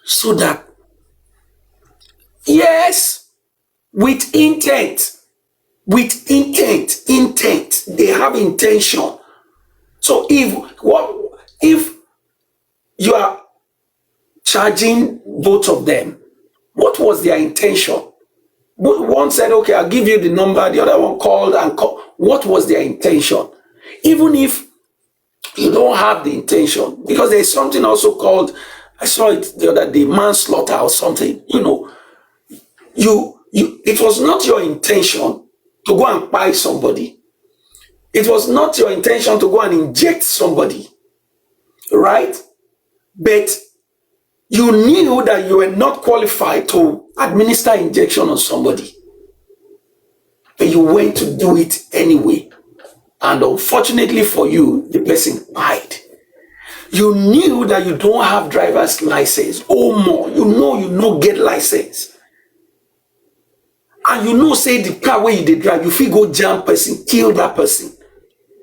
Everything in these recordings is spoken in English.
So that, yes, with intent, intent, they have intention. So if you are charging both of them, what was their intention? One said, okay, I'll give you the number. The other one called and called. What was their intention? Even if you don't have the intention, because there's something also called, I saw it the other day, manslaughter or something. It was not your intention to go and buy somebody. It was not your intention to go and inject somebody, right? But you knew that you were not qualified to administer injection on somebody, but you went to do it anyway. And unfortunately for you, the person died. You knew that you don't have driver's license or more. You get license. And say the car where you did drive, you feel go jam person, kill that person.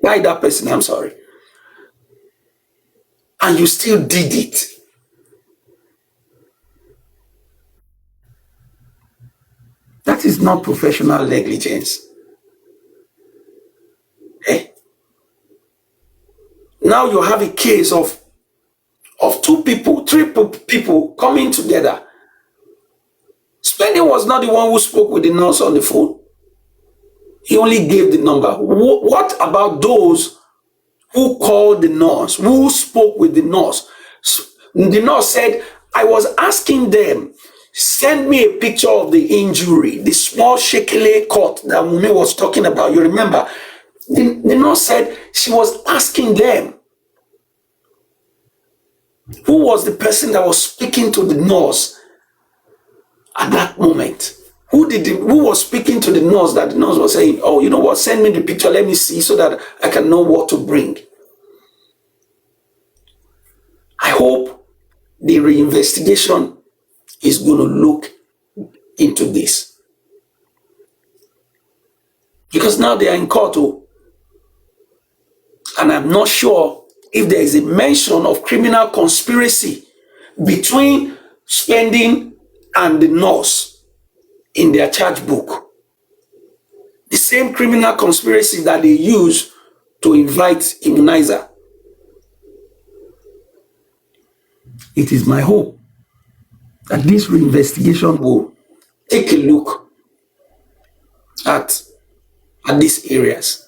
Die that person, I'm sorry. And you still did it. That is not professional negligence. Now you have a case of three people coming together. Spending was not the one who spoke with the nurse on the phone. He only gave the number. What about those who called the nurse, who spoke with the nurse? The nurse said, I was asking them, send me a picture of the injury, the small shakily cut that Mumi was talking about. You remember? The nurse said she was asking them. Who was the person that was speaking to the nurse at that moment? Who was speaking to the nurse that the nurse was saying, oh, you know what, send me the picture, let me see so that I can know what to bring. I hope the reinvestigation is going to look into this. Because now they are in court, and I'm not sure if there is a mention of criminal conspiracy between Spending and the nurse in their charge book. The same criminal conspiracy that they use to invite immunizer. It is my hope that this reinvestigation will take a look at these areas.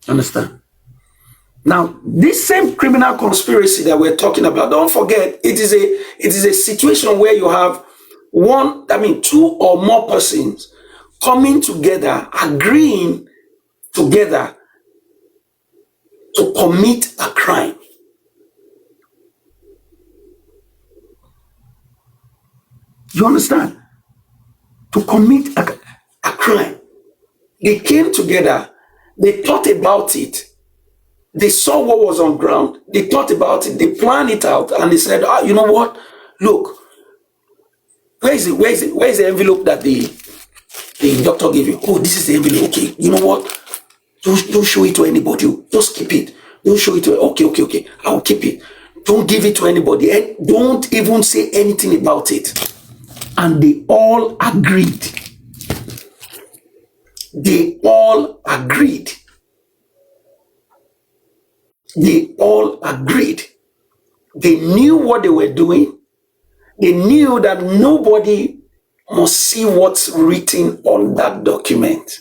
Understand? Now, this same criminal conspiracy that we're talking about, don't forget, it is a situation where you have two or more persons coming together, agreeing together to commit a crime. You understand? To commit a crime. They came together, they thought about it. They saw what was on ground. They thought about it. They planned it out, and they said, you know what? Look, where's the envelope that the doctor gave you? Oh, this is the envelope. Okay, you know what? Don't show it to anybody. Just keep it. Don't show it to. Okay. I'll keep it. Don't give it to anybody. And don't even say anything about it. And they all agreed. They all agreed. They knew what they were doing. They knew that nobody must see what's written on that document.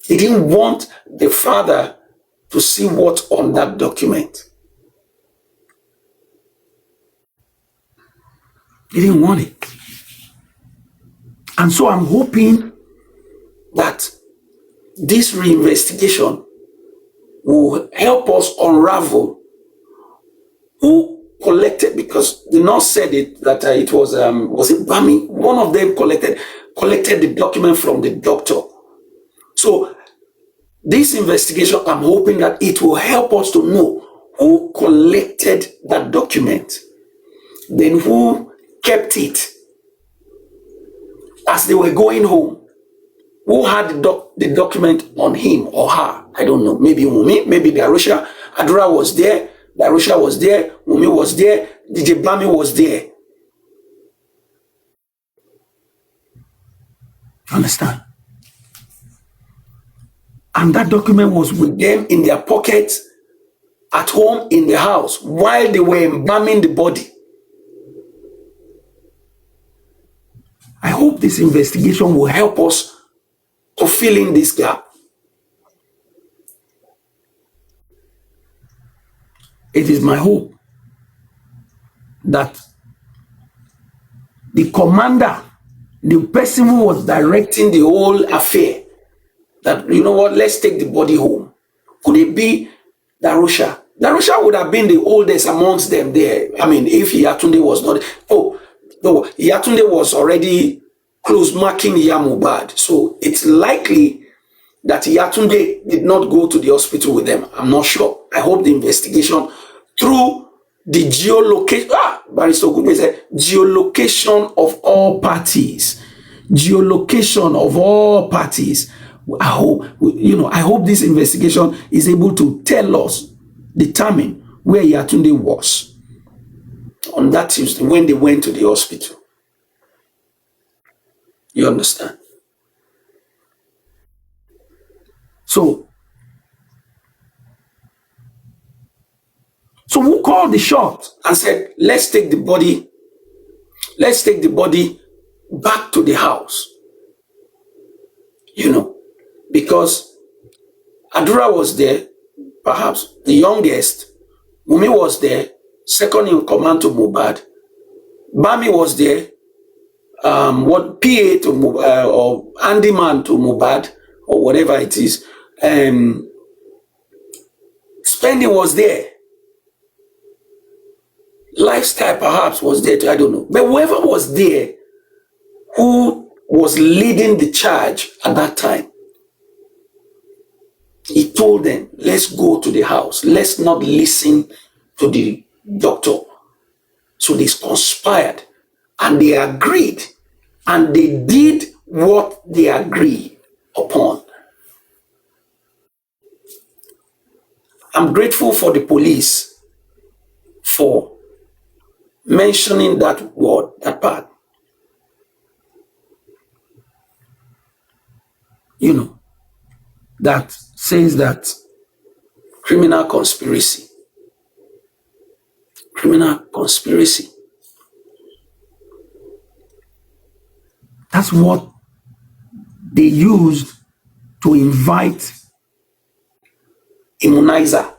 They didn't want the father to see what's on that document. They didn't want it. And so I'm hoping that this reinvestigation will help us unravel who collected, because the nurse said it, that it was it Bami? One of them collected the document from the doctor. So this investigation, I'm hoping that it will help us to know who collected that document, then who kept it as they were going home. Who had the document on him or her? I don't know. Maybe Mumi, maybe Darusha, Adura was there, Darusha was there, Mumi was there, DJ Bami was there. Understand? And that document was with them in their pockets, at home, in the house, while they were embalming the body. I hope this investigation will help us to fill in this gap. It is my hope that the commander, the person who was directing the whole affair, that, you know what, let's take the body home. Could it be Darusha? Darusha would have been the oldest amongst them there. I mean, if Yatunde was not, oh, no, Yatunde was already close marking Yamubad. So it's likely that Yatunde did not go to the hospital with them. I'm not sure. I hope the investigation through the geolocation, Barrister Goodwin said, geolocation of all parties. Geolocation of all parties. I hope this investigation is able to tell us, determine where Yatunde was on that Tuesday when they went to the hospital. You understand? So who called the shot and said, let's take the body back to the house? Because Adura was there, perhaps the youngest. Mumi was there, second in command to Mohbad. Bami was there, PA to Mohbad, or handyman to Mohbad, or whatever it is. Spendi was there. Lifestyle perhaps was there too, I don't know. But whoever was there, who was leading the charge at that time, he told them, let's go to the house. Let's not listen to the doctor. So they conspired and they agreed and they did what they agreed upon. I'm grateful for the police for mentioning that word, that part. That says that criminal conspiracy. That's what they used to invite immunizer.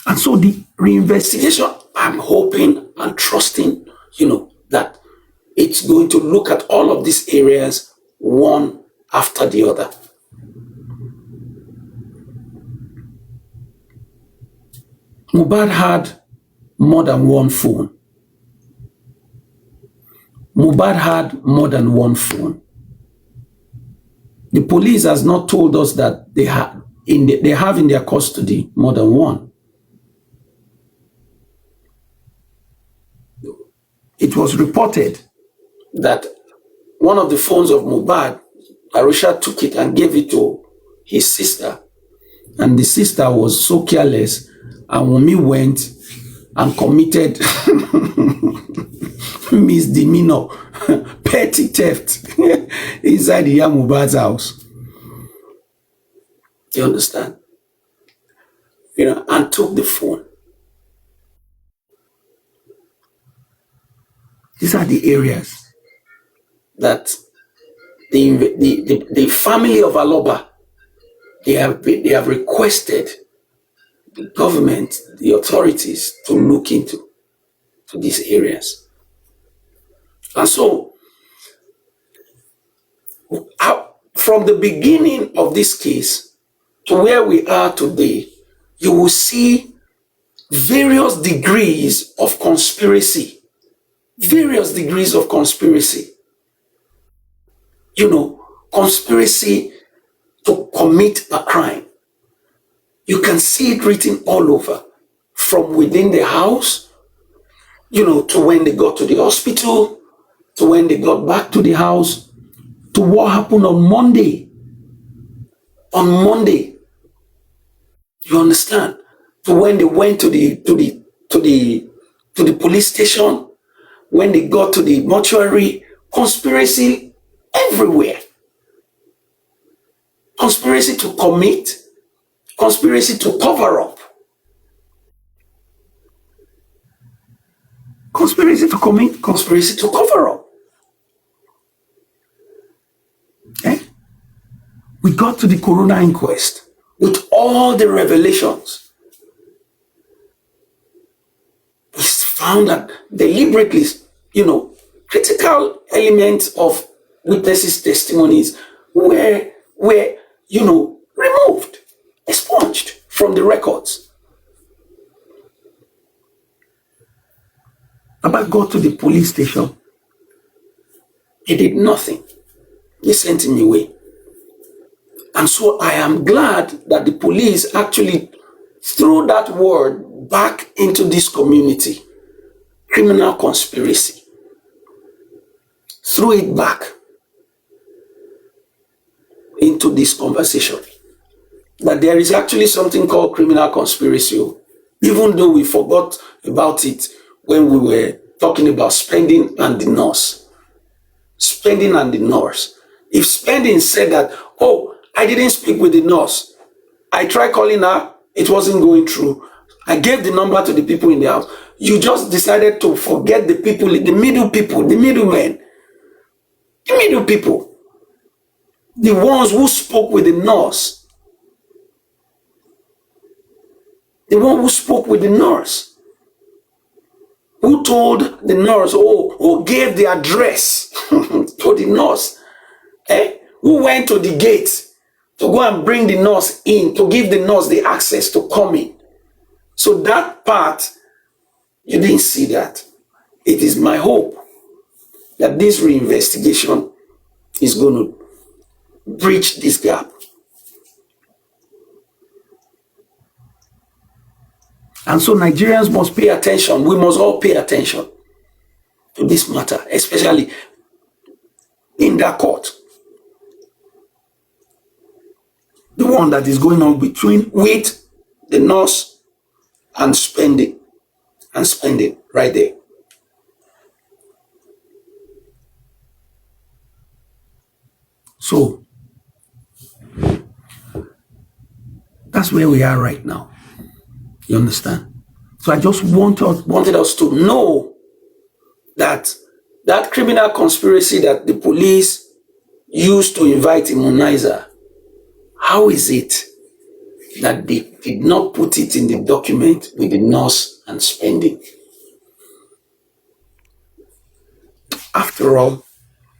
And so the reinvestigation, I'm hoping and trusting, that it's going to look at all of these areas one after the other. Mohbad had more than one phone. The police has not told us that they have in their custody more than one. It was reported that one of the phones of Mohbad, Arusha took it and gave it to his sister. And the sister was so careless, and Wunmi went and committed misdemeanor, petty theft inside the Mohbad's house. You understand? And took the phone. These are the areas that the family of Aloba, they have requested the government, the authorities to look into these areas. And so, from the beginning of this case to where we are today, you will see various degrees of conspiracy. Conspiracy to commit a crime. You can see it written all over, from within the house, to when they got to the hospital, to when they got back to the house, to what happened on Monday on Monday. You understand? So when they went to the police station, when they got to the mortuary, conspiracy everywhere. Conspiracy to commit, conspiracy to cover up, conspiracy to commit, conspiracy to cover up. Eh? We got to the coroner inquest with all the revelations. We found that deliberately, critical elements of witnesses' testimonies were removed, expunged from the records. Baba got to the police station. He did nothing. They sent him away. And so I am glad that the police actually threw that word back into this community. Criminal conspiracy. Threw it back into this conversation. That there is actually something called criminal conspiracy, even though we forgot about it when we were talking about spending and the nurse. Spending and the nurse. If spending said that, oh, I didn't speak with the nurse. I tried calling her, it wasn't going through. I gave the number to the people in the house. You just decided to forget the people, the middle people, the middlemen, the middle people, the ones who spoke with the nurse, the one who spoke with the nurse, who told the nurse, who gave the address to the nurse, who went to the gate to go and bring the nurse in, to give the nurse the access to come in. So that part, you didn't see that. It is my hope that this reinvestigation is going to bridge this gap. And so Nigerians must pay attention. We must all pay attention to this matter, especially in that court. The one that is going on with the nurse and spending right there. So that's where we are right now. You understand? So I just wanted us to know that that criminal conspiracy that the police used to invite immunizer, how is it that they did not put it in the document with the nurse and spending? After all,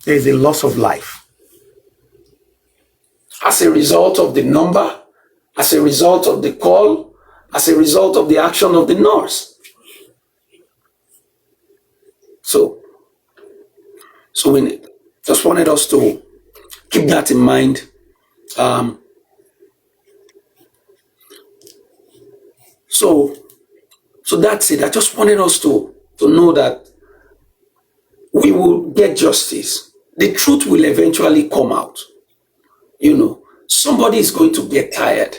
there is a loss of life as a result of the number, as a result of the call, as a result of the action of the nurse. So we just wanted us to keep that in mind. So that's it. I just wanted us to know that we will get justice. The truth will eventually come out. Somebody is going to get tired.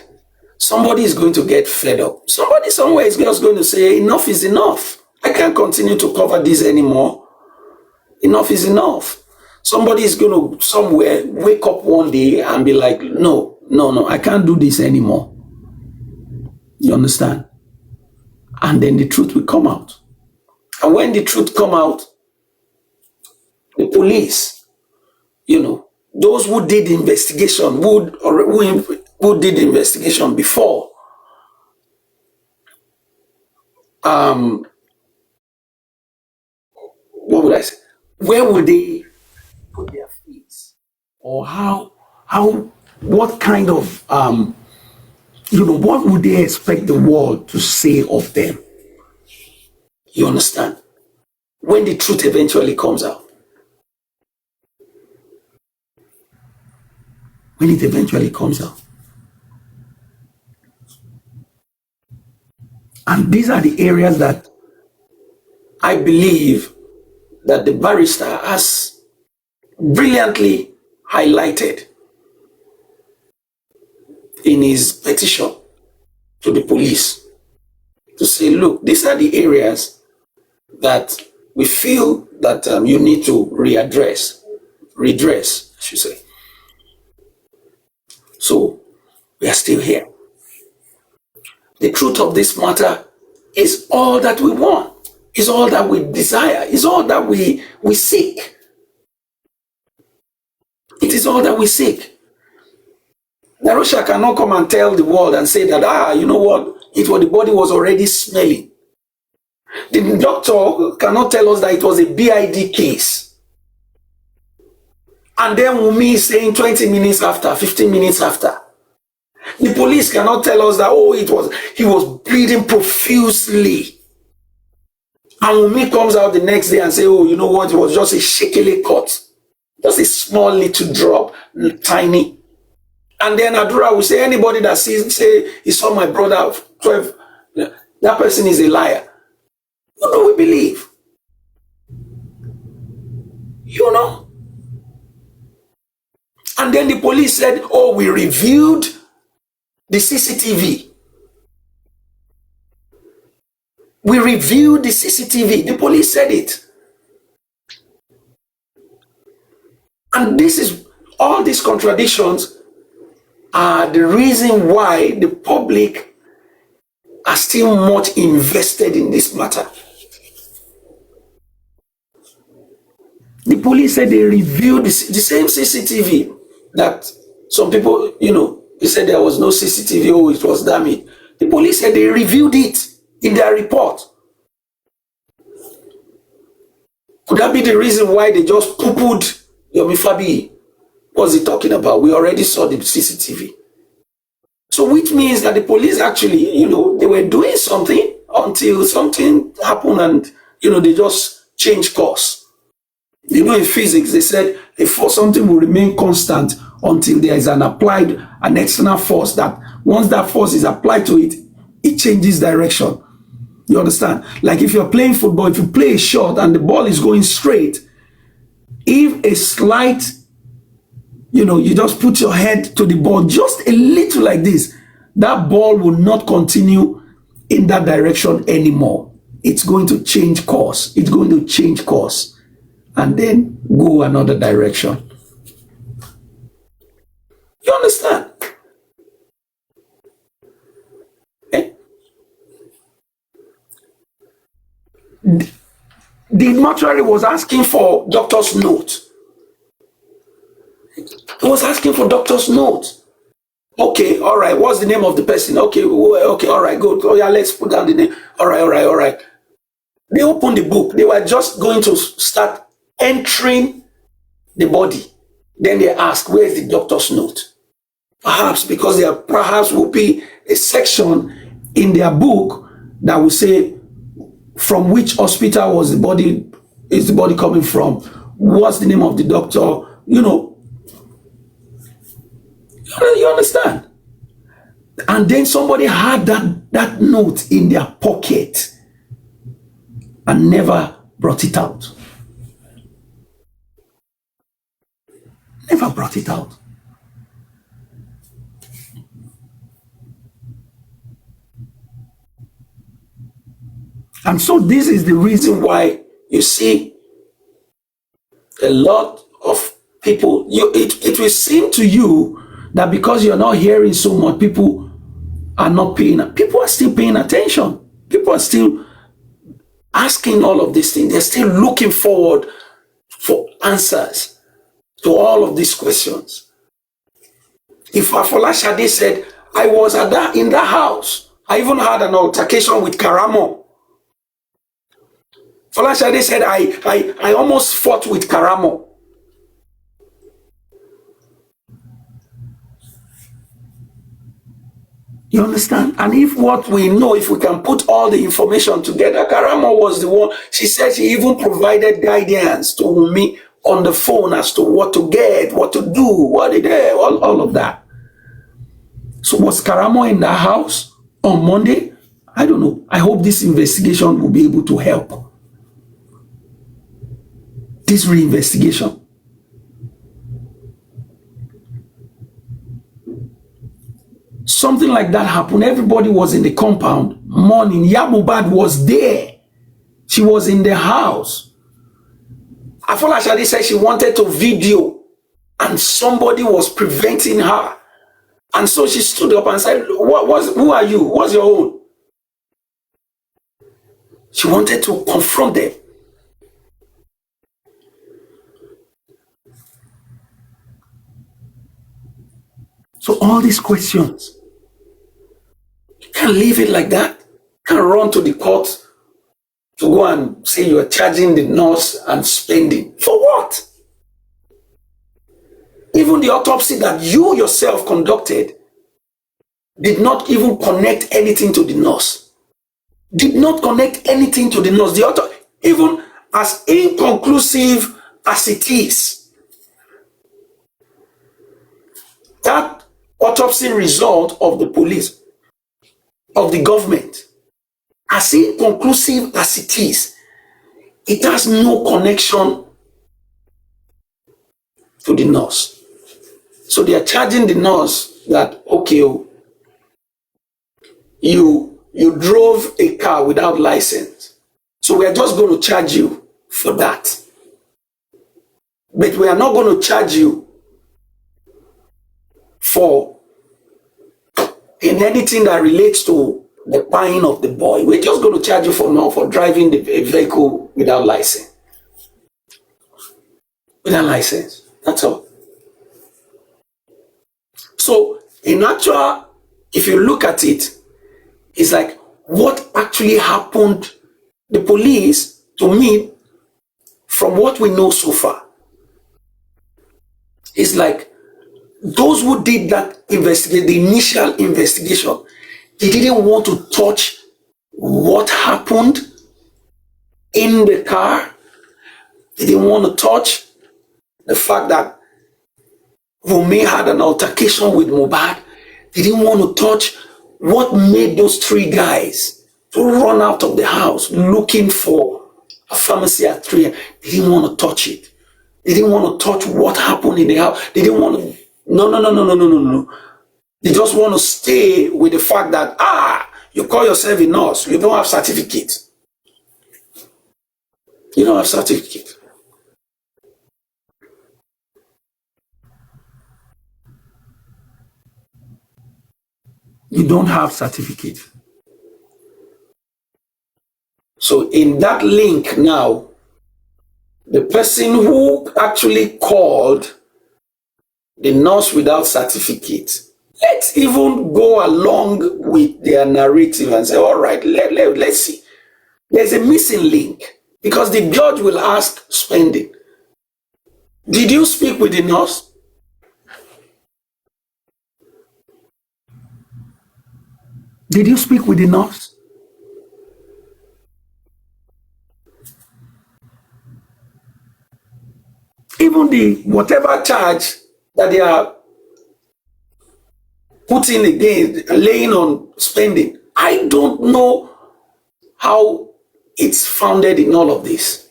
Somebody is going to get fed up. Somebody somewhere is just going to say, enough is enough. I can't continue to cover this anymore. Enough is enough. Somebody is going to somewhere wake up one day and be like, no, I can't do this anymore. You understand? And then the truth will come out. And when the truth come out, the police, those who did the investigation, who did the investigation before, what would I say? Where would they put their feet? Or what kind of, what would they expect the world to say of them? You understand? When the truth eventually comes out. When it eventually comes out. And these are the areas that I believe that the barrister has brilliantly highlighted. in his petition to the police to say, look, these are the areas that we feel that you need to redress, I should say. So we are still here. The truth of this matter is all that we want, is all that we desire, is all that we seek. It is all that we seek. Narusha cannot come and tell the world and say that, you know what, the body was already smelling. The doctor cannot tell us that it was a BID case. And then Wunmi is saying 20 minutes after, 15 minutes after. The police cannot tell us that, he was bleeding profusely. And Wunmi comes out the next day and say, you know what, it was just a shakily cut. Just a small little drop, tiny. And then Adura will say, anybody that he saw my brother of 12, that person is a liar. What do we believe? You know? And then the police said, we reviewed the CCTV. We reviewed the CCTV. The police said it. And all these contradictions are the reason why the public are still much invested in this matter. The police said they reviewed the same CCTV that some people, they said there was no CCTV, it was damaged. The police said they reviewed it in their report. Could that be the reason why they just poo-pooed Yomi Fabi? What's he talking about? We already saw the CCTV. So which means that the police actually, they were doing something until something happened and, they just changed course. In physics, they said something will remain constant until there is an external force that once that force is applied to it, it changes direction. You understand? Like if you're playing football, if you play a shot and the ball is going straight, if a slight, you just put your head to the ball just a little like this, that ball will not continue in that direction anymore. It's going to change course. It's going to change course and then go another direction. You understand? Eh? The mortuary was asking for doctor's note. He was asking for doctor's note. Okay, all right. What's the name of the person? Okay, all right, good. Oh yeah, let's put down the name. All right. They opened the book. They were just going to start entering the body. Then they asked, where's the doctor's note? Perhaps because there will be a section in their book that will say from which hospital is the body coming from? What's the name of the doctor? You understand? And then somebody had that note in their pocket and never brought it out. Never brought it out. And so this is the reason why you see a lot of people, it will seem to you that because you're not hearing so much, people are not paying. People are still paying attention. People are still asking all of these things. They're still looking forward for answers to all of these questions. If Afola Shade said, I was in that house, I even had an altercation with Karamo. Fola Shade said, I almost fought with Karamo. You understand? And if we can put all the information together, Karamo was the one, she said she even provided guidance to me on the phone as to what to get, what to do, all of that. So was Karamo in that house on Monday? I don't know. I hope this investigation will be able to help. This reinvestigation. something like that happened. Everybody was in the compound mourning. Yamubad was there. She was in the house. Afola Shadi said she wanted to video and somebody was preventing her. And so she stood up and said, who are you? What's your own? She wanted to confront them. So all these questions, you can't leave it like that. You can't run to the court to go and say you're charging the nurse and spending. For what? Even the autopsy that you yourself conducted did not even connect anything to the nurse. Did not connect anything to the nurse. Even as inconclusive as it is, that autopsy result of the police, of the government, as inconclusive as it is, it has no connection to the nurse. So they are charging the nurse that, okay, you drove a car without license. So we are just going to charge you for that. But we are not going to charge you for in anything that relates to the buying of the boy. We're just going to charge you for driving the vehicle without license. Without license. That's all. So in actual, if you look at it, it's like what actually happened. The police, to me, from what we know so far, is like those who did that investigation, the initial investigation, they didn't want to touch what happened in the car. They didn't want to touch the fact that Wunmi had an altercation with Mohbad. They didn't want to touch what made those three guys to run out of the house looking for a pharmacy at 3 a.m. They didn't want to touch it. They didn't want to touch what happened in the house. They didn't want to. No. They just want to stay with the fact that, you call yourself a nurse. You don't have certificate. You don't have certificate. You don't have certificate. So in that link now, the person who actually called the nurse without certificate, let's even go along with their narrative and say, all right, let's see. There's a missing link because the judge will ask spending. Did you speak with the nurse? Did you speak with the nurse? Even the whatever charge that they are putting again, laying on spending, I don't know how it's founded in all of this.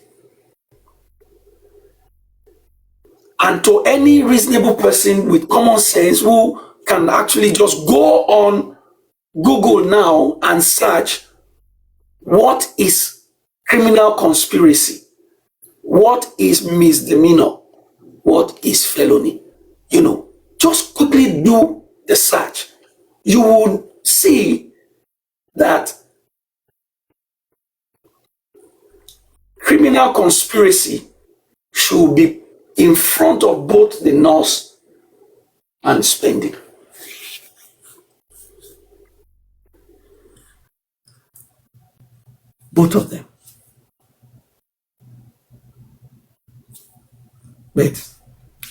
And to any reasonable person with common sense who can actually just go on Google now and search what is criminal conspiracy, what is misdemeanor, what is felony, just quickly do the search. You would see that criminal conspiracy should be in front of both the nurse and spending. Both of them. But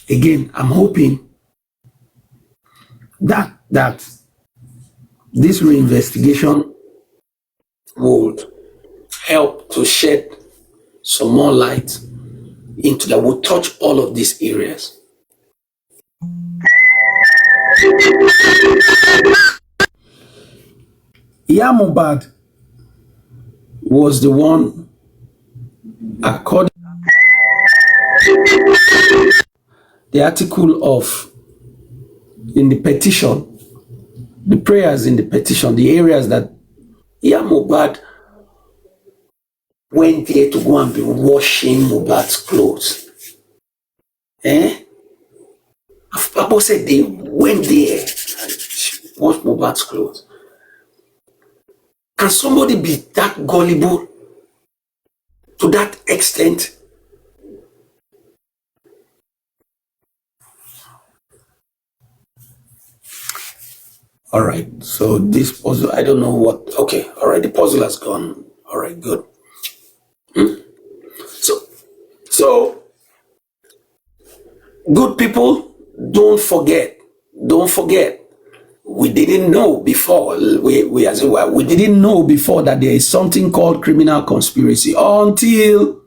again, I'm hoping that this reinvestigation would help to shed some more light into that, will touch all of these areas. Mohbad was the one, according the article in the petition the prayers in the petition, the areas that Mohbad went there to go and be washing Mohbad's clothes. Papa said they went there and washed Mohbad's clothes. Can somebody be that gullible to that extent? All right, so this puzzle, I don't know what, okay, all right, the puzzle has gone. All right, good. So, good people, don't forget, we didn't know before, we didn't know before that there is something called criminal conspiracy until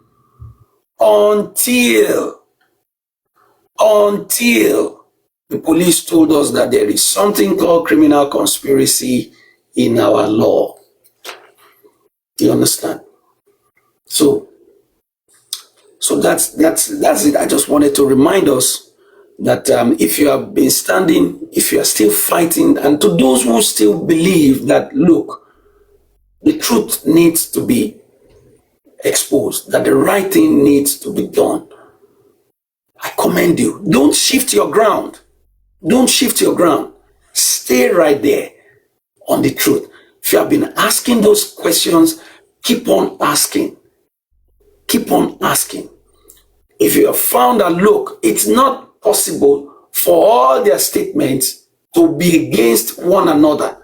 the police told us that there is something called criminal conspiracy in our law. You understand? So that's it. I just wanted to remind us that if you have been standing, if you are still fighting, and to those who still believe that, look, the truth needs to be exposed, that the right thing needs to be done, I commend you. Don't shift your ground. Stay right there on the truth. If you have been asking those questions, keep on asking. If you have found that, look, it's not possible for all their statements to be against one another.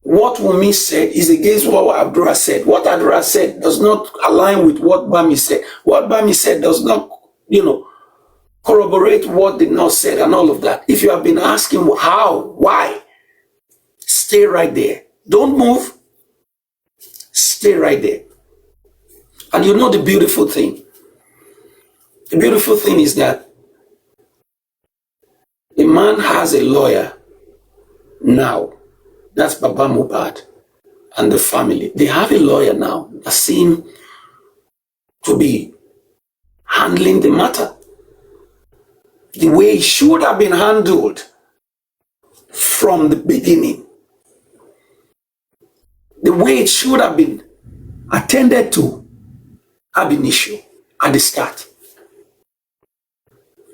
What Wunmi said is against what Adura said. What Adura said does not align with what Bami said. What Bami said does not, corroborate what the North said and all of that. If you have been asking how, why, stay right there. Don't move. Stay right there. And you know the beautiful thing? The beautiful thing is that the man has a lawyer now. That's Baba Mohbad and the family. They have a lawyer now that seems to be handling the matter the way it should have been handled from the beginning. The way it should have been attended to ab initio at the start.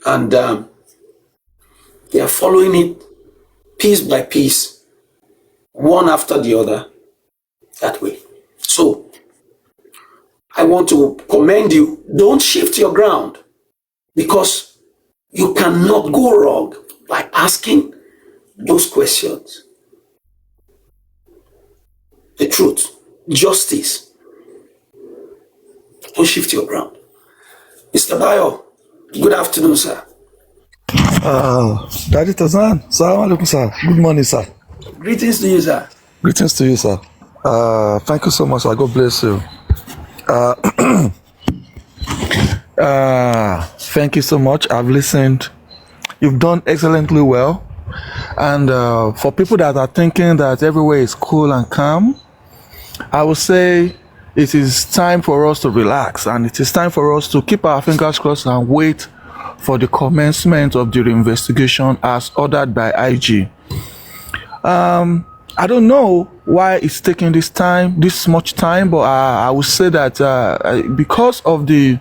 And they are following it piece by piece, one after the other, that way. So, I want to commend you. Don't shift your ground, because you cannot go wrong by asking those questions. The truth, justice. Don't shift your ground. Mr. Bayo, good afternoon, sir. Daddy Tarzan, Salam alaikum, sir. Good morning, sir. Greetings to you, sir. Greetings to you, sir. Thank you so much, sir. God bless you. Thank you so much. I've listened. You've done excellently well. And for people that are thinking that everywhere is cool and calm, I would say it is time for us to relax, and it is time for us to keep our fingers crossed and wait for the commencement of the investigation as ordered by IG. I don't know why it's taking this much time, but I would say that because of the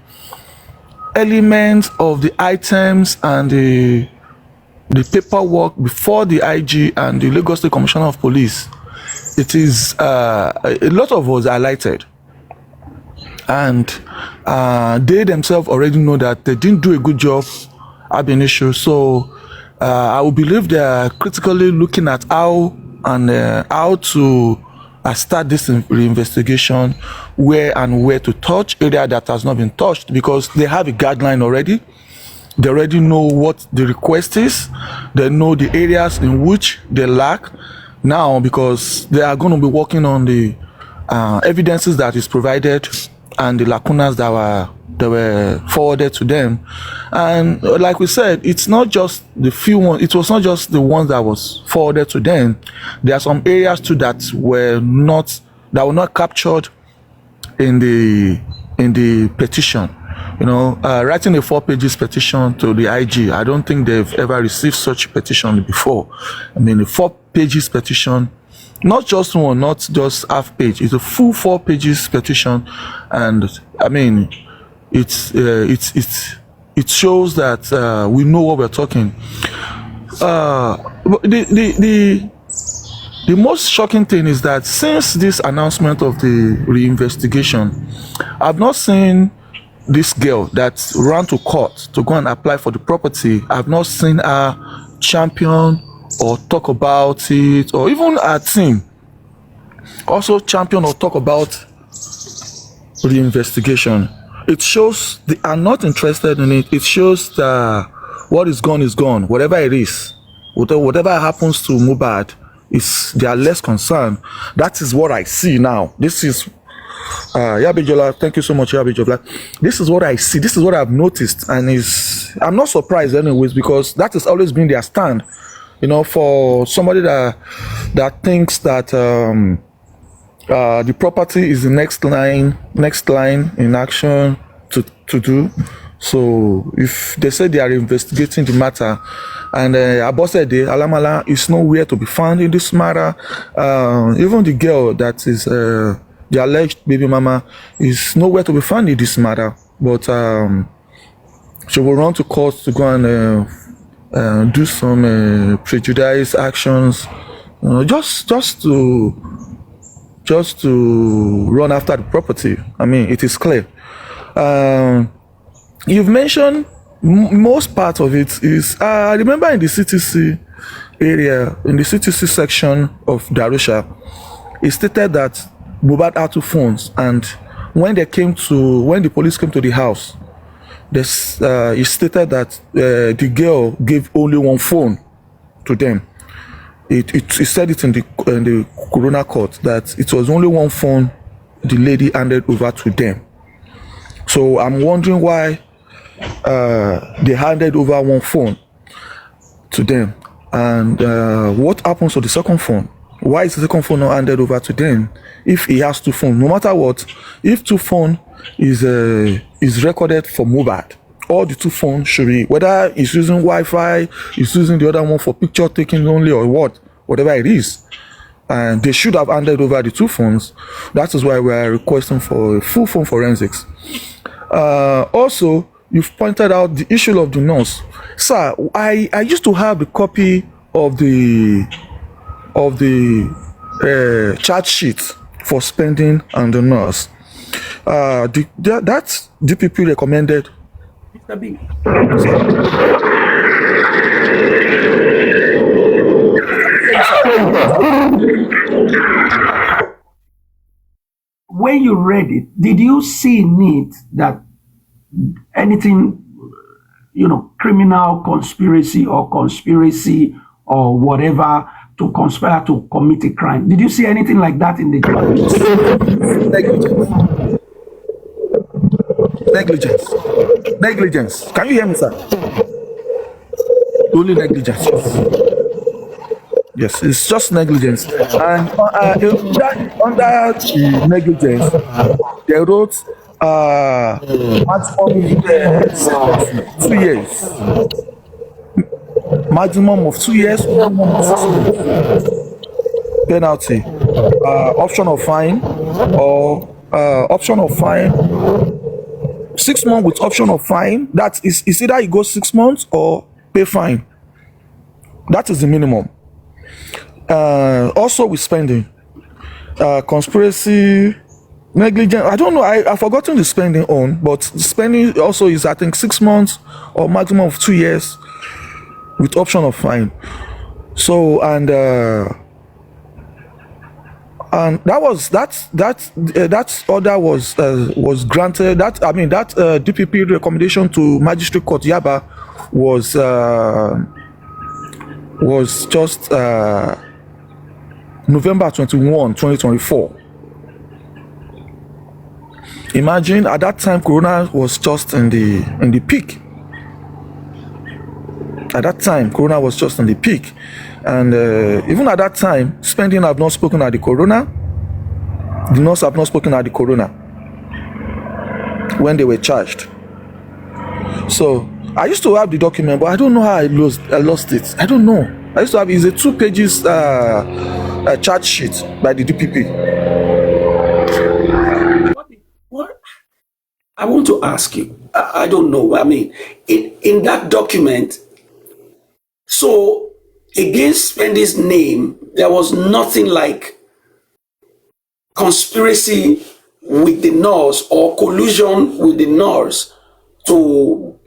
elements of the items and the paperwork before the IG and the Lagos State Commissioner of Police, it is a lot of us are lighted, and they themselves already know that they didn't do a good job ab initio. So I would believe they are critically looking at how to start this investigation, where to touch area that has not been touched, because they have a guideline already. They already know what the request is. They know the areas in which they lack now, because they are going to be working on the evidences that is provided and the lacunas that were forwarded to them. And like we said, it's not just the few ones. It was not just the ones that was forwarded to them. There are some areas too that were not captured in the petition. Writing a 4 pages petition to the IG, I don't think they've ever received such petition before. I mean, a 4 pages petition, not just one, not just half page. It's a full 4 pages petition, and I mean, it shows that we know what we're talking. But the most shocking thing is that since this announcement of the reinvestigation, I've not seen this girl that ran to court to go and apply for the property. I've not seen her champion or talk about it, or even her team also champion or talk about the investigation. It shows they are not interested in it. It shows that what is gone, whatever it is, whatever happens to Mohbad, they are less concerned. That is what I see now. This is Yabijola, thank you so much, Yabijola. This is what I see. This is what I've noticed, and I'm not surprised anyways, because that has always been their stand. You know, for somebody that thinks that the property is the next line in action to do. So if they say they are investigating the matter, and Abosede Alamala is nowhere to be found in this matter, even the girl that is the alleged baby mama is nowhere to be found in this matter, but she will run to court to go and do some prejudice actions, just to run after the property. I mean, it is clear. You've mentioned most part of it is, I remember in the CTC area, in the CTC section of Darusha, it stated that Mohbad had 2 phones, and when the police came to the house, it stated that the girl gave only 1 phone to them. It said it in the Corona court that it was only 1 phone the lady handed over to them. So I'm wondering why they handed over 1 phone to them, and what happens to the second phone? Why is the second phone not handed over to them if he has 2 phones? No matter what, if 2 phone is recorded for Mohbad, all the 2 phones should be, whether he's using Wi-Fi, he's using the other one for picture taking only, or whatever it is, and they should have handed over the 2 phones. That is why we are requesting for a full phone forensics. Also, you've pointed out the issue of the nurse. Sir, I used to have the copy of the charge sheet for spending on the nurse. That DPP recommended. Mr. B. When you read it, did you see in it that anything, criminal conspiracy or whatever, to conspire to commit a crime? Did you see anything like that in the Negligence. Can you hear me, sir? Only negligence. Yes, it's just negligence. And under the negligence, they wrote maximum 2 years. Maximum of 2 years, penalty, option of fine, or option of fine, 6 months with option of fine. That is either you go 6 months or pay fine. That is the minimum. Also with spending, conspiracy, negligence. I don't know. I've forgotten the spending on, but spending also is, I think, 6 months or maximum of 2 years with option of fine. So and that order was granted. That DPP recommendation to Magistrate Court Yaba was just November 21, 2024. Imagine at that time Corona was just in the peak. At that time, Corona was just on the peak. And even at that time, spending have not spoken at the Corona. The nurse have not spoken at the Corona when they were charged. So I used to have the document, but I don't know how I lost it. I don't know. I used to have. It's a 2 pages charge sheet by the DPP. What I want to ask you, I don't know. I mean, in that document, so against Spendy's name, there was nothing like conspiracy with the Norse or collusion with the Norse to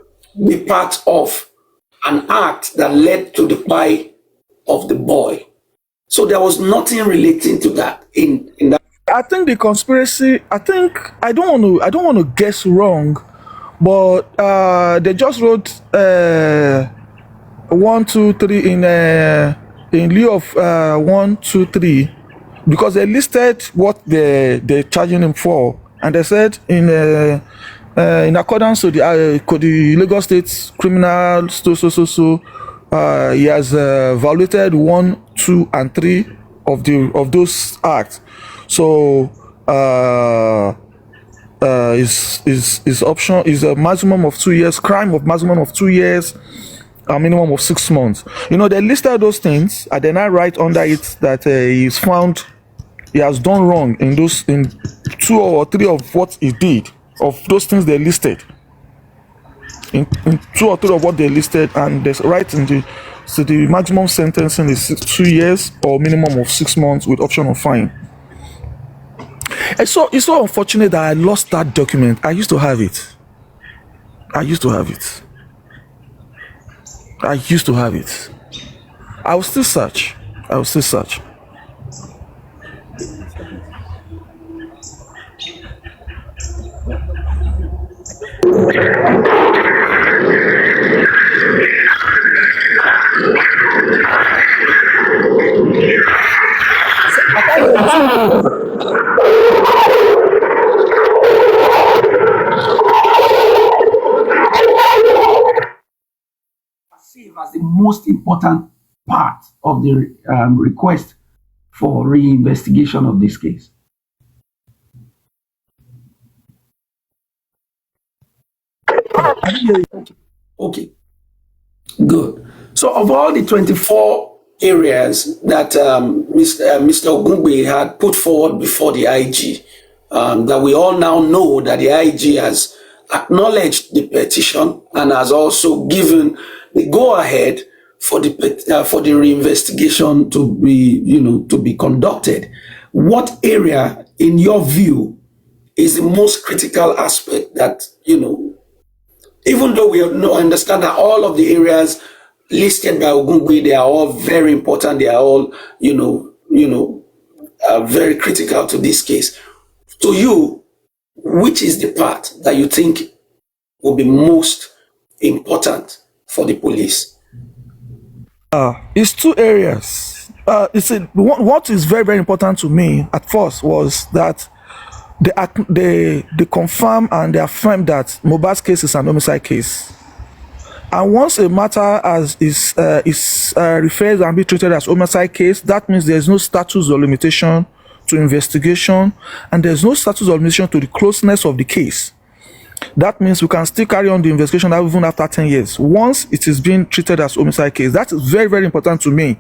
be part of an act that led to the buy of the boy. So there was nothing relating to that in that. I think the conspiracy. I think I don't want to guess wrong, but they just wrote 1, 2, 3 in lieu of 1, 2, 3, because they listed what they're charging him for, and they said in accordance to the Lagos State criminal he has violated 1, 2, and 3 of those acts. So his option is a maximum of 2 years, crime of maximum of 2 years, a minimum of 6 months. They listed those things, and then I write under it that he's found he has done wrong in 2 or 3 of what he did, of those things they listed. In 2 or 3 of what they listed, and there's right in the maximum sentencing is 2 years or minimum of 6 months with option of fine. It's so unfortunate that I lost that document. I used to have it. I will still search. Perceive as the most important part of the request for reinvestigation of this case. Okay, good. So, of all the 24 areas that Mr. Ogungbe had put forward before the IG, that we all now know that the IG has acknowledged the petition and has also given the go-ahead for the reinvestigation to be conducted. What area, in your view, is the most critical aspect that even though we understand that all of the areas listed by Ogungbe, they are all very important. They are all very critical to this case. To you, which is the part that you think will be most important for the police? It's 2 areas. What is very, very important to me at first was that they confirm and they affirm that Mohbad's case is an homicide case. And once a matter is referred and be treated as homicide case, that means there's no statute of limitation to investigation, and there's no statute of limitation to the closeness of the case. That means we can still carry on the investigation even after 10 years. Once it is being treated as homicide case, that is very, very important to me,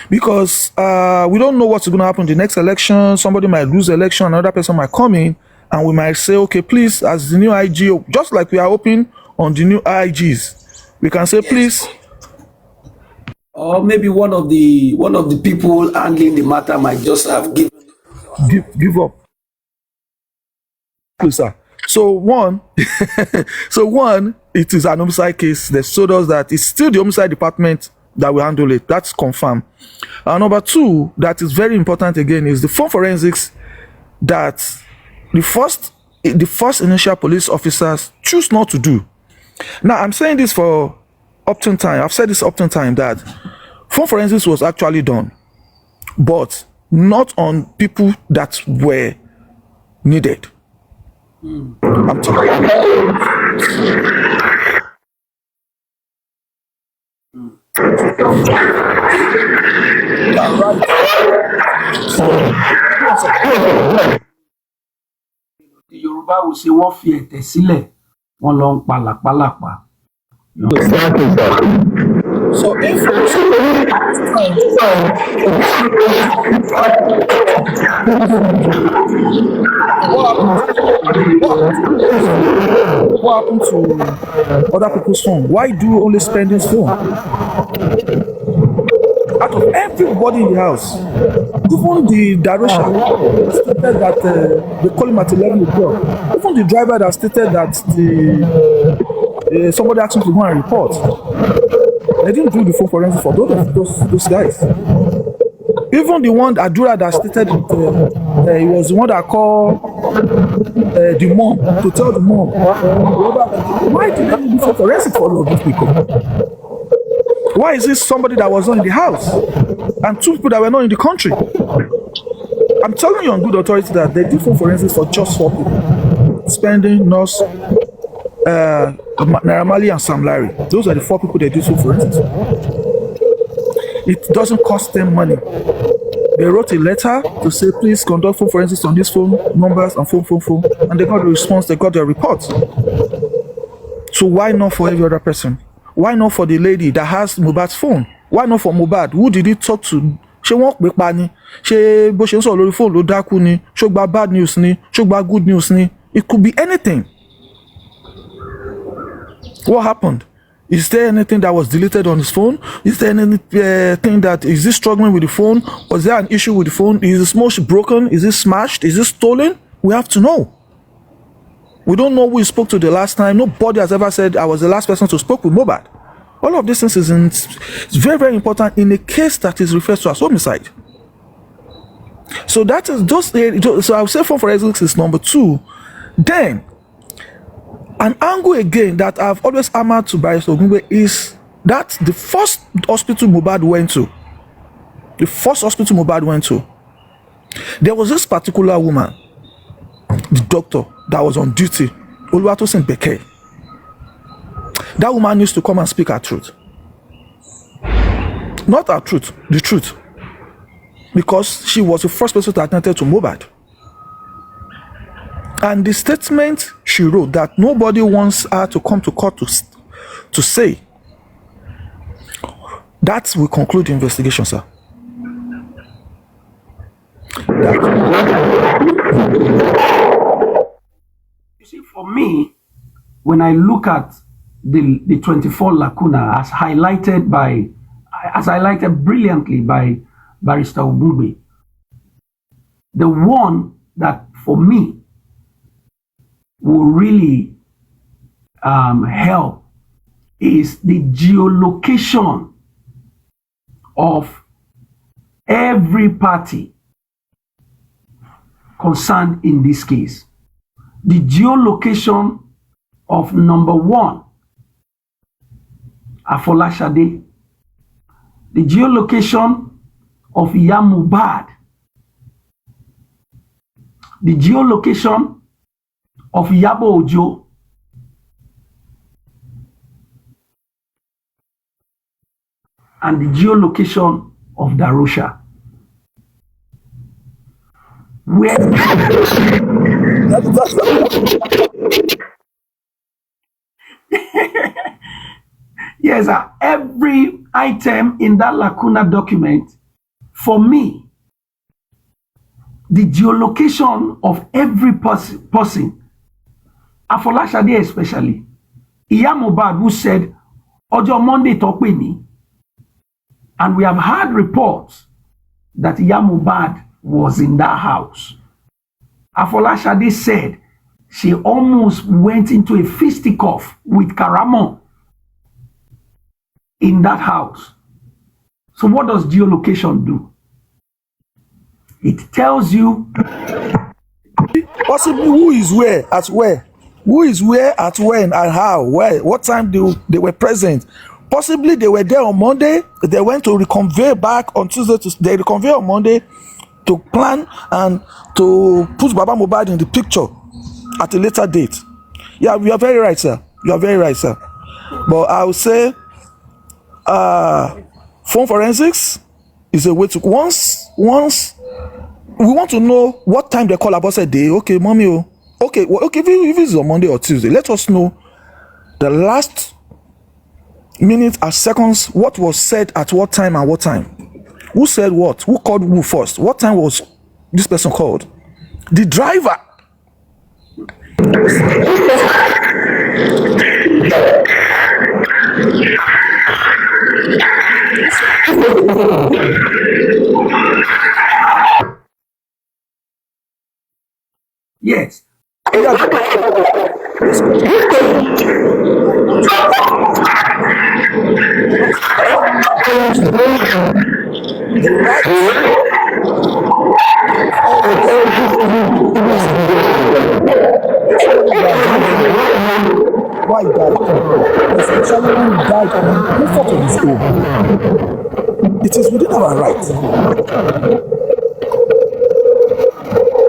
because we don't know what's going to happen in the next election. Somebody might lose the election, another person might come in, and we might say, okay, please, as the new IG, just like we are open on the new IGs, we can say, please. Or maybe one of the people handling the matter might just have give up. Please, sir. So one, it is an homicide case. They showed us that it's still the homicide department that will handle it. That's confirmed. Number 2, that is very important again, is the phone forensics that the first initial police officers choose not to do. Now, I'm saying this for Upton time. I've said this Upton time that phone forensics was actually done, but not on people that were needed. I'm talking. The Yoruba will say wọ́n fi ẹ̀tẹ̀ sílẹ̀, wọ́n lọ ń pa làpálàpá. So information What happened to other people's phone? Why do you only spend his phone? Out of everybody in the house, even the Darosha stated that they call him at 11 o'clock. Even the driver that stated that somebody asked him to go and report. They didn't do the phone forensics for those guys. Even the one Adura that stated he was the one that called the mom to tell the mom. Why did they do phone forensics for all of these people? Why is this somebody that was not in the house and two people that were not in the country? I'm telling you on good authority that they did phone forensics for just 4 people. Spending, Nurse, Naira Marley and Sam Larry. Those are the 4 people they did phone forensics. It doesn't cost them money. They wrote a letter to say, please conduct phone forensics on these phone numbers and phone. And they got the response, they got their report. So why not for every other person? Why not for the lady that has Mohbad's phone? Why not for Mohbad? Who did he talk to? Ṣé wọ́n pè pa ni? Ṣé bó ṣe ń sọ̀rọ̀ lórí fóònù ló dákú ni? Ṣó gba bad news ni? Ṣó gba good news ni? It could be anything. What happened? Is there anything that was deleted on his phone? Is there anything that is he struggling with the phone? Was there an issue with the phone? Is the smoke broken? Is it smashed? Is it stolen? We have to know. We don't know who he spoke to the last time. Nobody has ever said I was the last person to speak with Mohbad. All of these things is very, very important in a case that is referred to as homicide. So that is so I would say phone forensics is number 2. Then an angle again that I've always hammered to Barrister Ogungbe is that the first hospital Mohbad went to, there was this particular woman, the doctor that was on duty, Oluwatosin Beke. That woman used to come and speak her truth. Not her truth, the truth. Because she was the first person to attend to Mohbad. And the statement she wrote that nobody wants her to come to court to say, that will conclude the investigation, sir. You see, for me, when I look at the 24 lacuna as highlighted brilliantly by Barrister Ogungbe, the one that for me will really help is the geolocation of every party concerned in this case. The geolocation of number 1, Afolashade, the geolocation of Iya Mohbad, the geolocation of Iyabo Ojo, and the geolocation of Darosha. Where yes, every item in that lacuna document, for me, the geolocation of every person, Afolashade especially, Iya Mohbad, who said, Ojo Monday talk with me, and we have had reports that Iya Mohbad was in that house. Afolashade said she almost went into a fisticuff with Karamo in that house. So what does geolocation do? It tells you possibly who is where at where, who is where at when and how, where, what time they were present. Possibly they were there on Monday, they went to reconvey back on Tuesday, they reconvey on Monday to plan and to put Baba Mohbad in the picture at a later date. Yeah, you are very right, sir. You are very right, sir. But I would say phone forensics is a way to once we want to know what time they call about a day. Okay, mommy. Okay, if it's on Monday or Tuesday, let us know the last minutes or seconds, what was said at what time and what time. Who said what? Who called who first? What time was this person called? The driver. Yes. Why he died? Especially when he died on the comfort of his own. It is within our right.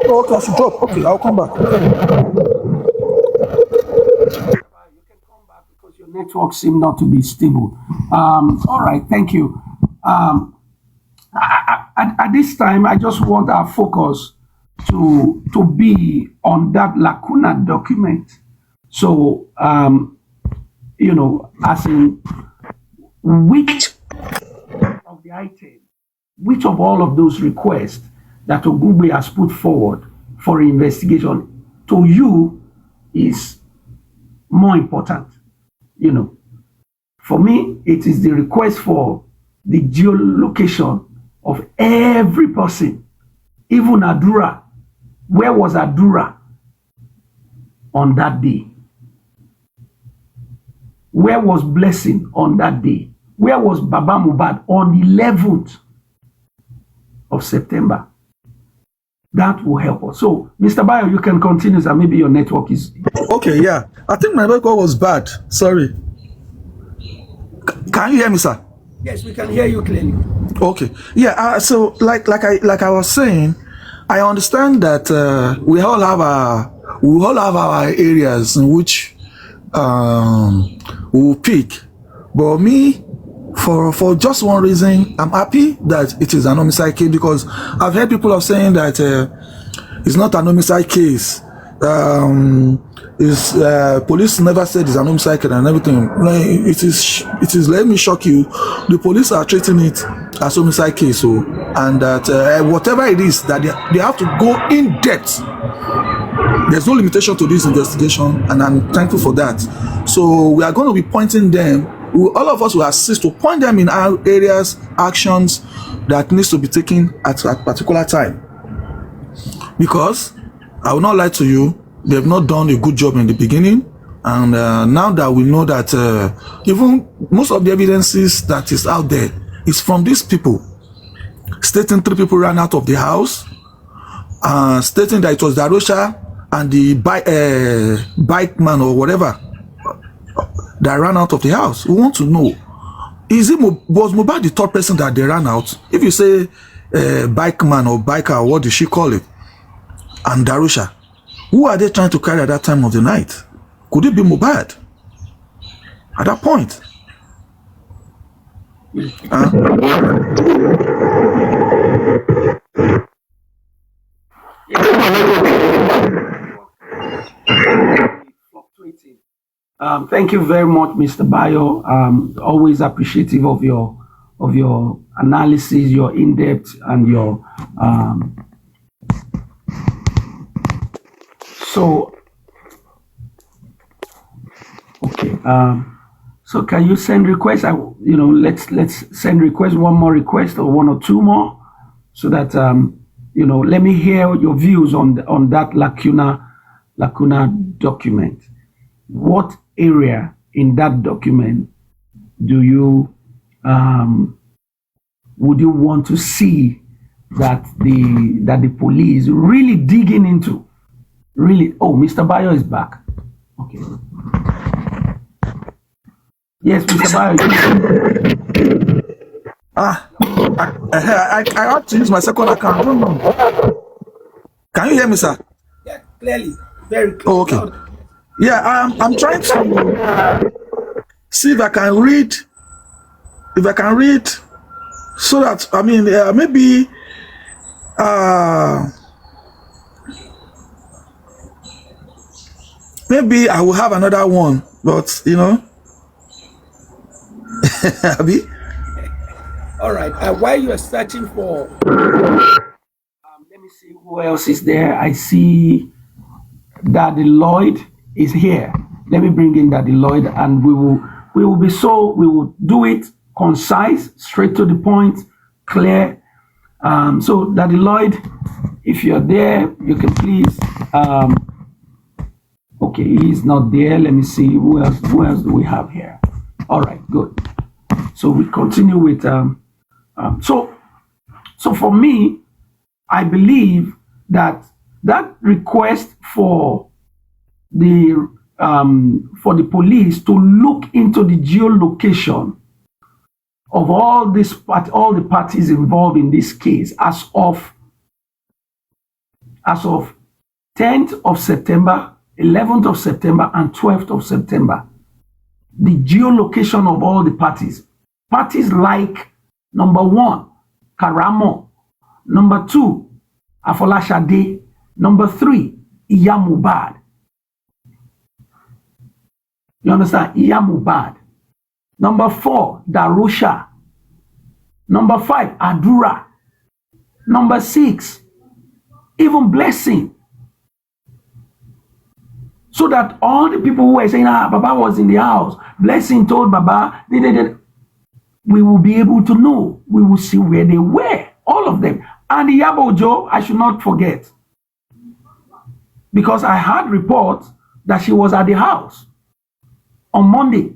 Oh, okay, I should drop. Okay, I'll come back. You can come back because your network seemed not to be stable. All right, thank you. At this time, I just want our focus to be on that lacuna document. So, as in which of the item, which of all of those requests that Ogugbe has put forward for investigation to you is more important. For me, it is the request for the geolocation of every person, even Adura. Where was Adura on that day? Where was Blessing on that day? Where was Baba Mubad on the 11th of September? That will help us. So, Mr. Bayo, you can continue, and maybe your network is... Okay, yeah. I think my network was bad. Sorry. Can you hear me, sir? Yes, we can hear you clearly. Okay. Yeah, so like I was saying, I understand that we all have our areas in which we will pick. But me, for just one reason, I'm happy that it is an homicide case, because I've heard people are saying that it's not an homicide case. Police never said it's an homicide case and everything. It is. Let me shock you. The police are treating it as homicide case, and that whatever it is, that they have to go in depth. There's no limitation to this investigation, and I'm thankful for that. So we are going to be pointing them. All of us will assist to point them in our areas, actions that needs to be taken at a particular time. Because I will not lie to you, they have not done a good job in the beginning, and now that we know that even most of the evidences that is out there is from these people, stating 3 people ran out of the house, stating that it was Darosha and the bike man or whatever that ran out of the house. We want to know, was Mohbad the third person that they ran out? If you say bike man or biker, what did she call it? And Darusha, who are they trying to carry at that time of the night? Could it be Mohbad at that point? Thank you very much, Mr. Bayo. Always appreciative of your analysis, your in-depth, and your okay. So can you send requests? Let's send requests, one more request or one or two more, so that let me hear your views on that lacuna document. What area in that document do you would you want to see that the police really digging into? Really? Oh, Mr. Bayo is back. Okay. Yes, Mr. Bayo. I have to use my second account. I don't know. Can you hear me, sir? Yeah, clearly. Very clearly. Oh, okay. Yeah, I'm trying to see if I can read. So that maybe I will have another one, but Abi. All right. While you are searching for, let me see who else is there. I see Daddy Lloyd is here. Let me bring in Daddy Lloyd, and we will do it concise, straight to the point, clear. So Daddy Lloyd, if you're there, you can please. Okay, he's not there. Let me see who else. Who else do we have here? All right, good. So we continue with. So for me, I believe that that request for the police to look into the geolocation of all the parties involved in this case as of 10th of September, 11th of September, and 12th of September. The geolocation of all the parties. Parties like number one, Karamo, number two, Afolashade, number three, Iyamubad. You understand? Iyamubad. Number four, Darusha. Number five, Adura. Number six, even Blessing. So that all the people who were saying, Baba was in the house, Blessing told Baba, we will be able to know. We will see where they were, all of them. And Iyabojo, I should not forget, because I had reports that she was at the house on Monday.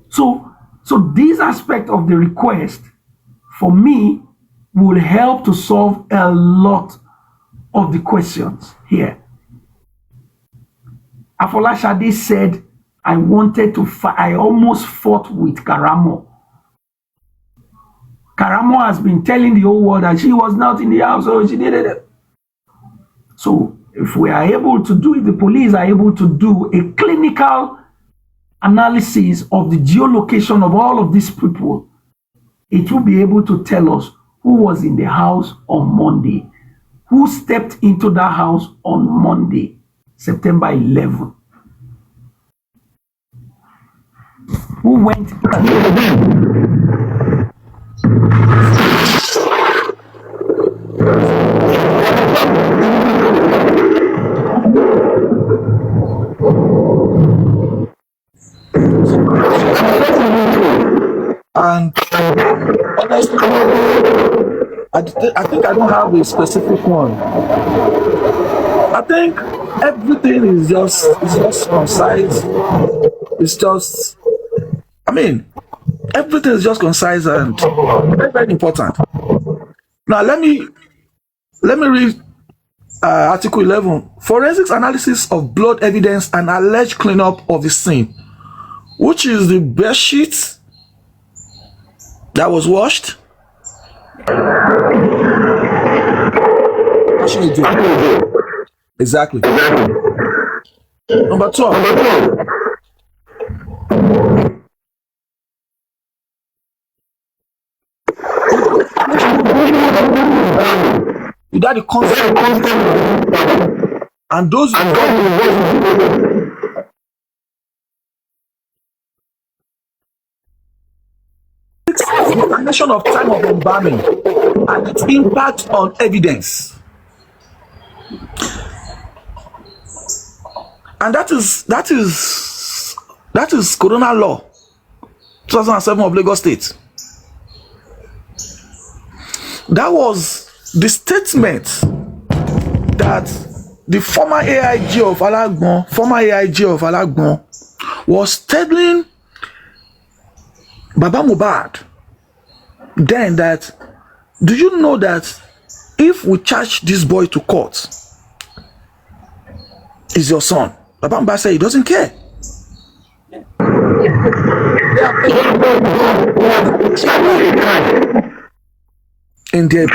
So this aspect of the request, for me, will help to solve a lot of the questions here. Afolashade said, I wanted to I almost fought with Karamo. Karamo has been telling the whole world that she was not in the house, so she did it. So if we are able to do it, the police are able to do a clinical analysis of the geolocation of all of these people, it will be able to tell us who was in the house on Monday, who stepped into that house on Monday, September 11th, who went. And honestly, I think I don't have a specific one. I think everything is just concise. It's just, I mean, everything is just concise and very, very important. Now let me read Article 11: Forensics analysis of blood evidence and alleged cleanup of the scene, which is the bed sheet that was washed. How should we do? Exactly. Number 12. Without the consent and those explanation of time of embalming and its impact on evidence. And that is Corona Law 2007 of Lagos State. That was the statement that the former AIG of Alagbon was telling Baba Mohbad then that, do you know that if we charge this boy to court, is your son? Baba Mohbad said he doesn't care. In their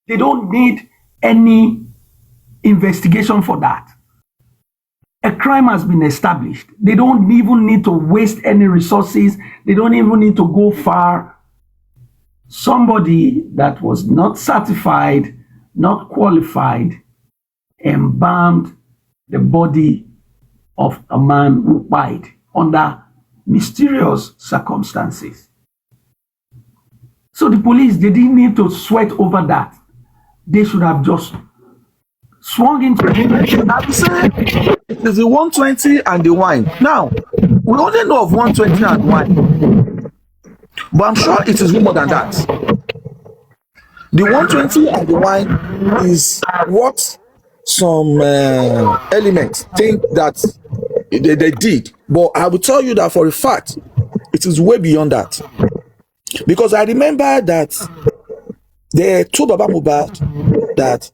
they don't need any investigation for that. A crime has been established. They don't even need to waste any resources. They don't even need to go far. Somebody that was not certified, not qualified, embalmed the body of a man who died under mysterious circumstances. So the police, they didn't need to sweat over that. They should have just swung into it. I would say it is the 120 and the wine. Now, we only know of 120 and wine, but I'm sure it is more than that. The 120 and the wine is what some elements think that they did, but I will tell you that for a fact, it is way beyond that. Because I remember that they told Baba Mohbad that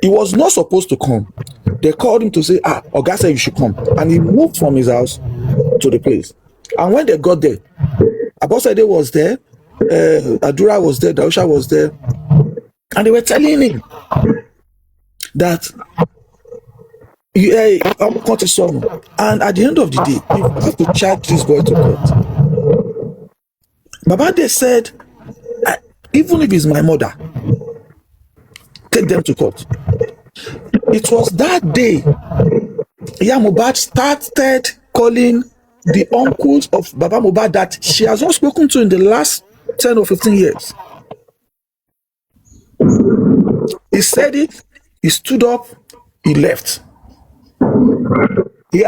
he was not supposed to come. They called him to say, Oga said you should come. And he moved from his house to the place. And when they got there, Abosede was there, Adura was there, Dausha was there, and they were telling him that I'm going to solve. And at the end of the day, you have to charge this boy to court. Babade said, even if it's my mother, take them to court. It was that day Mohbad started calling the uncles of Baba Mohbad that she has not spoken to in the last 10 or 15 years. He said it, he stood up, he left. It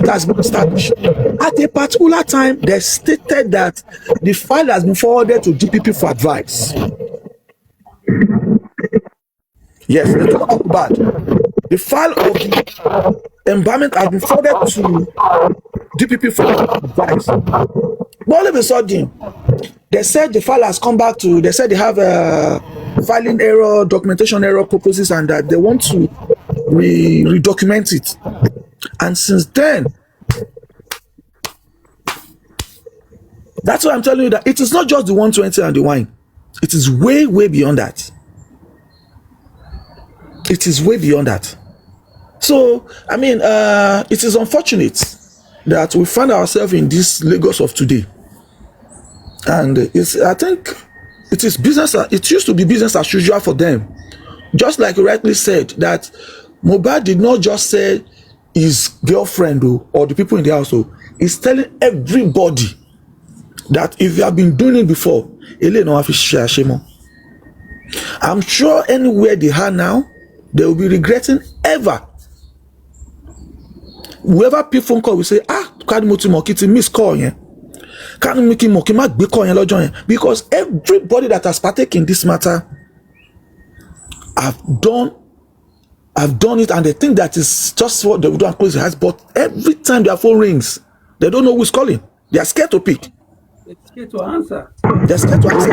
has been established. At a particular time, they stated that the file has been forwarded to DPP for advice. Yes, they talk about bad. The file of the embalmment has been forwarded to DPP for advice. But all of a sudden, they said the file has come back to, they said they have a filing error, documentation error purposes, and that they want to redocument it. And since then, that's why I'm telling you that it is not just the 120 and the wine. It is way, way beyond that. It is way beyond that. So, I mean, it is unfortunate that we find ourselves in this Lagos of today. And I think it is business. It used to be business as usual for them. Just like you rightly said, that Mohbad did not just say his girlfriend or the people in the household. He's telling everybody that if you have been doing it before, I'm sure anywhere they are now, they will be regretting ever. Whoever pick phone call will say, miss call, yeah. Because everybody that has partaken in this matter have done it, and they think that is just what they would do and close their eyes. But every time their phone rings, they don't know who's calling. They are scared to pick. They're scared to answer. They're scared to answer.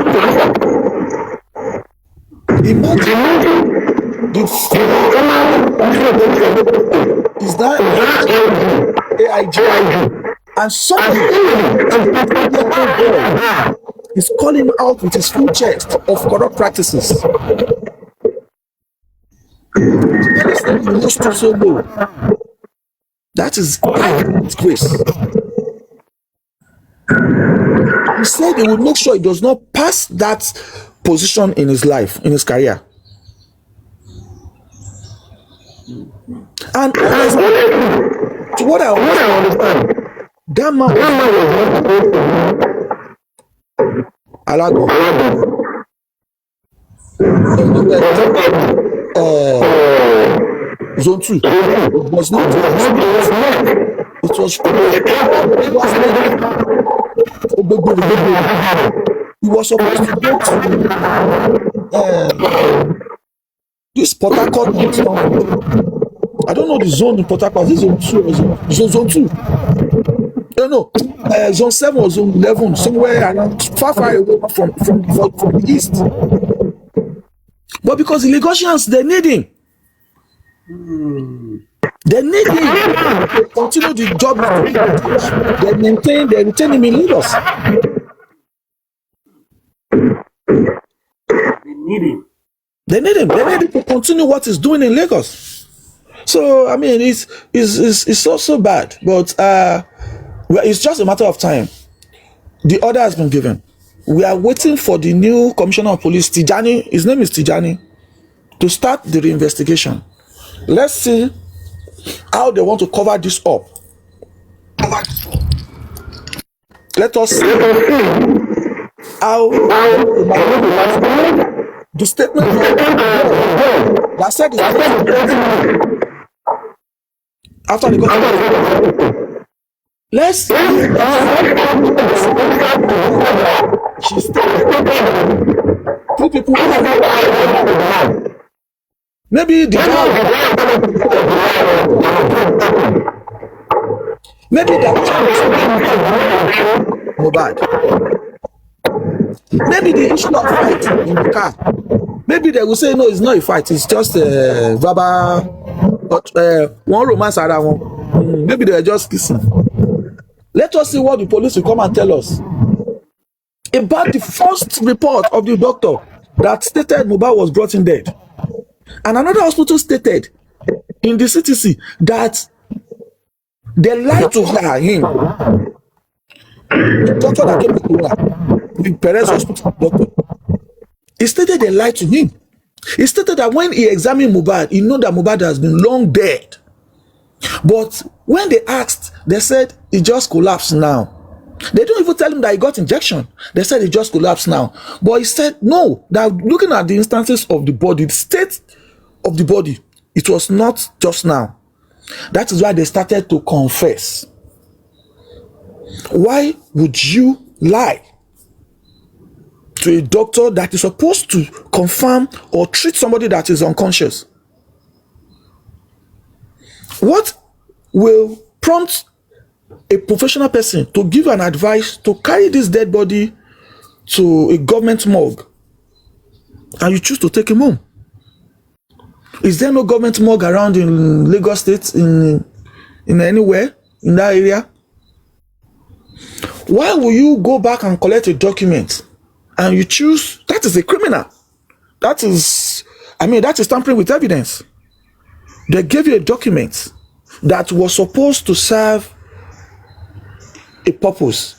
Imagine is that AIG, and somebody is calling out with his full chest of corrupt practices. That is disgrace. He said he would make sure he does not pass that position in his life, in his career. And to what I understand, that man Alago zone 2 was not it was he was supposed to go to this Port Harcourt. I don't know the zone in Port Harcourt. This is zone 2 or zone 2. No, zone 7 or zone 11, somewhere around far away from the east. But because the Lagosians, they need him. They need him to continue the job. They retain him in Lagos. They need him. They need him to continue what he's doing in Lagos. So, I mean, it's so bad. But it's just a matter of time. The order has been given. We are waiting for the new commissioner of police, his name is Tijani, to start the reinvestigation. Let's see how they want to cover this up. Let us see how the statement that said the after they got let's she stated two people maybe the maybe that Mohbad. Maybe the issue of fight in the car. Maybe they will say no, it's not a fight, it's just a verbal one romance around one. Maybe they are just kissing. Let us see what the police will come and tell us about the first report of the doctor that stated Mohbad was brought in dead. And another hospital stated in the CTC that they lied to him. The doctor that came to the Perez hospital doctor, he stated they lied to him. He stated that when he examined Mohbad, he knew that Mohbad has been long dead. But when they asked, they said he just collapsed now. They don't even tell him that he got injection. They said he just collapsed now. But he said no, that looking at the instances of the body, the state of the body, it was not just now. That is why they started to confess. Why would you lie to a doctor that is supposed to confirm or treat somebody that is unconscious? What will prompt a professional person to give an advice to carry this dead body to a government morgue and you choose to take him home? Is there no government morgue around in Lagos State, in anywhere in that area? Why will you go back and collect a document and you choose? That is a criminal. That is tampering with evidence. They gave you a document that was supposed to serve a purpose,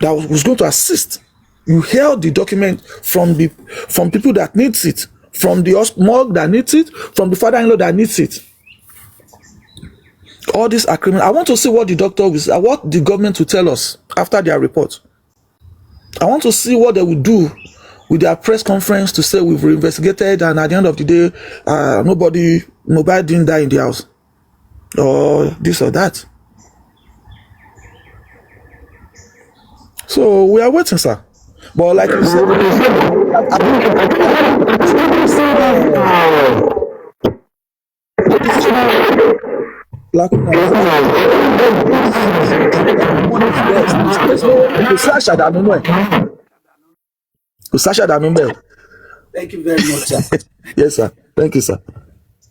that was going to assist. You held the document from people that needs it, from the morgue that needs it, from the father-in-law that needs it. All these are criminal. I want to see what the doctor will, what the government will tell us after their report. I want to see what they will do with their press conference to say we've investigated and at the end of the day, nobody didn't die in the house or this or that. So we are waiting, sir. But like you said, Thank you very much, sir. Yes, sir. Thank you, sir.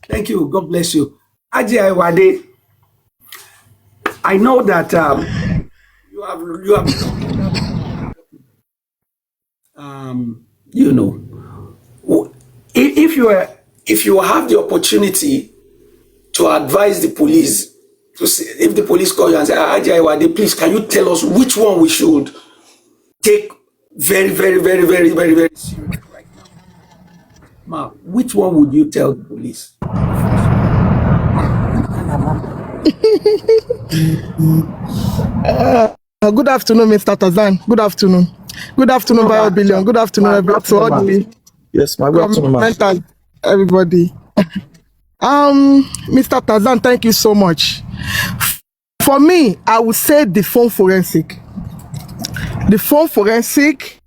Thank you. God bless you. Aji Aiwade, I know that you have if you have the opportunity to advise the police, to see if the police call you and say, Aji Aiwade, please, can you tell us which one we should take very, very, very, very, very, very serious right now? Ma, which one would you tell the police? Good afternoon, Mr. Tarzan. Good afternoon. Good afternoon, Bayo Billion. Good afternoon, everybody. Yes, my good afternoon, everybody. Mr. Tarzan, thank you so much. For me, I would say the phone forensic. The phone forensic,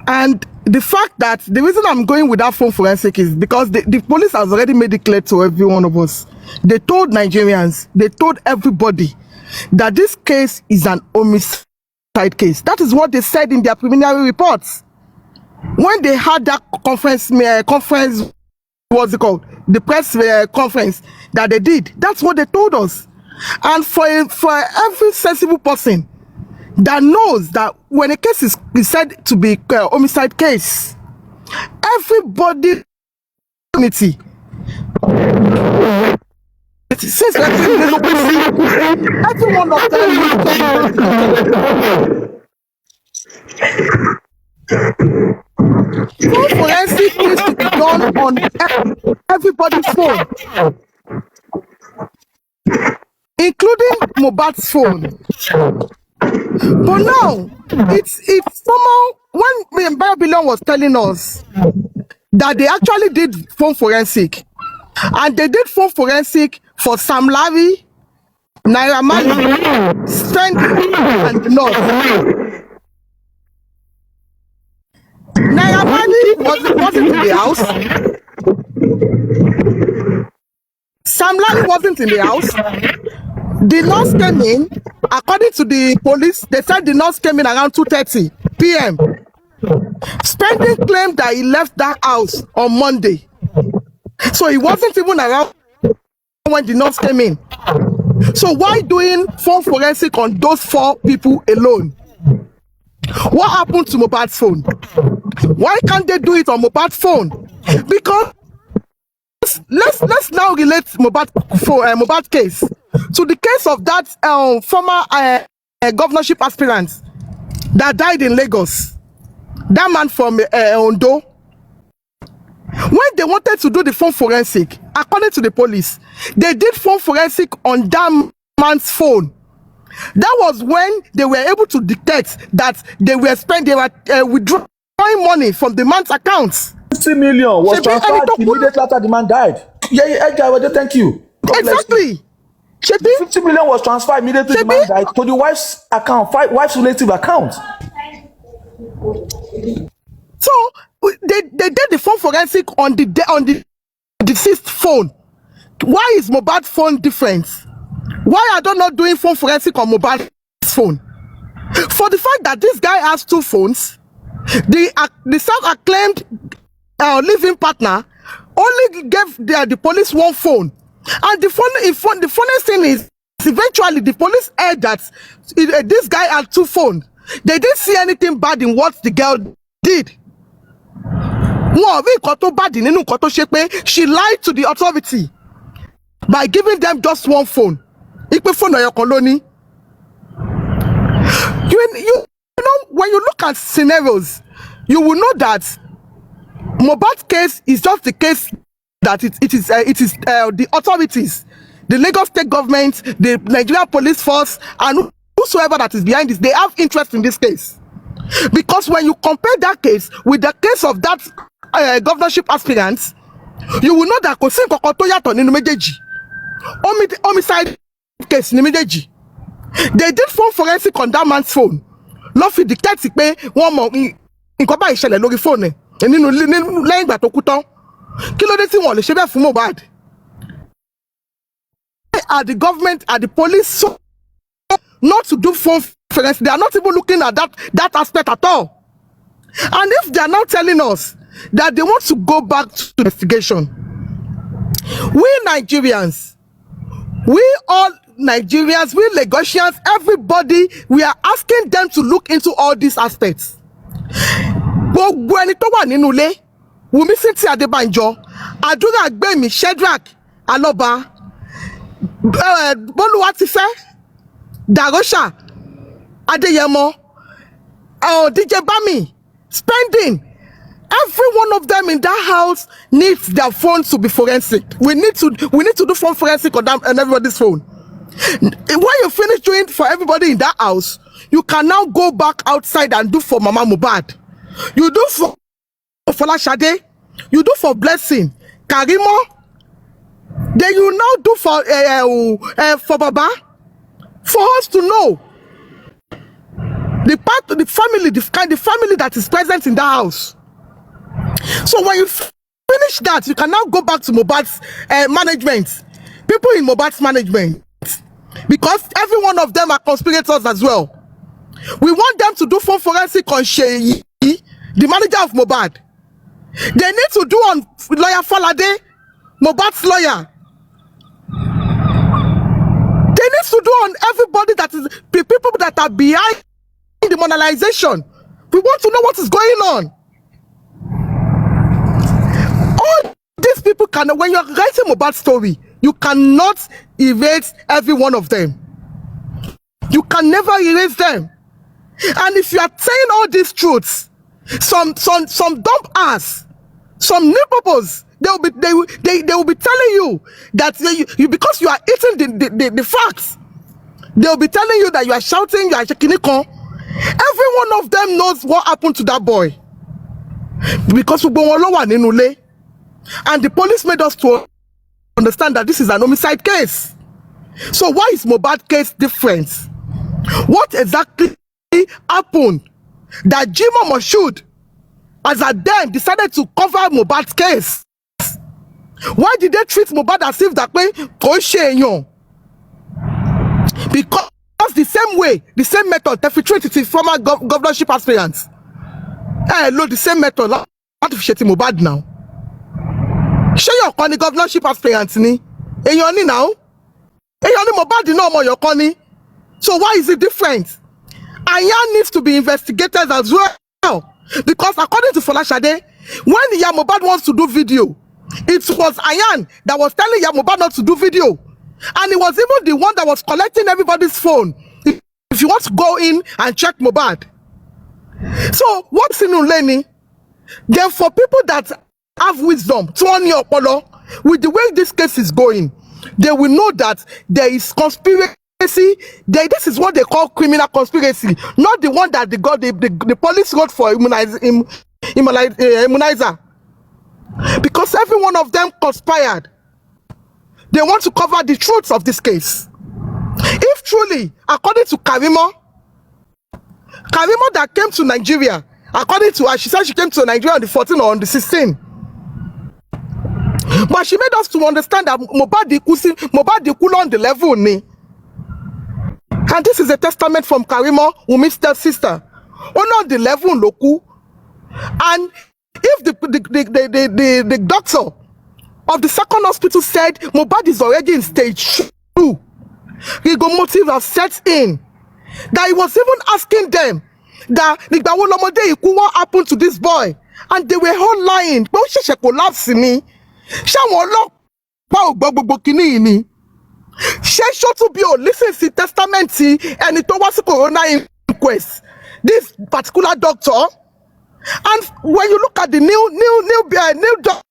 and the fact that the reason I'm going with that phone forensic is because the police has already made it clear to every one of us. They told Nigerians, they told everybody that this case is an homicide case. That is what they said in their preliminary reports. When they had that conference, what's it called? The press conference that they did, that's what they told us. And for every sensible person that knows that when a case is said to be a homicide case, everybody unity. Since every one of them phone forensic needs to be done on everybody's phone. including Mohbad's phone. But now, it's somehow, when Babylon was telling us that they actually did phone forensic, and they did phone forensic for Sam Larry, Naira Marley, Spending, and the North. Naira Marley wasn't in the house. Sam Larry wasn't in the house. The nurse came in. According to the police, they said the nurse came in around 2:30 p.m. Spending claimed that he left that house on Monday. So he wasn't even around when the nurse came in. So why doing phone forensic on those 4 people alone? What happened to Mohbad's phone? Why can't they do it on Mohbad's phone? Because let's now relate Mohbad case to the case of that former governorship aspirant that died in Lagos. That man from Ondo. When they wanted to do the phone forensic, according to the police, they did phone forensic on that man's phone. That was when they were able to detect that they were withdrawing money from the man's accounts. 50 million was transferred immediately after the man died. Thank you. God exactly. 50 million was transferred immediately the man died to the wife's account, wife's relative account. So they did the phone forensic on the deceased phone. Why is Mohbad's phone different? Why are they not doing phone forensic on Mohbad's phone? For the fact that this guy has 2 phones, the self-acclaimed living partner only gave the police 1 phone. And the funniest thing is, eventually the police heard that this guy had 2 phones. They didn't see anything bad in what the girl did. She lied to the authority by giving them just 1 phone. You know, when you look at scenarios, you will know that Mohbad's case is just the case that it is the authorities, the Lagos state government, the Nigerian police force, and whosoever that is behind this, they have interest in this case. Because when you compare that case with the case of that governorship aspirant, you will know that homicide case ni méjèèjì. They did phone forensic on that man's phone. Lọ́ fi detect pé wọ́n mọ̀ nǹkan báyìí ṣẹlẹ̀ lórí fóònù ẹ̀ nínú lẹ́yìn ìgbà tó kú tán. Kí ló dé tí wọ́n lè ṣe bẹ́ẹ̀ fún Mohbad? Are the government, are the police so not to do phone forensic? They are not even looking at that aspect at all. And if they are now telling us that they want to go back to investigation, we Nigerians, we Lagosians, everybody, we are asking them to look into all these aspects. Gbogbo ẹni tó wà nínú ilé, Wùmí Cynthia Adébánjọ, Adúrágbèmí Shedrack Alọ́ba, Bólúwatifẹ́, Darosha Adéyẹmọ, DJ Bami, Spending, every one of them in that house needs their phones to be forensic. We need to do phone forensic on them and everybody's phone. When you finish doing for everybody in that house, you can now go back outside and do for Mama Mohbad. You do for Folashade, you do for Blessing, Karimo, then you now do for Baba. For us to know the family that is present in that house. So when you finish that, you can now go back to Mohbad's management, people in Mohbad's management, because every one of them are conspirators as well. We want them to do phone forensic on Sheyi, the manager of Mohbad. They need to do on lawyer Falade, Mohbad's lawyer. They need to do on everybody that is the people that are behind the monetization. We want to know what is going on. All these people can, when you're writing Mohbad's story, you cannot erase every one of them. You can never erase them. And if you are saying all these truths, some dumb ass, some nipples They will be telling you that you because you are eating the facts. They will be telling you that you are shouting, you are shaking it. Every one of them knows what happened to that boy. Because and the police made us to understand that this is an homicide case. So why is Mohbad case different? What exactly happened that Jimoh Moshood, as at then, decided to cover Mohbad's case? Why did they treat Mohbad as if that way? Because the same way, the same method they treated his former governorship aspirants. Look, the same method. What if she Mohbad now? Show your corny governorship aspirants ni. Eyoni now. Eyoni Mohbad no more your corny. So why is it different? Aya needs to be investigated as well. Because according to Folashade, when Iya Mohbad wants to do video, it was Ayan that was telling Iya Mohbad not to do video. And it was even the one that was collecting everybody's phone. If you want to go in and check Mohbad. So what's in Uleni? Then for people that have wisdom, with the way this case is going, they will know that there is conspiracy. This is what they call criminal conspiracy, not the one that the police wrote for immunizer. Because every one of them conspired. They want to cover the truth of this case. If truly, according to Karimo that came to Nigeria, according to her, she said she came to Nigeria on the 14th or on the 16th. But she made us to understand that Mohbad on the level ni. And this is a testament from Karimo, Wumi's stepsister. On the level loku. And if the doctor of the second hospital said Mohbad is already in stage 2, ego motive has set in. That he was even asking them that what happened to this boy, and they were all lying. But she collapse me. She won't she should to be listen to testament and it was a corona inquest. This particular doctor, and when you look at the new doctor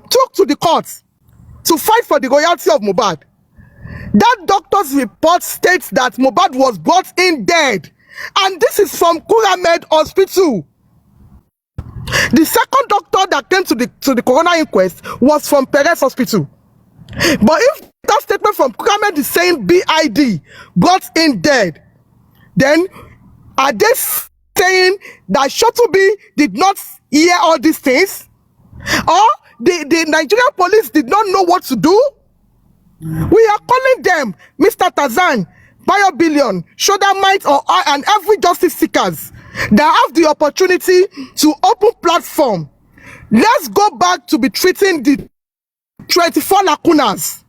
took to the courts to fight for the royalty of Mohbad. That doctor's report states that Mohbad was brought in dead, and this is from Kuramed Hospital. The second doctor that came to the coroner inquest was from Perez Hospital. But if that statement from Kuramed is saying BID, brought in dead, then are they saying that Shotubi did not hear all these things? Or the Nigerian police did not know what to do? We are calling them Mr. Tarzan, Bayo Billion, Shoulder Might, and every justice seekers that have the opportunity to open platform. Let's go back to be treating the 24 lacunas.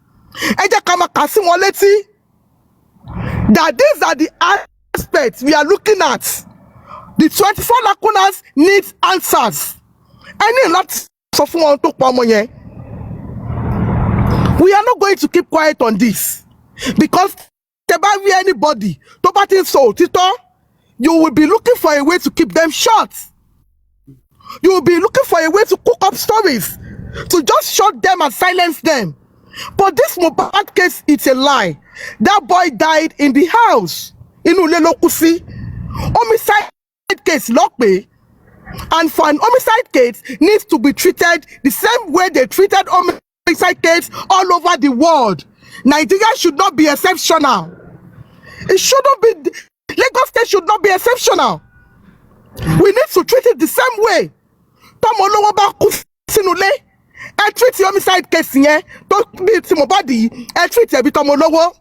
That these are the aspects we are looking at. The 24 lacunas need answers. Any lot of one to we are not going to keep quiet on this, because anybody you will be looking for a way to keep them short. You will be looking for a way to cook up stories to just shut them and silence them. But this Mohbad case, it's a lie. That boy died in the house in Ulelokusi. Homicide case Lokpe, and for an homicide case needs to be treated the same way they treated homicide case all over the world. Nigeria should not be exceptional. It shouldn't be. Lagos State should not be exceptional. We need to treat it the same way. I treat the homicide case here. Don't be Mohbad. I treat it Tomolowo.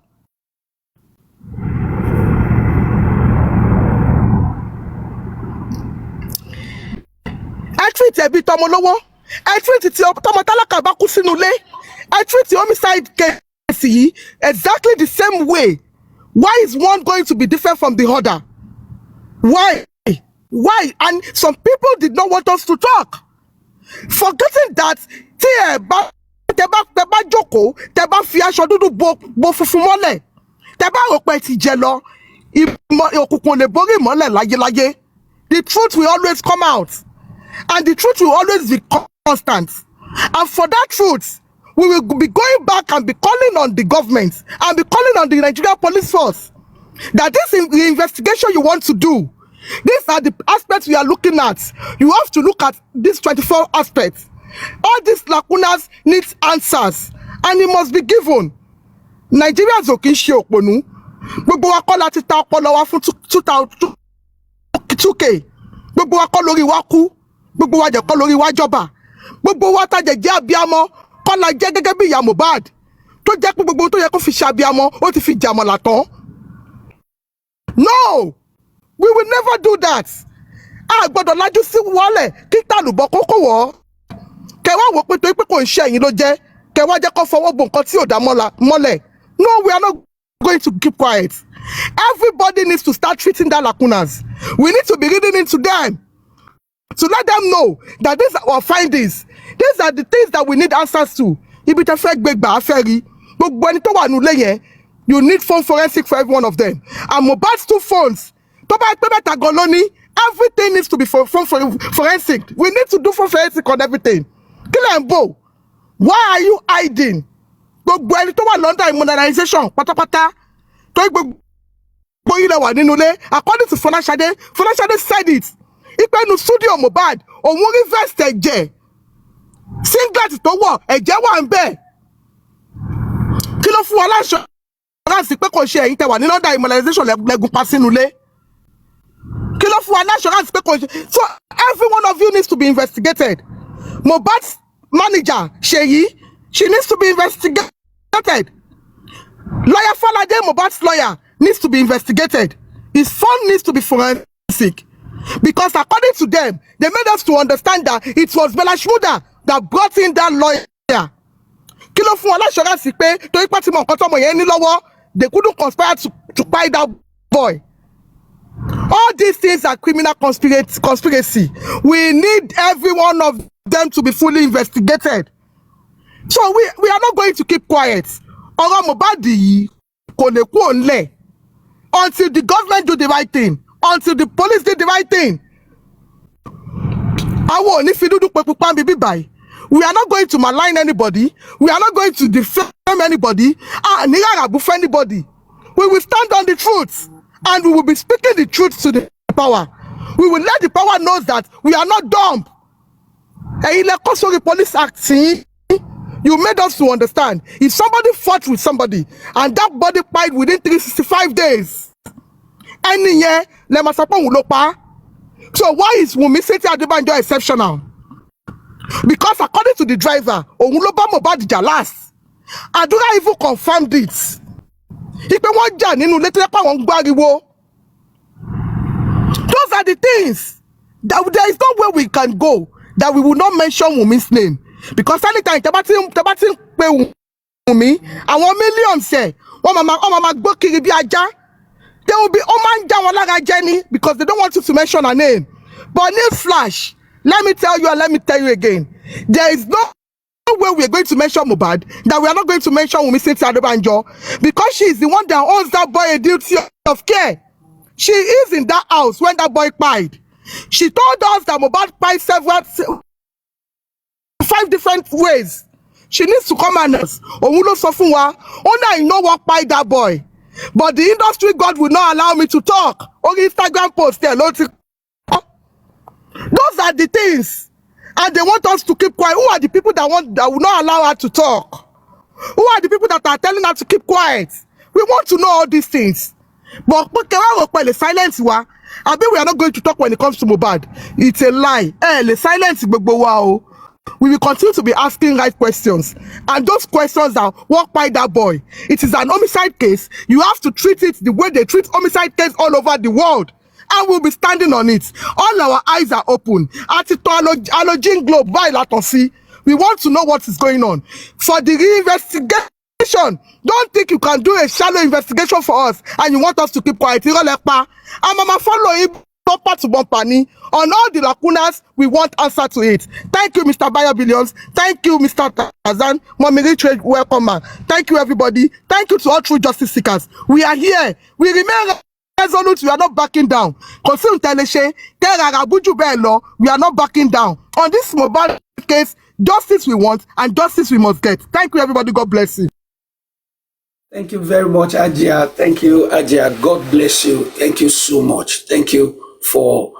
I treat it Tomolowo. I treat it Tomotalaka Bakusinule. I treat the homicide case exactly the same way. Why is one going to be different from the other? Why? Why? And some people did not want us to talk. Forgetting that òkùnkùn lè borí ìmọ́lẹ̀ láyéláyé. The truth will always come out, and the truth will always be constant. And for that truth, we will be going back and be calling on the government and be calling on the Nigerian police force that this is the investigation you want to do. These are the aspects we are looking at. You have to look at these 24 aspects. All these lacunas need answers, and it must be given. Nigerians ò kì í ṣe òpònú. Gbogbo wa kọ́ láti ta ọpọlọ wa fún 2K. Gbogbo wa kọ́ lórí wa kú. Gbogbo wa jẹ́ kọ́ lórí wa jọba. Gbogbo wa tá jẹ́ abiyamọ kọ́ la jẹ́ gẹ́gẹ́ bí ìyá Mohbad. Tó jẹ́ pé gbogbo tó yẹ kó fi ṣe abiyamọ ó ti fi jàmọ̀là tán. No! We will never do that. A gbọ́dọ̀ lajú sí wọlé kí tàlùbọ̀ kókó wọ̀. Kẹwàá wò pé torí pé kò ń ṣe ẹ̀yin ló jẹ́. Kẹwàá jẹ́ kó fọwọ́ bò nǹkan tí ò dá mọ́lẹ̀. No, we are not going to keep quiet. Everybody needs to start treating that lacunas. We need to be reading into them to let them know that these are our findings. These are the things that we need answers to. Ibi tẹ́ fẹ́ gbégbá afẹ́rí. Gbogbo ẹni tó wà nílé yẹn, you need phone forensic for every one of them. And Mohbad's 2 phones. Tó bá pẹ́ mẹ́ta gan lónìí, everything needs to be phone forensic. We need to do phone forensic on everything. Kílẹ̀ ń bò. Why are you hiding? Gbogbo ẹni tó wà London immunization pátápátá. Tó gbogbo ilẹ̀ wà nínú ilé. According to Fọláṣadé said it. Ipe nu studio Mohbad, òun rí vest ẹ̀jẹ̀. Singlet tó wọ̀, ẹ̀jẹ̀ wà ń bẹ̀. Kí ló fún wa láṣọ? Láti pé kò ṣe ẹ̀yin tẹ́ wà ní London immunization lẹ́gùn pa sínú ilé. Kí ló fún wa láṣọ láti pé kò ṣe? So every one of you needs to be investigated. Mohbad's manager, Sheyi, she needs to be investigated. Lawyer Falade, Mohbad's lawyer, needs to be investigated. His phone needs to be forensic. Because according to them, they made us to understand that it was Bella Shmurda that brought in that lawyer. Kí ló fún wa láṣọ́ránsì pé torí pé tí mo nǹkan tọ́mọ yẹn ní lọ́wọ́, they couldn't conspire to buy that boy. All these things are criminal conspiracy. We need every one of them to be fully investigated. So we are not going to keep quiet. Ọ̀rọ̀ Mohbad yìí kò lè kú òǹlẹ̀ until the government do the right thing, until the police do the right thing. Àwọn ò ní fi dúdú pé pupa ń bíbí báyìí. We are not going to malign anybody. We are not going to defame anybody. Ní rárá for anybody. We will stand on the truth, and we will be speaking the truth to the power. We will let the power know that we are not dumb. Ẹ̀yin lẹ kọ́ sórí police act sí. You made us to understand. If somebody fought with somebody and that body died within 365 days, ẹni yẹn lẹ máa sọ pé òun ló pa. So why is Wunmi Seti Adebanjo exceptional? Because according to the driver, òun ló bá Mohbad jà last. Àdúrà even confirmed it. Ipe wọ́n jà nínú ilé tó yẹ pé àwọn ń gbáriwo. Those are the things that there is no way we can go that we will not mention Wunmi's name. Because anytime tẹ́ bá ti ń pe Wunmi, àwọn millions ẹ̀ wọ́n máa gbó kiri bí ajá. They will be máa ń já wọn lára jẹ ni because they don't want you to mention her name. But news flash, let me tell you and let me tell you again, there is no way we are going to mention Mohbad that we are not going to mention Wunmi Seti Adebanjo, because she is the one that owes that boy a duty of care. She is in that house when that boy died. She told us that Mohbad died 5 different ways. She needs to come and us. Òun ló sọ fún wa, only I know what died that boy. But the industry God will not allow me to talk. Only Instagram post there. Those are the things. And they want us to keep quiet. Who are the people that will not allow her to talk? Who are the people that are telling her to keep quiet? We want to know all these things. But the silence wa. I mean, we are not going to talk when it comes to Mohbad. It's a lie. The silence. We will continue to be asking right questions. And those questions are, what by that boy? It is an homicide case. You have to treat it the way they treat homicide case all over the world. And we'll be standing on it. All our eyes are open. Allogene Globe, we want to know what is going on. For the reinvestigation, don't think you can do a shallow investigation for us and you want us to keep quiet. I'm following bumper to bumper on all the lacunas. We want answer to it. Thank you, Mr. Bayo Billions. Thank you, Mr. Tarzan. Mommy Trade, welcome, man. Thank you, everybody. Thank you to all true justice seekers. We are here. We remain resolute, we are not backing down. Consume Teleshe, we are not backing down. On this mobile case, justice we want and justice we must get. Thank you, everybody. God bless you. Thank you very much, Ajia. Thank you, Ajia. God bless you. Thank you so much. Thank you for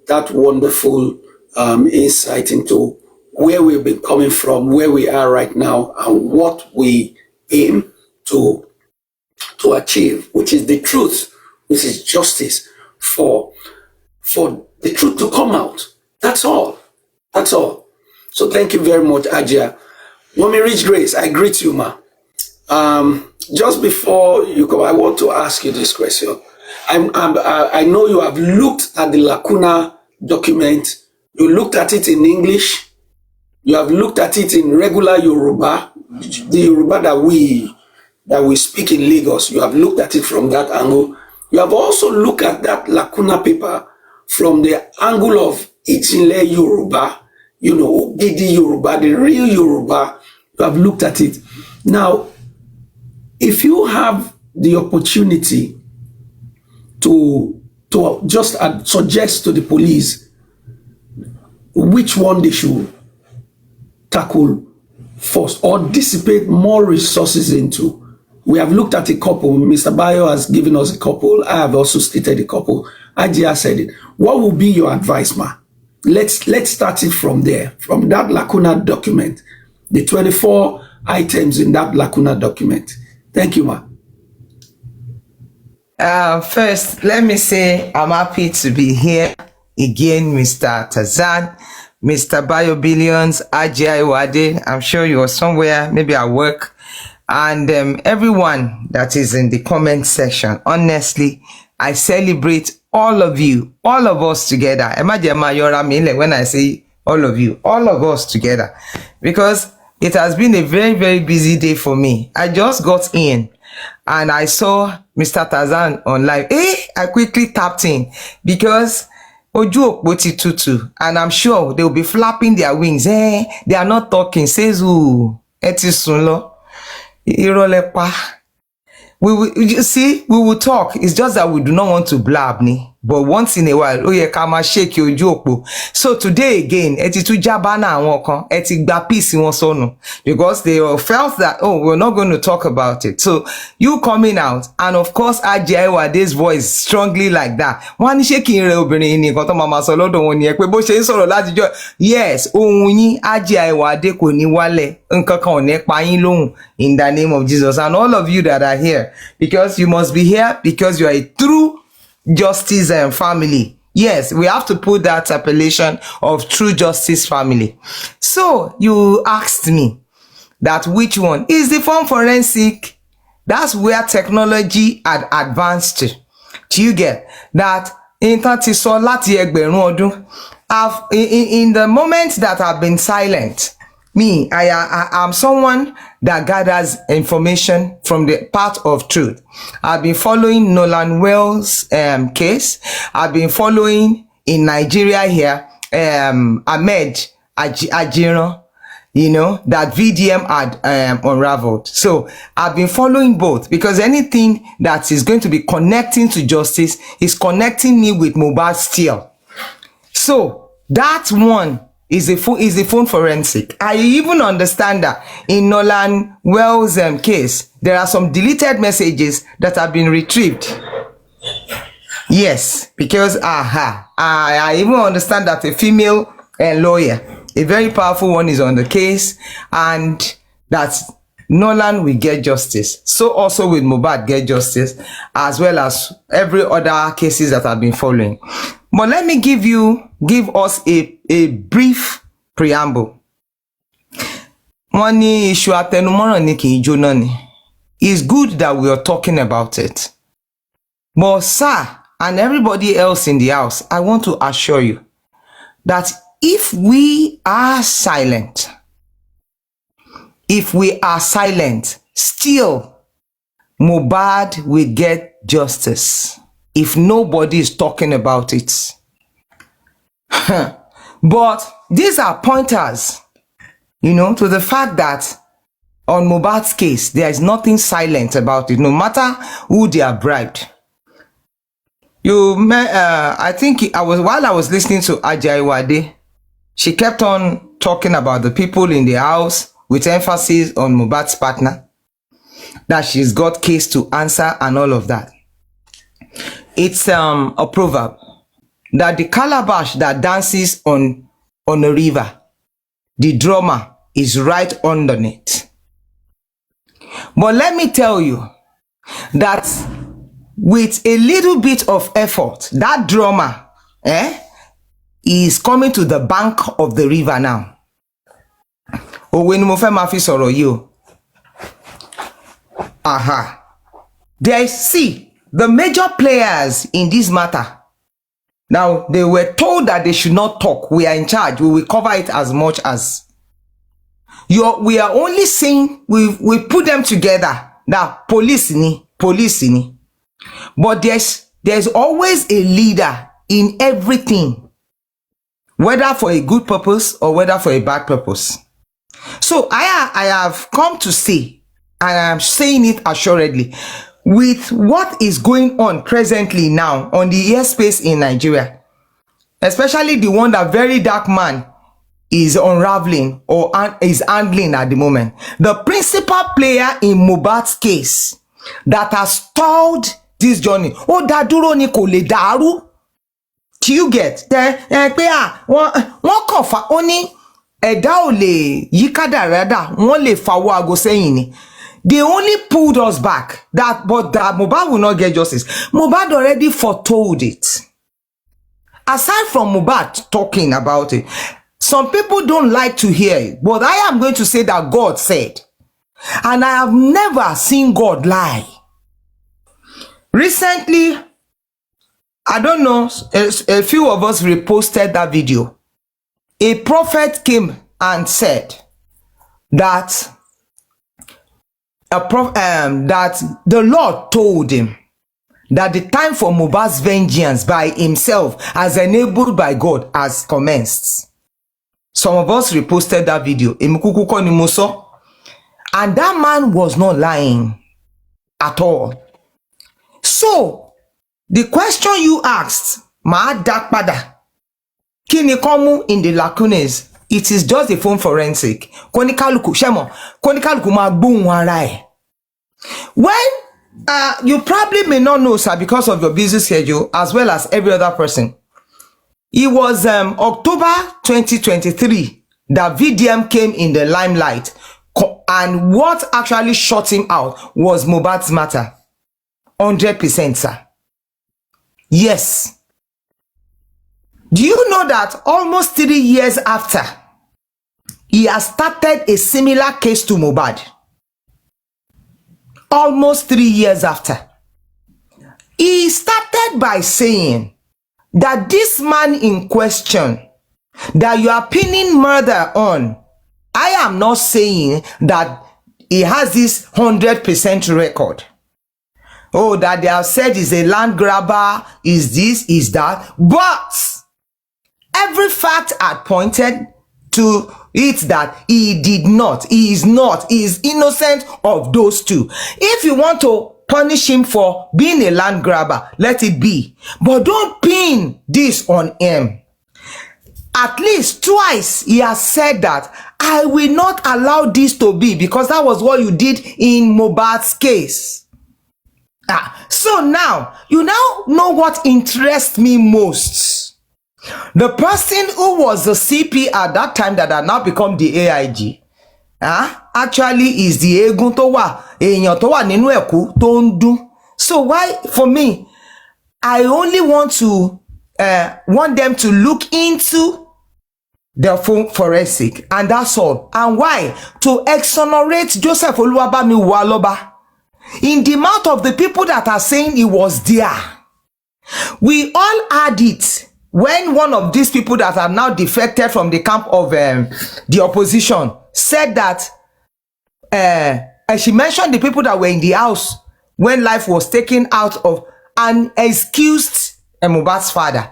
that wonderful insight into where we've been coming from, where we are right now, and what we aim to achieve, which is the truth, which is justice, for the truth to come out. That's all. That's all. So thank you very much, Ajia. Mommy Rich Grace, I greet you, ma. Just before you go, I want to ask you this question. I know you have looked at the Lacuna document. You looked at it in English. You have looked at it in regular Yoruba, the Yoruba that we speak in Lagos. You have looked at it from that angle. You have also looked at that Lacuna paper from the angle of Ijinle Yoruba, Ogidi Yoruba, the real Yoruba. You have looked at it. Now, if you have the opportunity to just suggest to the police which one they should tackle first or dissipate more resources into, we have looked at a couple. Mr. Bayo has given us a couple. I have also stated a couple. Ajia said it. What will be your advice, ma? Let's start it from there, from that Lacuna document, the 24 items in that Lacuna document. Thank you, ma. First, let me say I'm happy to be here again, Mr. Tarzan, Mr. Bayo Billions, Ajia Iwade. I'm sure you are somewhere, maybe at work, and everyone that is in the comment section. Honestly, I celebrate all of you, all of us together. When I say all of us together, because it has been a very, very busy day for me. I just got in and I saw Mr. Tarzan on live. I quickly tapped in because Oju Okpoti Tutu, and I'm sure they will be flapping their wings. They are not talking. Says who? Etisunlo. Irolepa. We will talk. It's just that we do not want to blab ni. But once in a while, oh yeah, kama shake your joke. So today again, etitu jabana awon kan, eti gba peace won sonu, because they felt that, oh, we're not going to talk about it. So you coming out, and of course, Ajia Iwade's voice strongly like that. Wọ́n ní ṣé kí n re obìnrin ni nǹkan tó máa sọ lọ́dọ̀ wọn nìyẹn pé bó ṣe ń sọ̀rọ̀ láti jọ. Yes, ohun yín Ajia Iwade kò ní wálẹ̀, nǹkan kan ò ní pa yín lóhùn, in the name of Jesus. And all of you that are here, because you must be here because you are a true justice and family. Yes, we have to put that appellation of true justice family. So you asked me that which one is the form forensic? That's where technology had advanced to. Do you get that? In the moment that I've been silent, me, I'm someone that gathers information from the part of truth. I've been following Nolan Wells' case. I've been following in Nigeria here, Ahmed Ajiro, that VDM had unraveled. So I've been following both, because anything that is going to be connecting to justice is connecting me with Mohbad still. So that one is a phone forensic. I even understand that in Nolan Wells' case, there are some deleted messages that have been retrieved. Yes, because I even understand that a female lawyer, a very powerful one, is on the case, and that Nolan will get justice. So also with Mohbad get justice, as well as every other cases that I've been following. But let me give us a brief preamble. Wọ́n ní iṣu atẹnumọ́ràn ni kì í jóná ni. It's good that we are talking about it. But sir, and everybody else in the house, I want to assure you that if we are silent, still Mohbad will get justice if nobody is talking about it. But these are pointers, to the fact that on Mohbad's case, there is nothing silent about it, no matter who they are bribed. I think while I was listening to Ajay, she kept on talking about the people in the house with emphasis on Mohbad's partner, that she's got case to answer and all of that. It's a proverb that the calabash that dances on a river, the drummer is right underneath. But let me tell you that with a little bit of effort, that drummer is coming to the bank of the river now. When mo fẹ́ máa fi sọ̀rọ̀ yìí o. The major players in this matter. Now, they were told that they should not talk. We are in charge. We will cover it as much as. We are only saying we put them together. Now, police ni. But there's always a leader in everything. Whether for a good purpose or whether for a bad purpose. So I have come to say, and I'm saying it assuredly, with what is going on presently now on the airspace in Nigeria, especially the one that very dark man is unraveling or is handling at the moment, the principal player in Mohbad's case that has stalled this journey, daduro ni kò lè dàrú. Do you get? Wọ́n kàn fa ó ní ẹ̀dá ò lè yí kádàrádà, wọ́n lè fawọ́ aago sẹ́yìn ni. They only pulled us back. But that Mohbad will not get justice. Mohbad already foretold it. Aside from Mohbad talking about it, some people don't like to hear it. But I am going to say that God said. And I have never seen God lie. Recently, I don't know, a few of us reposted that video. A prophet came and said that that the Lord told him that the time for Mohbad's vengeance by himself, as enabled by God, has commenced. Some of us reposted that video. And that man was not lying at all. So, the question you asked, Kini komu in the lacunas, it is just a phone forensic. When you probably may not know, sir, because of your busy schedule, as well as every other person. It was October 2023 that VDM came in the limelight, and what actually shut him out was Mohbad's matter. 100%, sir. Yes. Do you know that almost 3 years after, he has started a similar case to Mohbad? Almost 3 years after. He started by saying that this man in question that you are pinning murder on, I am not saying that he has this 100% record. Oh, that they have said is a land grabber, is this, is that. But every fact had pointed to it that he did not, he is not, he is innocent of those two. If you want to punish him for being a land grabber, let it be. But don't pin this on him. At least twice he has said that I will not allow this to be, because that was what you did in Mohbad's case. So now, you now know what interests me most. The person who was the CP at that time that had now become the AIG, actually is the egun to wa, èèyàn tó wà nínú ẹ̀kú tó ń dún. So why, for me, I only want them to look into the forensic, and that's all. And why? To exonerate Joseph Oluwabami Waloba in the mouth of the people that are saying he was there. We all had it when one of these people that are now defected from the camp of the opposition said that, and she mentioned the people that were in the house when life was taken out of, and excused Mohbad's father.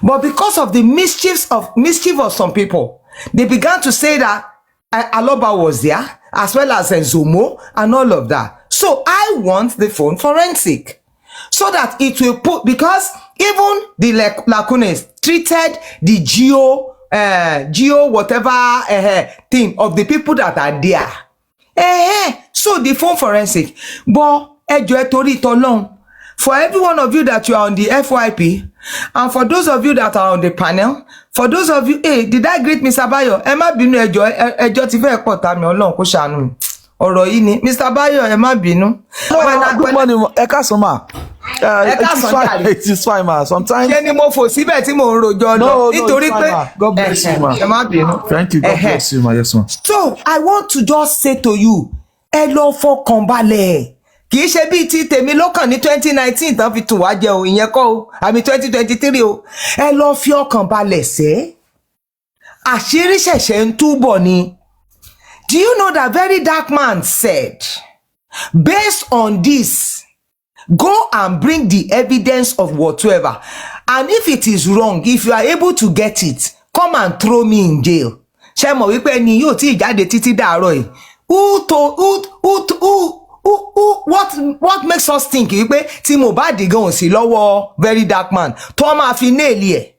But because of the mischief of some people, they began to say that Aloba was there, as well as Zomo and all of that. So I want the phone forensic. so that it will put, because even the lacunas treated the geo whatever thing of the people that are there. So the phone forensic, but for every one of you that you are on the FYP, and for those of you that are on the panel, for those of you, did I greet Mr. Bayo? Ẹ má bínú ẹjọ́ ti fẹ́ pọ̀ tá mi Ọlọ́run kó ṣàánú ọ̀rọ̀ yìí ni Mr. Bayo, ẹ má bínú. Good morning, Ekasoma. It is fine, ma. Sometimes. Ṣé ni mo fò síbẹ̀ tí mo ń rojọ́ lọ? Nítorí pé God bless you, ma. Ẹ má bínú. Thank you. God bless you, ma. Yes, ma. So I want to just say to you, ẹ lọ fọkàn balẹ̀. Kì í ṣe bíi ti tèmi lọ́kàn ní 2019 tán fi tù wá jẹ o, ìyẹn kọ́ o, àmì 2023 o. Ẹ lọ fi ọkàn balẹ̀ sẹ́. Àṣírí ṣẹ̀ṣẹ̀ ń túbọ̀ ni. Do you know that very dark man said, based on this, go and bring the evidence of whatsoever. And if it is wrong, if you are able to get it, come and throw me in jail. Ṣé mọ̀ wípé ni yóò tí jáde títí dàárọ̀ yìí. What makes us think wípé tí Mohbad gan sí lọ́wọ́ very dark man tó máa fi nail ẹ̀.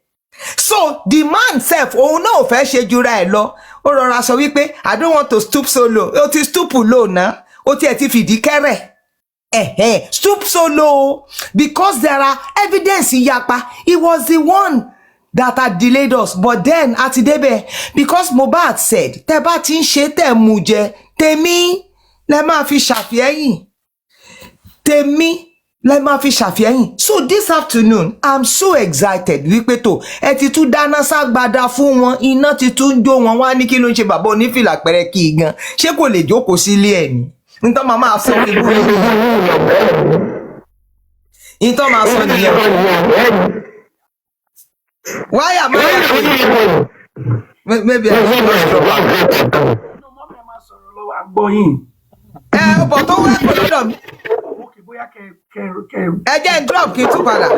So the man self, òun náà ò fẹ́ ṣe jura ẹ̀ lọ. Ó rọra sọ wípé I don't want to stoop so low. Ó ti stoop low náà. Ó tiẹ̀ ti fìdí kẹ́rẹ̀. Stoop so low because there are evidence ìyapa. It was the one that had delayed us, but then àti débẹ̀ because Mohbad said tẹ́ bá ti ń ṣe tẹ́ mú jẹ tèmi lẹ máa fi ṣàfihàn. Tèmi lẹ máa fi ṣàfihàn. So this afternoon I'm so excited wípé tó ẹ ti tún dáná ságbádá fún wọn, iná ti tún jó wọn, wá ní kí ló ń ṣe bàbá onífìlà pẹrẹkì gan, ṣé kò lè jókòó sílé ẹ̀ ni. Nǹkan màmá sọ ìbú nǹkan máa sọ nìyẹn. Why am I happy? Maybe I should drop. But tó wá pẹ̀lú ọ̀dọ̀ mi. Ẹ jẹ́ n drop kí n tún padà.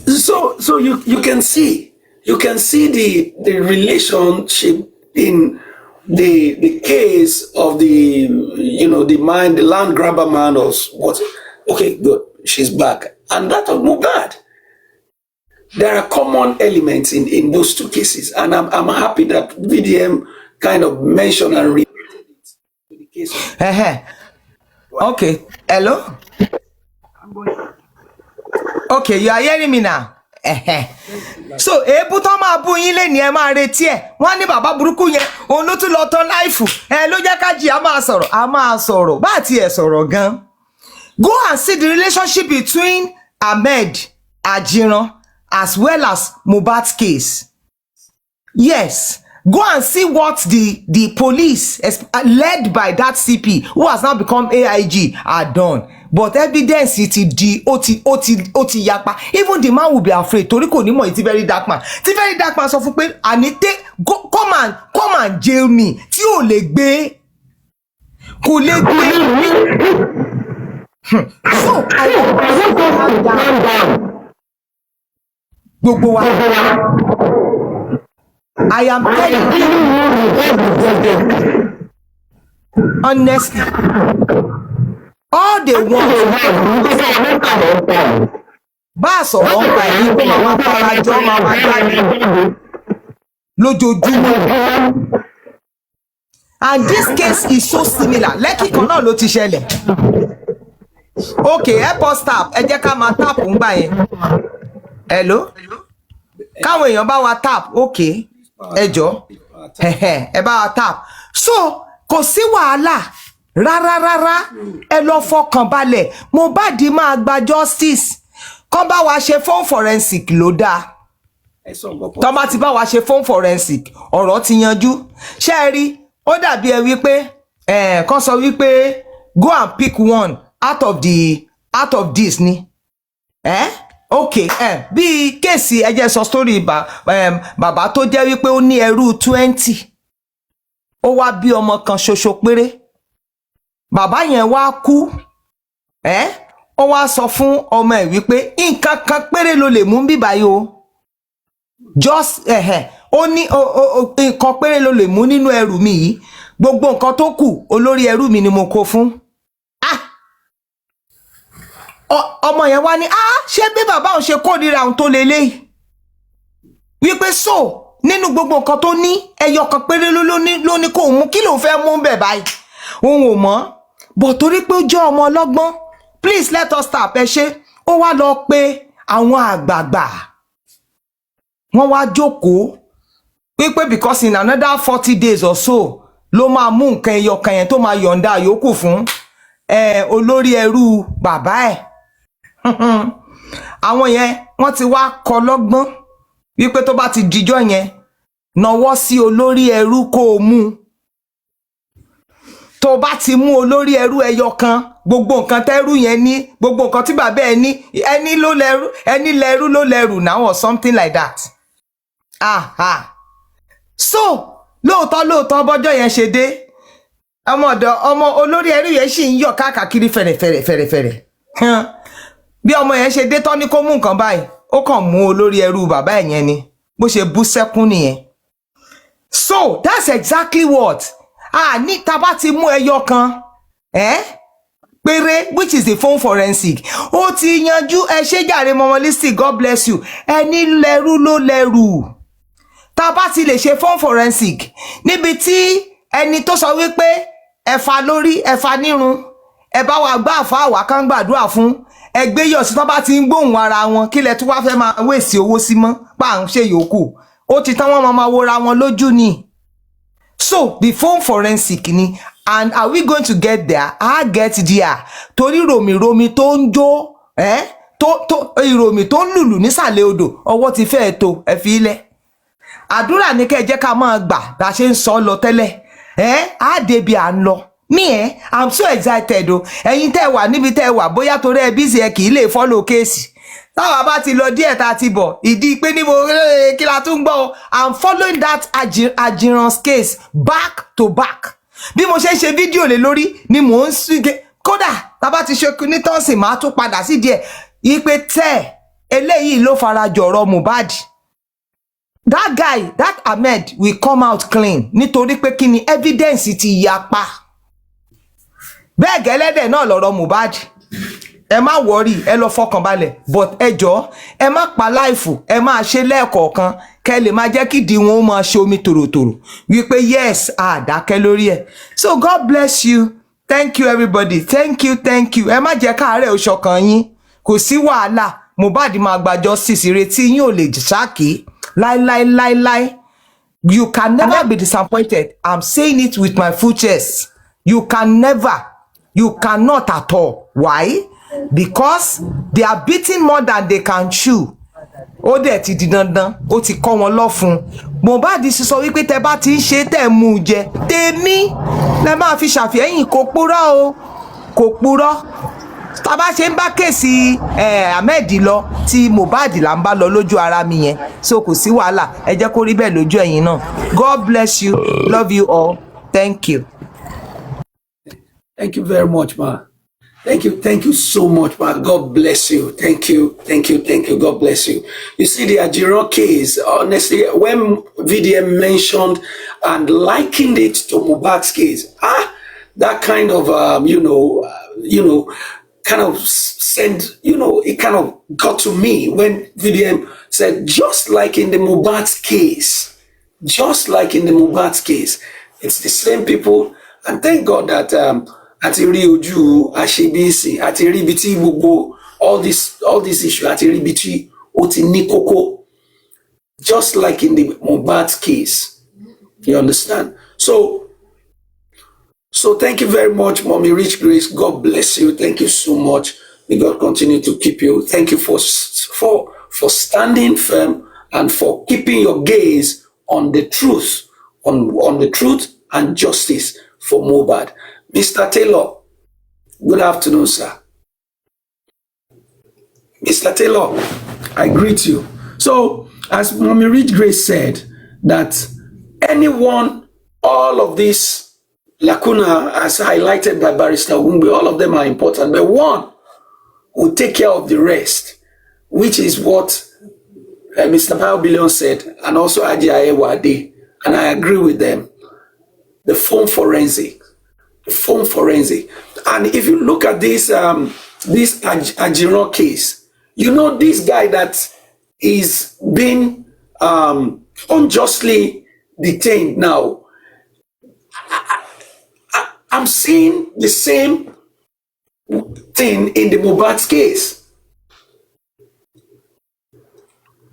So you can see the relationship in the case of the land grabber man or what. Okay, good, she's back, and that of Mohbad. There are common elements in those two cases, and I'm happy that VDM kind of mentioned and related it to the case. Okay, hello. Okay, you are hearing me now. So ebu tó máa bú yín lé ní ẹ máa retí ẹ. Wọ́n ní bàbá burúkú yẹn òun ló tún lọ tán láìfù. Ló jẹ́ ká jí a máa sọ̀rọ̀. Bá ti ẹ sọ̀rọ̀ gan. Go and see the relationship between Ahmed Ajiran as well as Mohbad's case. Yes. Go and see what the police led by that CP who has now become AIG are done. But evidence oti yapa. Even the man will be afraid. Torí kò ní mọ̀ ìtí very dark man. Tí very dark man sọ fún pé come and jail me. Tí ò lè gbé. Kò lè gbé. So I calm down. Gbogbo wa. I am telling you honestly, all they want bá sọ̀rọ̀ ń pa èyí kó máa farajọ́ máa jáde lójoojúmọ́. And this case is so similar. Lẹ́kì kan náà ló ti ṣẹlẹ̀. Okay, help us tap. Ẹ jẹ́ ká máa tap ń gbà yẹn. Hello? Káwọn èèyàn bá wa tap. Okay. Ẹjọ́ ẹ bá wa tap. So kò sí wàhálà rárá ẹ lọ fọkàn balẹ̀. Mohbad máa gba justice. Kán bá wa ṣe phone forensic ló dáa. Tán bá ti bá wa ṣe phone forensic ọ̀rọ̀ ti yanjú. Ṣé ẹ rí ó dàbí ẹ wípé kán sọ wípé go and pick one out of this ni. Okay, bí kéèsì ẹ jẹ́ sọ story bàbá tó jẹ́ wípé ó ní ẹrú 20. Ó wá bí ọmọ kan ṣoṣo péré. Bàbá yẹn wá kú. Ó wá sọ fún ọmọ ẹ̀ wípé nǹkan kan péré ló lè mú bí báyìí o. Just ó ní nǹkan péré ló lè mú nínú ẹrù mi yìí. Gbogbo nǹkan tó kù olórí ẹrú mi ni mo kó fún. ọmọ yẹn wá ní ṣé bí bàbá òun ṣe kórìíra òun tó lélẹ́yìí wípé so nínú gbogbo nǹkan tó ní ẹyọ kan péré ló ní kó mú kí ló fẹ́ mú bẹ̀ báyìí òun ò mọ̀ bọ̀ torí pé ó jẹ́ ọmọ ọlọ́gbọ́n please let us stop ẹ ṣe ó wá lọ pé àwọn àgbààgbà wọ́n wá jókòó wípé because in another 40 days or so ló máa mú nǹkan ẹyọ kan yẹn tó máa yọ̀ǹda yòókù fún olórí ẹrú bàbá ẹ̀ àwọn yẹn wọ́n ti wá kọ́ lọ́gbọ́n wípé tó bá ti dijọ́ yẹn nawọ́ sí olórí ẹrú kó o mú tó bá ti mú olórí ẹrú ẹyọ kan gbogbo nǹkan tẹ́rú yẹn ní gbogbo nǹkan tí bàbá ẹ ní ẹni lẹ́rú ló lẹ́rù now or something like that so lóòótọ́ bọ́jọ́ yẹn ṣe dé ọmọ olórí ẹrú yẹn sì ń yọ̀ káàkiri fẹ̀rẹ̀fẹ̀rẹ̀ bí ọmọ yẹn ṣe dé tán ní kó mú nǹkan báyìí ó kàn mú olórí ẹrú bàbá ẹ̀ yẹn ni bó ṣe bú sẹ́kún nìyẹn so that's exactly what ní tá bá ti mú ẹyọ kan péré which is the phone forensic ó ti yanjú ẹ ṣé jàre mọmọlísì God bless you ẹni lẹ́rú ló lẹ́rù tá bá ti lè ṣe phone forensic níbi tí ẹni tó sọ wípé ẹ̀fà lórí ẹ̀fà nírun ẹ bá wa gbá àfà àwà kan gbàdúrà fún ẹgbẹ́ yọ̀ sí tó bá ti ń gbóhùn ara wọn kí lẹ tún wá fẹ́ máa wèsì owó sí mọ́ pa ń ṣe yòókù ó ti tán wọ́n máa wora wọn lójú ni so the phone forensic ni and are we going to get there? Get there torí ròmìròmì tó ń jó ìròmì tó ń lùlù nísàlẹ̀ odò ọwọ́ ti fẹ́ tó ẹ fi ilẹ̀ àdúrà ní kẹ́ jẹ́ ká máa gbà bá ṣe ń sọ lọ tẹ́lẹ̀ débi à ń lọ me I'm so excited o ẹ̀yin tẹ́ wà níbi tẹ́ wà bóyá torí ẹ busy ẹ kì í lè follow case táwa bá ti lọ díẹ̀ tá ti bọ̀ ìdí pé níbo kí la tún gbọ́ I'm following that Ajirans case back to back bí mo ṣe ń ṣe fídíò lé lórí ni mò ń ṣe kódà tá bá ti ṣe ní tọ́sìn máa tún padà sí díẹ̀ yí pé eléyìí ló fara jọ̀rọ̀ Mohbad that guy that Ahmed will come out clean nítorí pé kí ni evidence ti yapa bẹ́ẹ̀ gẹ́lẹ́dẹ̀ náà lọ́rọ̀ Mohbad ẹ má wọ́rí ẹ lọ fọkàn balẹ̀ but ẹ jọ̀ọ́ ẹ má pa láìfù ẹ má ṣe lẹ́ẹ̀kọ̀ọ̀kan kẹ́ lè má jẹ́ kí di wọn ó máa ṣe omi tòròtòrò wípé yes àdákẹ́ lórí ẹ̀ so God bless you thank you everybody thank you ẹ má jẹ́ káàárẹ̀ òṣọ̀kan yín kò sí wàhálà Mohbad máa gba justice ìrètí yín ò lè ṣáàkì láíláíláíláí you can never be disappointed I'm saying it with my full chest you cannot at all why because they are beating more than they can chew ó dẹ̀ ti di dandan ó ti kọ́ wọn lọ́fun Mohbad sì sọ wípé tẹ bá ti ń ṣe tẹ̀ mú jẹ tèmi lẹ máa fi ṣàfihàn kò purọ́ o kò purọ́ tá bá ṣe ń bá kéèsì Ahmed lọ tí Mohbad là ń bá lọ lójú ara mi yẹn so kò sí wàhálà ẹ jẹ́ kó rí bẹ́ẹ̀ lójú ẹ̀yin náà God bless you love you all thank you. Thank you very much, ma. Thank you so much, ma. God bless you. Thank you. God bless you. You see, the Ajiro case, honestly, when VDM mentioned and likened it to Mohbad's case, that kind of, kind of sent, it kind of got to me when VDM said, just like in the Mohbad's case, it's the same people. And thank God that, àti rí ojú àṣebíìsì àti rí ibi tí gbogbo all this issue àti rí ibi tí ó ti ní kókó just like in the Mohbad case you understand so thank you very much Mommy Rich Grace God bless you thank you so much may God continue to keep you thank you for standing firm and for keeping your gaze on the truth on the truth and justice for Mohbad. Mr. Taylor, good afternoon, sir. Mr. Taylor, I greet you. So, as Mommy Rich Grace said, that anyone, all of this lacuna, as highlighted by Barrister Wumbi, all of them are important, but one will take care of the rest, which is what Mr. Bayo said, and also Ajayi Wade, and I agree with them. The phone forensic. And if you look at this this Ajiron case. You know, this guy that is being unjustly detained now. I'm seeing the same thing in the Mohbad's case.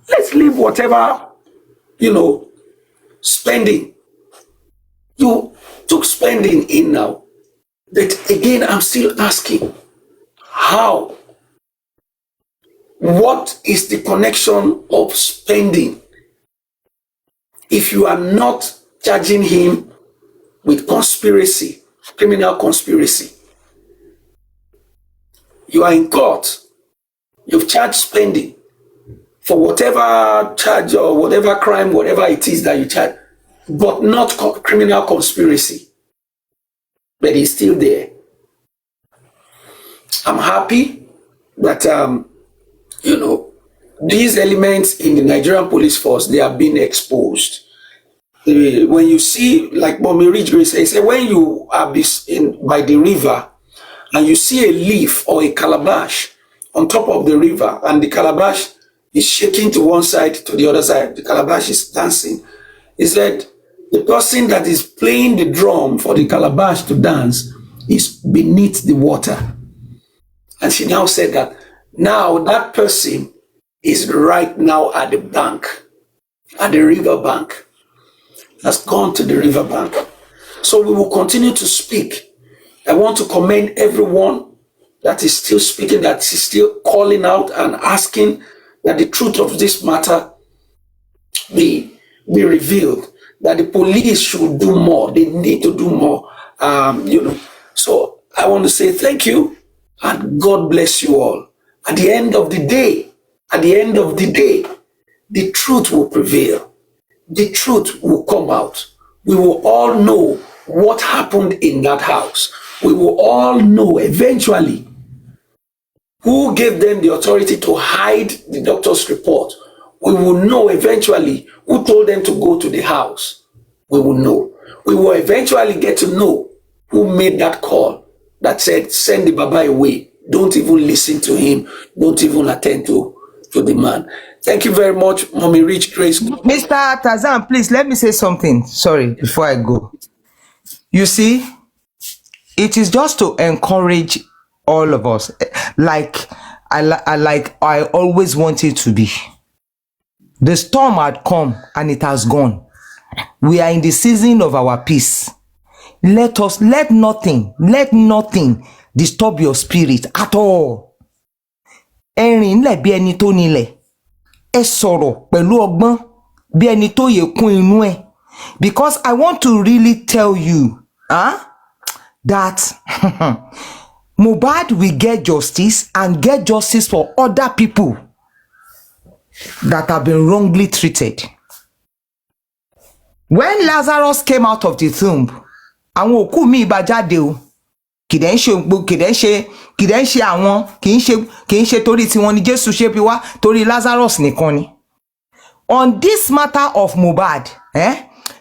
Let's leave whatever, spending. You took spending in now. But again, I'm still asking, how? What is the connection of spending if you are not charging him with conspiracy, criminal conspiracy? You are in court. You've charged spending for whatever charge or whatever crime, whatever it is that you charge, but not criminal conspiracy. But he's still there. I'm happy that, these elements in the Nigerian police force, they are being exposed. When you see, like Mommy Rich Grace said, when you are by the river and you see a leaf or a calabash on top of the river and the calabash is shaking to one side, to the other side, the calabash is dancing, he said, the person that is playing the drum for the calabash to dance is beneath the water. And she now said that now that person is right now at the bank, at the river bank, has gone to the river bank. So we will continue to speak. I want to commend everyone that is still speaking, that is still calling out and asking that the truth of this matter be revealed, that the police should do more. They need to do more. So I want to say thank you and God bless you all. At the end of the day, the truth will prevail. The truth will come out. We will all know what happened in that house. We will all know eventually who gave them the authority to hide the doctor's report. We will know eventually who told them to go to the house. We will know. We will eventually get to know who made that call that said, send the Baba away. Don't even listen to him. Don't even attend to the man. Thank you very much, Mommy Rich Grace. Mr. Tarzan, please let me say something. Sorry, before I go. You see, it is just to encourage all of us, like I always wanted to be. The storm had come and it has gone. We are in the season of our peace. Let nothing disturb your spirit at all. Ẹ̀rín lẹ̀ bí ẹni tó nílẹ̀. Ẹ sọ̀rọ̀ pẹ̀lú ọgbọ́n bí ẹni tó yẹ kún inú ẹ̀. Because I want to really tell you that Mohbad will get justice and get justice for other people that have been wrongly treated. When Lazarus came out of the tomb, àwọn òkú mi bá jáde o. Kìdẹ̀ ń ṣe àwọn, kì í ṣe torí tí wọ́n ní Jésù ṣe bí wá, torí Lazarus nìkan ni. On this matter of Mohbad,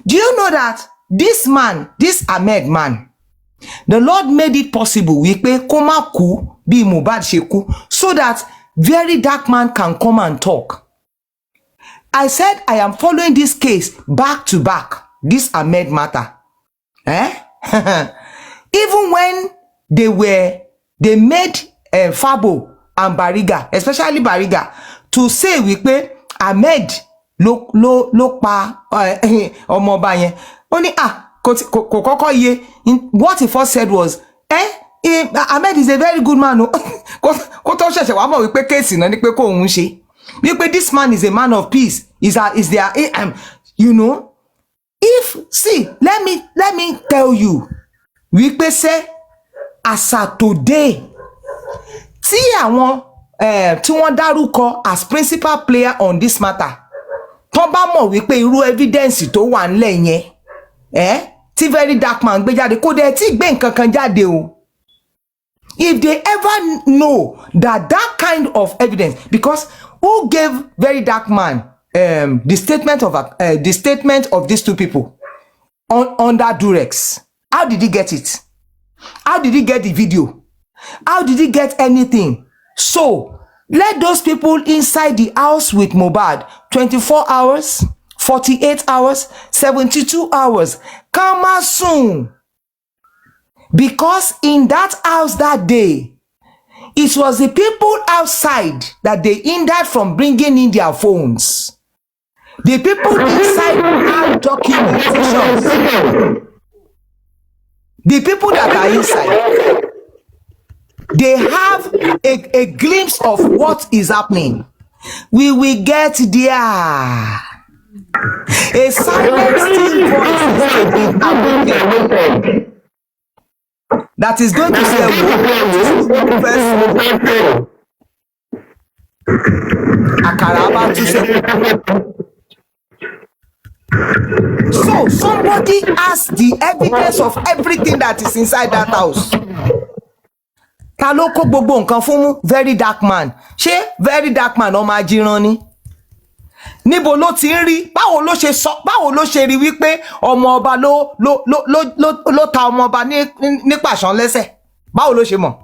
do you know that this Ahmed man, the Lord made it possible wípé kó má kú bí Mohbad ṣe kú, so that very dark man can come and talk. I said I am following this case back to back, this Ahmed matter. Even when they made Fabo and Bariga, especially Bariga, to say wípé Ahmed ló pa ọmọọba yẹn. Ó ní kò kọ́kọ́ yé. What he first said was, Ahmed is a very good man. Kó tó ṣẹ̀ṣẹ̀ wá mọ̀ wípé kéèsì náà ni pé kó òun ṣe. Wípé this man is a man of peace. Is there, let me tell you, wípé say, as at today, tí àwọn tí wọ́n dárúkọ as principal player on this matter, tó bá mọ̀ wípé irú evidence tó wà ńlẹ̀ yẹn, tí very dark man gbé jáde, kò dẹ̀ tí gbé nǹkan kan jáde o. If they ever know that kind of evidence, because who gave very dark man the statement of these two people under Durex? How did he get it? How did he get the video? How did he get anything? So let those people inside the house with Mohbad 24 hours, 48 hours, 72 hours come as soon. Because in that house that day, it was the people outside that they hindered from bringing in their phones. The people inside have documentations. The people that are inside, they have a glimpse of what is happening. We will get there. A silent still voice is being awakened. That is going to say, Akaraba to say. So somebody has the evidence of everything that is inside that house. Ta ló kó gbogbo nǹkan fún very dark man? Ṣé very dark man ọmọ ajíran ni? Níbo ló ti ń rí? Báwo ló ṣe sọ? Báwo ló ṣe rí wípé ọmọ ọba ló ta ọmọ ọba ní pàṣán lẹ́sẹ̀? Báwo ló ṣe mọ̀?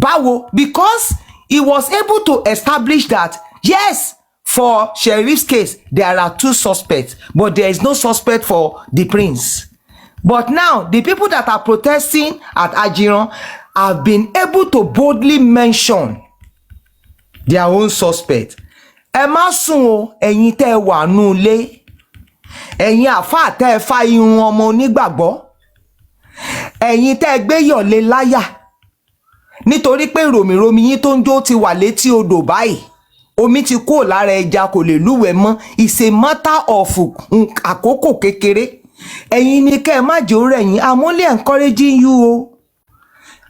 Báwo? Because he was able to establish that yes, for Sheriff's case there are 2 suspects, but there is no suspect for the prince. But now the people that are protesting at Ajiran have been able to boldly mention their own suspect. Ẹ má sùn o, ẹ̀yin tẹ́ wà nú ilé. Ẹ̀yin àfáà tẹ́ fa irun ọmọ onígbàgbọ́. Ẹ̀yin tẹ́ gbé yọ̀lé láyà. Nítorí pé ròmìròmì yín tó ń jó ti wà létí odò báyìí. Omi ti kúrò lára ẹja kò lè lúwẹ̀ẹ́ mọ́. It's a matter of àkókò kékeré. Ẹ̀yin ni kẹ́ má jẹ́ ó rẹ̀ yín. I'm only encouraging you o.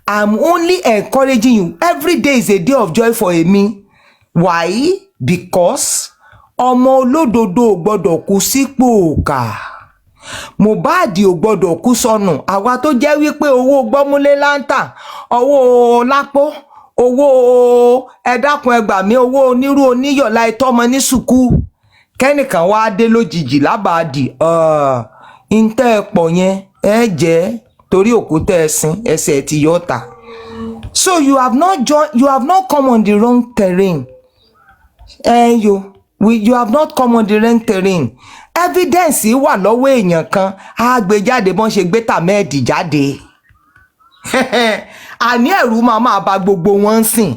I'm only encouraging you. Every day is a day of joy for me. Why? Because ọmọ olódodo ò gbọdọ̀ kú sípò òkà. Mohbad ò gbọdọ̀ kú sọnù. Àwa tó jẹ́ wípé owó gbọ́múlé láńtà, owó lápò, owó ẹ̀dákun ẹgbàmí, owó onírú oníyọ̀lá ìtọ́mọ ní sùkú. Kẹ́nìkan wá dé lójijì lábàádì. Ìntẹ́ ẹ̀pọ̀ yẹn ẹ jẹ́ torí òkúta ẹ̀sìn ẹsẹ̀ ti yọ̀ọ̀ta. So you have not come on the wrong terrain. You have not come on the wrong terrain. Evidence wà lọ́wọ́ èèyàn kan á gbé jáde bọ́n ṣe gbé tàmẹ́ẹ̀dì jáde. Àní ẹ̀rù máa bá gbogbo wọn sìn.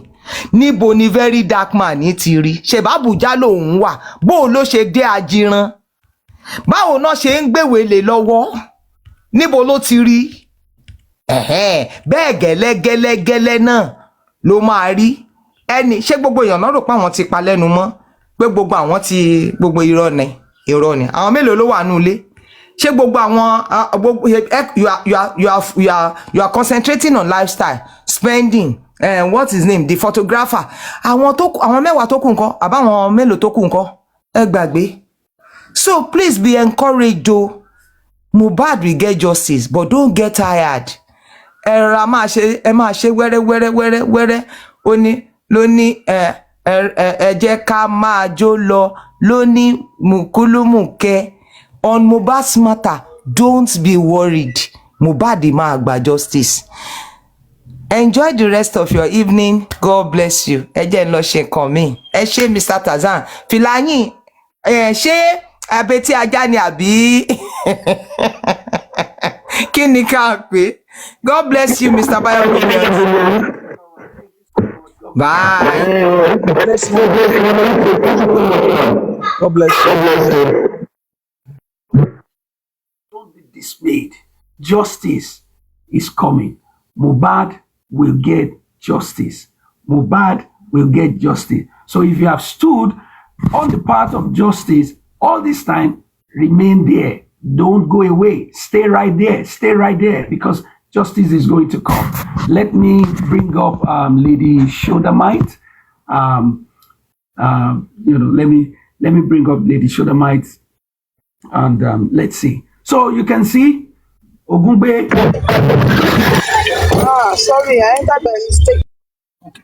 Níbo ni very dark man ní ti rí? Ṣèbá Àbújá lòun wà. Bó ló ṣe dé Ajíran? Báwo náà ṣe ń gbèwèlè lọ́wọ́? Níbo ló ti rí? Bẹ́ẹ̀ gẹ́lẹ́gẹ́lẹ́gẹ́lẹ́ náà ló máa rí. Ṣé gbogbo èèyàn náà rò pé àwọn ti pa lẹ́nu mọ́? Pé gbogbo àwọn ti gbogbo irọ́ ni. Àwọn mélòó ló wà nínú ilé? Ṣé gbogbo àwọn you are concentrating on lifestyle, spending, what is his name? The photographer. Àwọn mẹ́wàá tó kù ńkọ́? Àbáwọn mélòó tó kù ńkọ́? Ẹ gbàgbé. So please be encouraged o. Mohbad will get justice, but don't get tired. Ẹ máa ṣe wẹ́rẹ́. Ó ní lóní ẹ jẹ́ ká máa jó lọ lóní mùkúlùmùkẹ́. On Mohbad's matter, don't be worried. Mohbad máa gba justice. Enjoy the rest of your evening. God bless you. Ẹ jẹ́ ń lọ ṣe nǹkan mi. Ẹ ṣé Mr. Tarzan. Fìlàyìn ṣé abetí ajá ni àbí kí ni ká pè? God bless you, Mr. Bayo. Bye. God bless you. Don't be dismayed. Justice is coming. Mohbad will get justice. Mohbad will get justice. So if you have stood on the path of justice all this time, remain there. Don't go away. Stay right there. Stay right there, because justice is going to come. Let me bring up Lady Shodamite. Let me bring up Lady Shodamite, and let's see. So you can see Ogungbe. Sorry, I entered by mistake.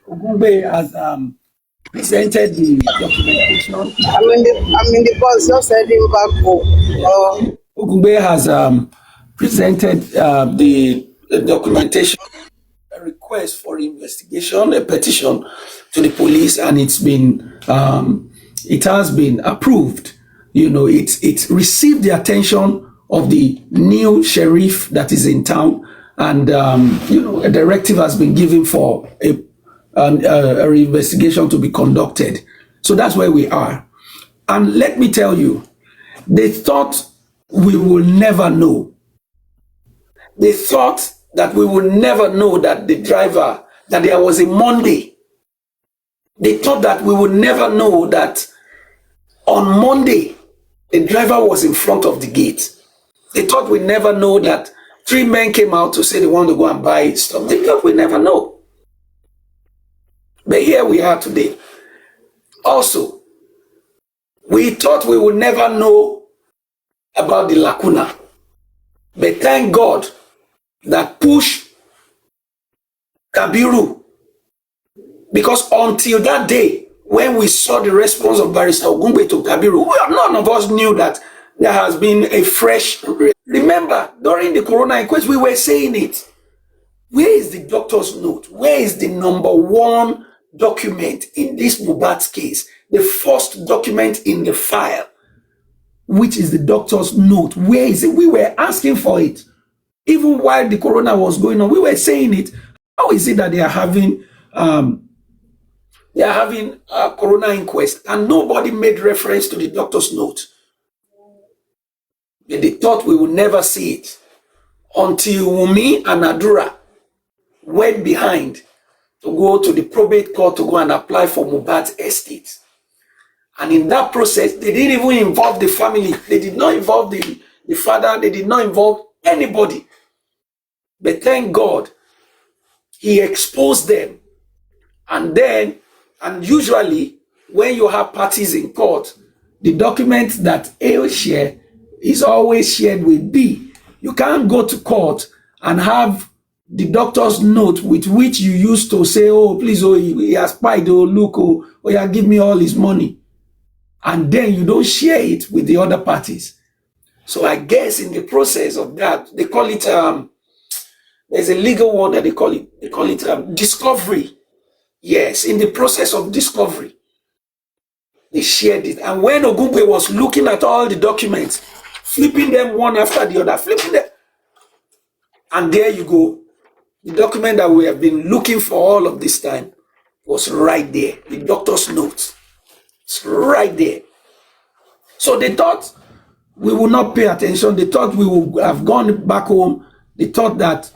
Ogungbe has presented the documentation. I'm in the bus, just heading back home. Ogungbe has presented the documentation a request for investigation, a petition to the police, and it has been approved. It's received the attention of the new sheriff that is in town, and a directive has been given for a investigation to be conducted. So that's where we are. And let me tell you, they thought we will never know. They thought that we will never know that that there was a Monday. They thought that we would never know that on Monday, the driver was in front of the gate. They thought we'd never know that 3 men came out to say they want to go and buy stuff. They thought we'd never know. But here we are today. Also, we thought we would never know about the lacuna. But thank God that pushed Kabiru. Because until that day, when we saw the response of Barrister Ogungbe to Kabiru, none of us knew that there has been a fresh... Remember, during the Corona inquest, we were saying it. Where is the doctor's note? Where is the number 1 document in this Mohbad's case? The first document in the file, which is the doctor's note. Where is it? We were asking for it. Even while the Corona was going on, we were saying it. How is it that they are having a Corona inquest and nobody made reference to the doctor's note? They thought we would never see it until Wumi and Adura went behind to go to the probate court to go and apply for Mohbad's estate. And in that process, they didn't even involve the family. They did not involve the father. They did not involve anybody. But thank God, he exposed them. And usually, when you have parties in court, the document that A share is always shared with B. You can't go to court and have the doctor's note with which you used to say, oh, please, oh, he has spied, oh, look, oh, yeah, give me all his money. And then you don't share it with the other parties. So I guess in the process of that, they call it, there's a legal word that they call it discovery. Yes, in the process of discovery, they shared it. And when Ogungbe was looking at all the documents, flipping them one after the other, flipping them, and there you go. The document that we have been looking for all of this time was right there. The doctor's notes. It's right there. So they thought we would not pay attention. They thought we would have gone back home. They thought that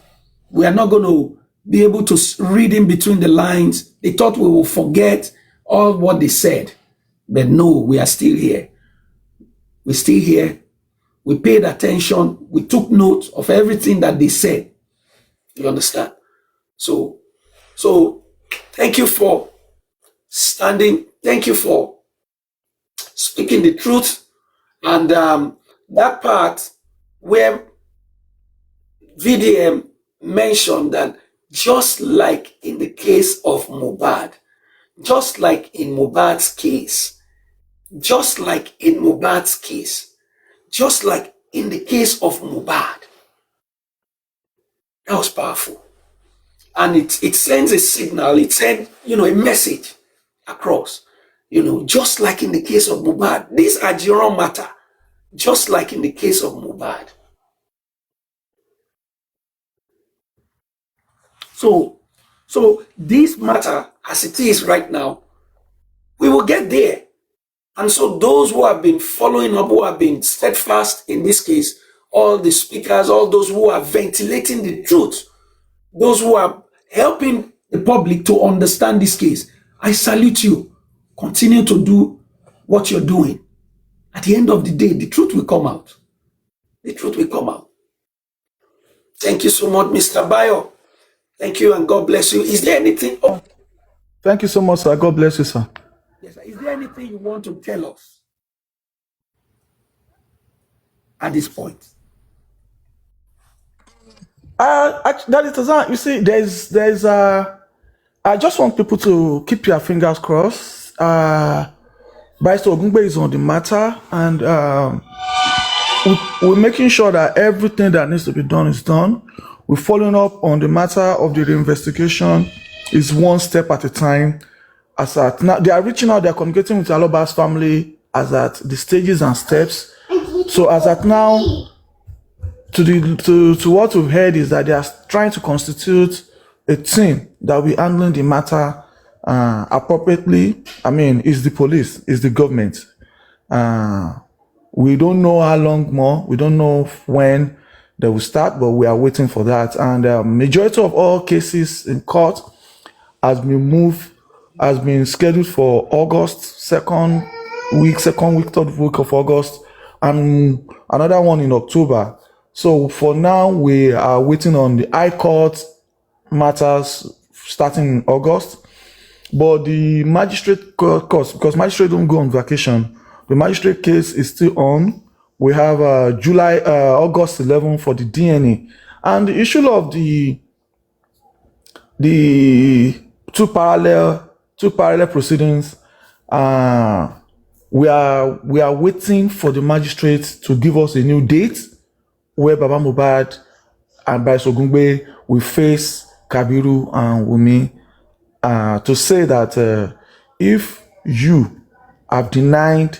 we are not going to be able to read in between the lines. They thought we will forget all what they said. But no, we are still here. We're still here. We paid attention. We took note of everything that they said. You understand? So thank you for standing. Thank you for speaking the truth. And that part where VDM mentioned that just like in the case of Mohbad, just like in Mohbad's case, just like in Mohbad's case, just like in the case of Mohbad, that was powerful. And it sends a signal, it sends, a message across, just like in the case of Mohbad. These are general matter, just like in the case of Mohbad. So this matter, as it is right now, we will get there. And so those who have been following up, who have been steadfast in this case, all the speakers, all those who are ventilating the truth, those who are helping the public to understand this case, I salute you. Continue to do what you're doing. At the end of the day, the truth will come out. The truth will come out. Thank you so much, Mr. Bayo. Thank you, and God bless you. Is there anything? Oh, thank you so much, sir. God bless you, sir. Yes, sir. Is there anything you want to tell us at this point? That is Tarzan. You see, there's I just want people to keep your fingers crossed. Barrister Ogungbe is on the matter, and we're making sure that everything that needs to be done is done. We're following up on the matter of the reinvestigation. Is one step at a time. As at now, they are reaching out, they are communicating with Aloba's family as at the stages and steps. So as at now, to what we've heard is that they are trying to constitute a team that will be handling the matter appropriately. I mean, it's the police, it's the government. We don't know how long more, we don't know when they will start, but we are waiting for that. And majority of all cases in court has been scheduled for August, second week, third week of August, and another one in October. So for now, we are waiting on the High Court matters starting in August. But the magistrate course, because magistrates don't go on vacation, the magistrate case is still on. We have August 11 for the DNA. And the issue of the two parallel proceedings, we are waiting for the magistrate to give us a new date where Baba Mohbad and Bryce Ogungbe will face Kabiru and Wumi, to say that if you have denied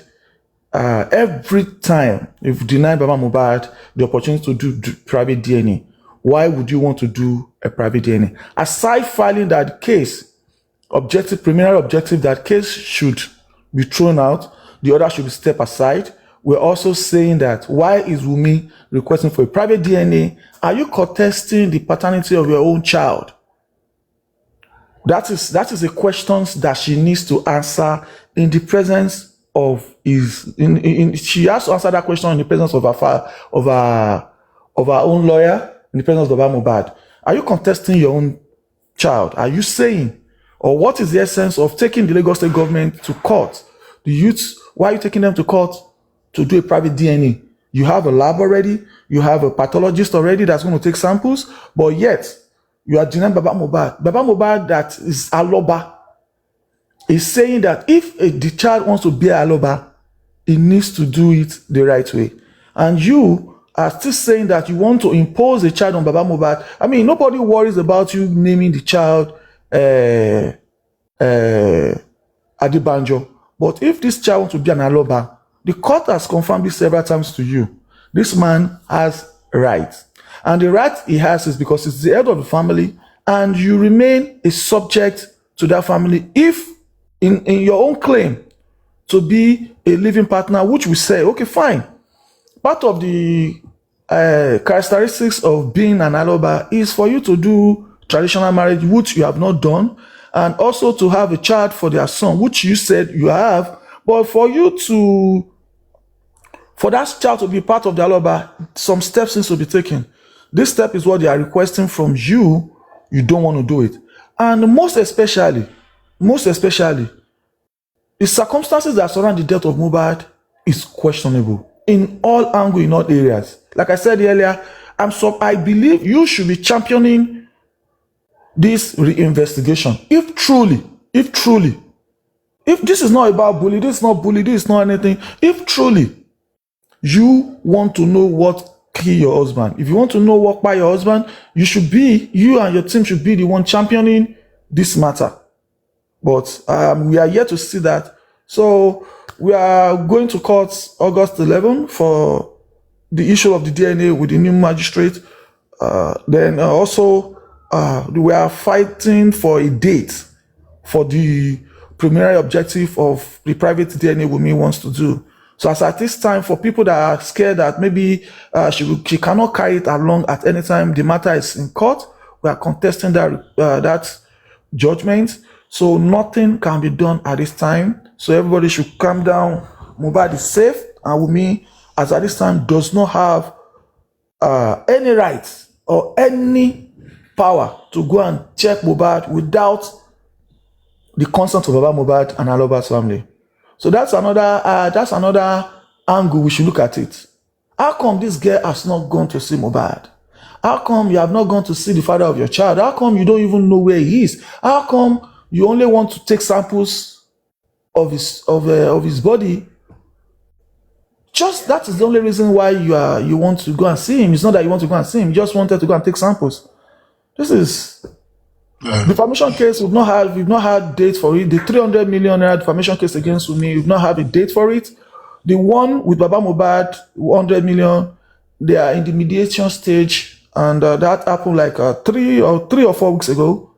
every time, if you deny Baba Mohbad the opportunity to do private DNA, why would you want to do a private DNA? Aside filing that case, preliminary objective, that case should be thrown out, the other should be stepped aside. We're also saying that why is Wumi requesting for a private DNA? Are you contesting the paternity of your own child? That is a question that she needs to answer in the presence of she has to answer that question in the presence of her own lawyer, in the presence of Baba Mohbad. Are you contesting your own child? Are you saying, or what is the essence of taking the Lagos State government to court? The youths, why are you taking them to court to do a private DNA? You have a lab already, you have a pathologist already that's going to take samples, but yet you are denying Baba Mohbad. Baba Mohbad, that is Aloba, is saying that if the child wants to bear Aloba, he needs to do it the right way. And you are still saying that you want to impose a child on Baba Mohbad. I mean, nobody worries about you naming the child Adebanjo. But if this child wants to be an Aloba, the court has confirmed this several times to you. This man has rights. And the right he has is because he's the head of the family, and you remain a subject to that family if in your own claim to be a living partner, which we say, okay, fine. Part of the characteristics of being an Aloba is for you to do traditional marriage, which you have not done, and also to have a child for their son, which you said you have. But for that child to be part of the Aloba, some steps needs to be taken. This step is what they are requesting from you. You don't want to do it. And most especially, the circumstances that surround the death of Mohbad is questionable in all angles, in all areas. Like I said earlier, I believe you should be championing this reinvestigation. If this is not about bully, this is not bully, this is not anything. If truly you want to know what killed your husband, if you want to know what by your husband, you and your team should be the one championing this matter. But we are yet to see that. So we are going to court August 11 for the issue of the DNA with the new magistrate. Then also we are fighting for a date for the primary objective of the private DNA Wunmi wants to do. So as at this time, for people that are scared that maybe she cannot carry it along at any time, the matter is in court. We are contesting that judgment. So nothing can be done at this time. So everybody should calm down. Mohbad is safe, and Wunmi, as at this time, does not have any rights or any power to go and check Mohbad without the consent of Baba Mohbad and Aloba's family. So that's another angle we should look at it. How come this girl has not gone to see Mohbad? How come you have not gone to see the father of your child? How come you don't even know where he is? How come you only want to take samples of his body Just that is the only reason why you want to go and see him. It's not that you want to go and see him. You just wanted to go and take samples. This is defamation case. We've not had date for it. The 300 million naira defamation case against me. We've not had a date for it. The one with Baba Mohbad, 100 million, they are in the mediation stage, and that happened like 3 or 4 weeks ago.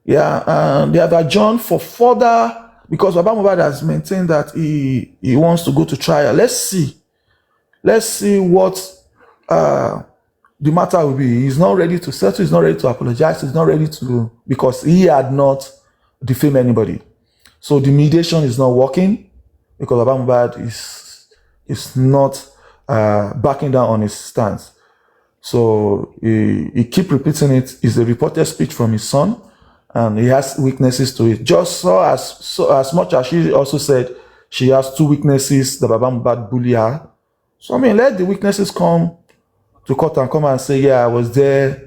Yeah, and they have adjourned for further because Baba Mohbad has maintained that he wants to go to trial. Let's see what the matter will be. He's not ready to settle. He's not ready to apologize. He's not ready to, because he had not defamed anybody. So the mediation is not working because Baba Mohbad is not backing down on his stance. So he keep repeating it. It's a reported speech from his son, and he has weaknesses to it. Just as much as she also said she has 2 weaknesses that Baba Mohbad bully her. So I mean, let the weaknesses come to court and come and say, yeah, I was there.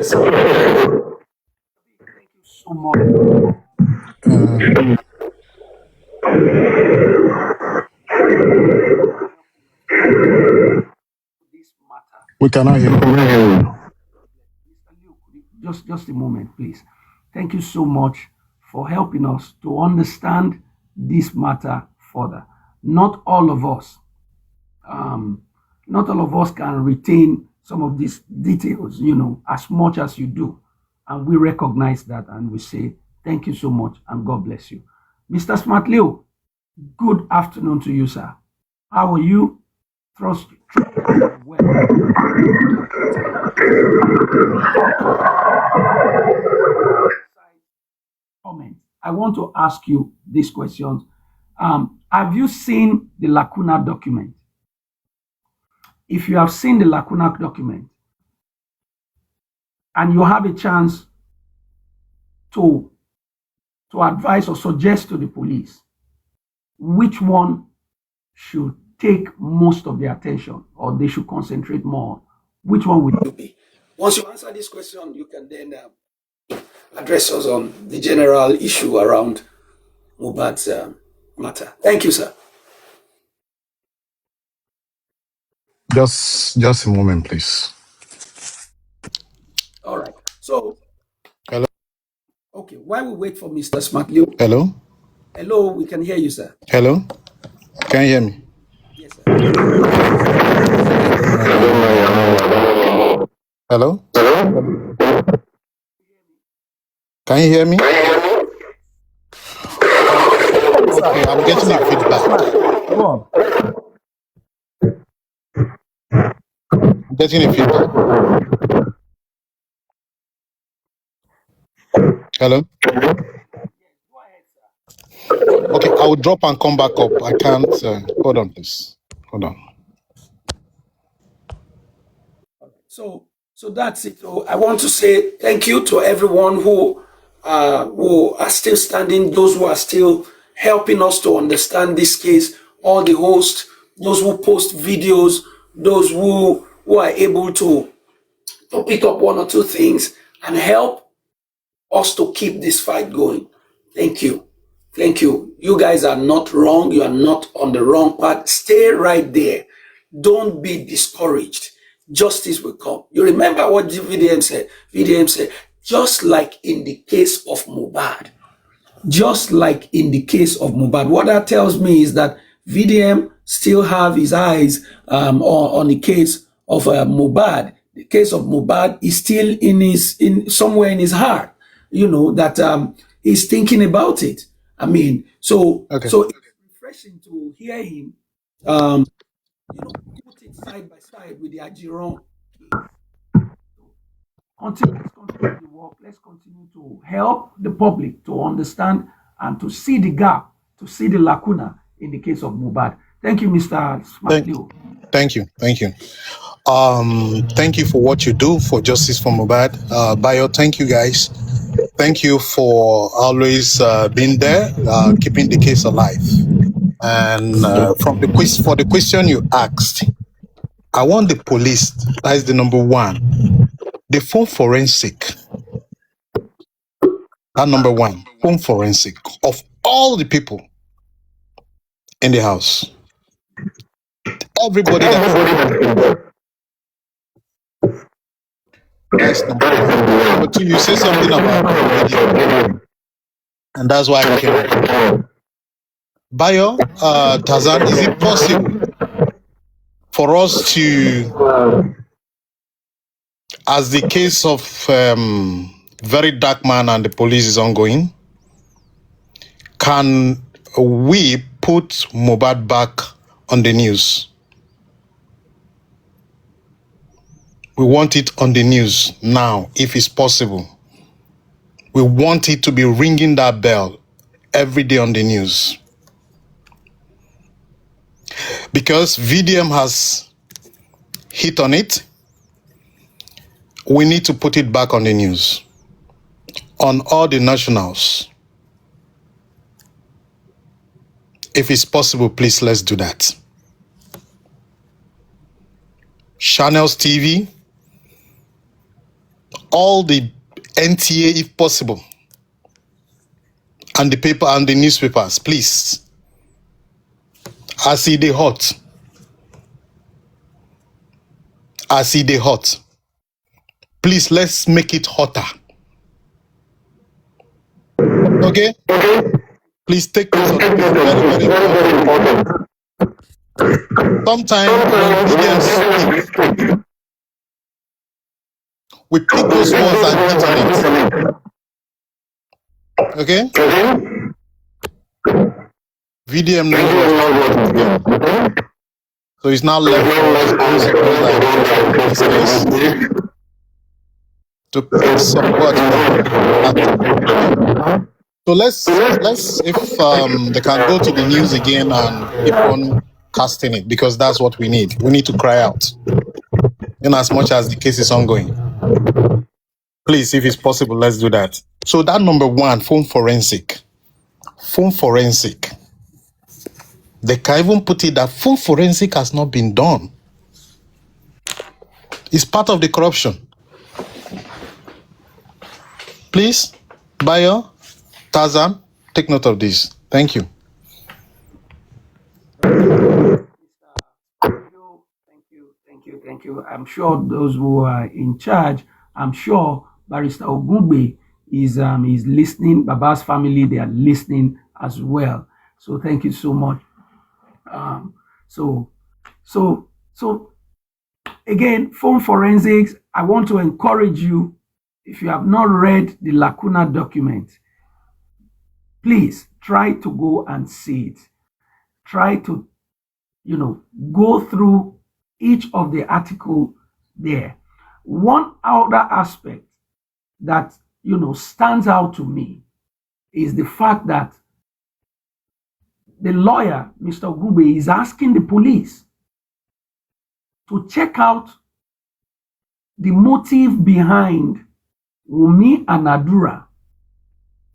So, So much. This matter. We cannot hear you. Just a moment, please. Thank you so much for helping us to understand this matter further. Not all of us can retain some of these details, as much as you do. And we recognize that, and we say thank you so much and God bless you. Mr. Smartleo, good afternoon to you, sir. How are you? Trust well. Comment. I want to ask you these questions. Have you seen the Lacuna document? If you have seen the Lacuna document and you have a chance to advise or suggest to the police which one should take most of their attention or they should concentrate more on, which one would you be? Once you answer this question, you can then address us on the general issue around Mohbad's matter. Thank you, sir. Just a moment, please. All right. So, Hello? okay, while we wait for Mr. Smartley. Hello? Hello, we can hear you, sir. Hello? Can you hear me? Yes, sir. Hello? Can you hear me? Okay, I'm getting a feedback. go on. I'm getting a feedback. Hello? Okay, I will drop and come back up. I can't. Hold on, please. Hold on. So that's it. So I want to say thank you to everyone who are still standing, those who are still helping us to understand this case, all the hosts, those who post videos, those who are able to pick up 1 or 2 things and help us to keep this fight going. Thank you. Thank you. You guys are not wrong. You are not on the wrong path. Stay right there. Don't be discouraged. Justice will come. You remember what VDM said? VDM said, just like in the case of Mohbad, what that tells me is that VDM still have his eyes on the case of Mohbad. The case of Mohbad is still in somewhere in his heart. That he's thinking about it. I mean, so it's refreshing to hear him. Put it side by side with the Ajiron case. Let's continue the work. Let's continue to help the public to understand and to see the gap, to see the lacuna in the case of Mohbad. Thank you, Mr. Smartley. Thank you. Thank you for what you do for Justice for Mohbad. Bayo, thank you guys. Thank you for always being there, keeping the case alive. And for the question you asked, I want the police, that is the number one, the phone forensic. That number one, phone forensic of all the people in the house. Everybody that's involved. That's number one. Number two, you say something about video, and that's why I came up. Bayo, Tarzan, is it possible for us to, as the case of Very Dark Man and the police is ongoing, can we put Mohbad back on the news? We want it on the news now, if it's possible. We want it to be ringing that bell every day on the news. Because VDM has hit on it, we need to put it back on the news. On all the nationals. If it's possible, please, let's do that. Channels TV, all the NTA if possible, and the paper and the newspapers, please. I see the hot. I see the hot. Please, let's make it hotter. Okay? Please take this on. It's very, very important. Sometimes when videos speak, we pick those words and hit on it. Okay? VDM knows what. So it's now left for us to pick some words. So let's if they can go to the news again and keep on casting it, because that's what we need. We need to cry out, in as much as the case is ongoing. Please, if it's possible, let's do that. So that number one, phone forensic. Phone forensic. They can even put it that phone forensic has not been done. It's part of the corruption. Please, Bayo, Tarzan, take note of this. Thank you. Thank you. I'm sure those who are in charge, I'm sure Barrister Ogungbe is listening. Baba's family, they are listening as well. So thank you so much. So again, phone forensics, I want to encourage you, if you have not read the Lacuna document, please try to go and see it. Try to, go through each of the article there. One other aspect that, stands out to me is the fact that the lawyer, Mr. Gube, is asking the police to check out the motive behind Wunmi and Adura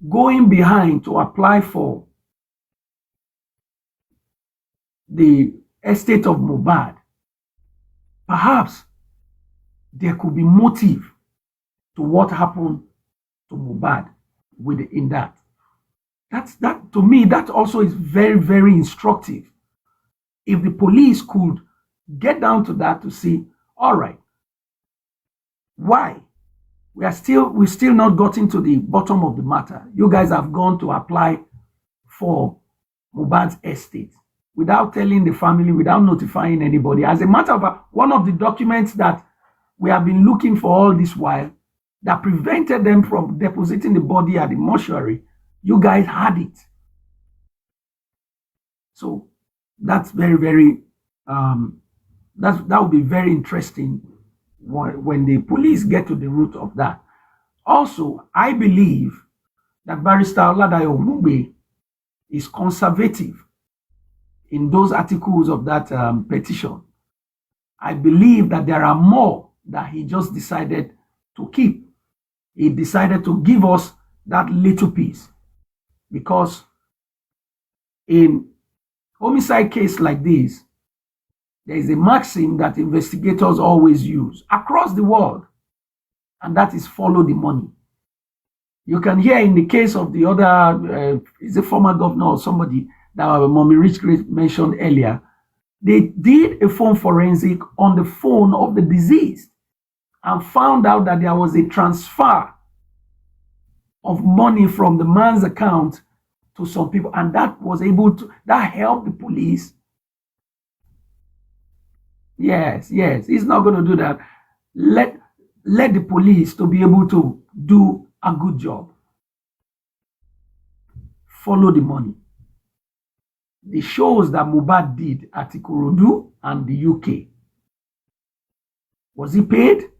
going behind to apply for the estate of Mohbad. Perhaps there could be motive to what happened to Mohbad within that. That to me, that also is very, very instructive. If the police could get down to that to see, all right, why? We've still not gotten to the bottom of the matter. You guys have gone to apply for Mohbad's estate without telling the family, without notifying anybody. As a matter of fact, one of the documents that we have been looking for all this while that prevented them from depositing the body at the mortuary, you guys had it. So that's very, very, that would be very interesting when the police get to the root of that. Also, I believe that Barrister Oladayo Mugbe is conservative in those articles of that petition. I believe that there are more that he just decided to keep. He decided to give us that little piece, because in homicide case like this, there is a maxim that investigators always use across the world, and that is follow the money. You can hear in the case of the other, is a former governor or somebody, that Mommy Rich Grace mentioned earlier, they did a phone forensic on the phone of the deceased and found out that there was a transfer of money from the man's account to some people, and that helped the police. Yes, he's not going to do that. Let the police to be able to do a good job. Follow the money. The shows that Mohbad did at Ikorodu and the UK. Was he paid?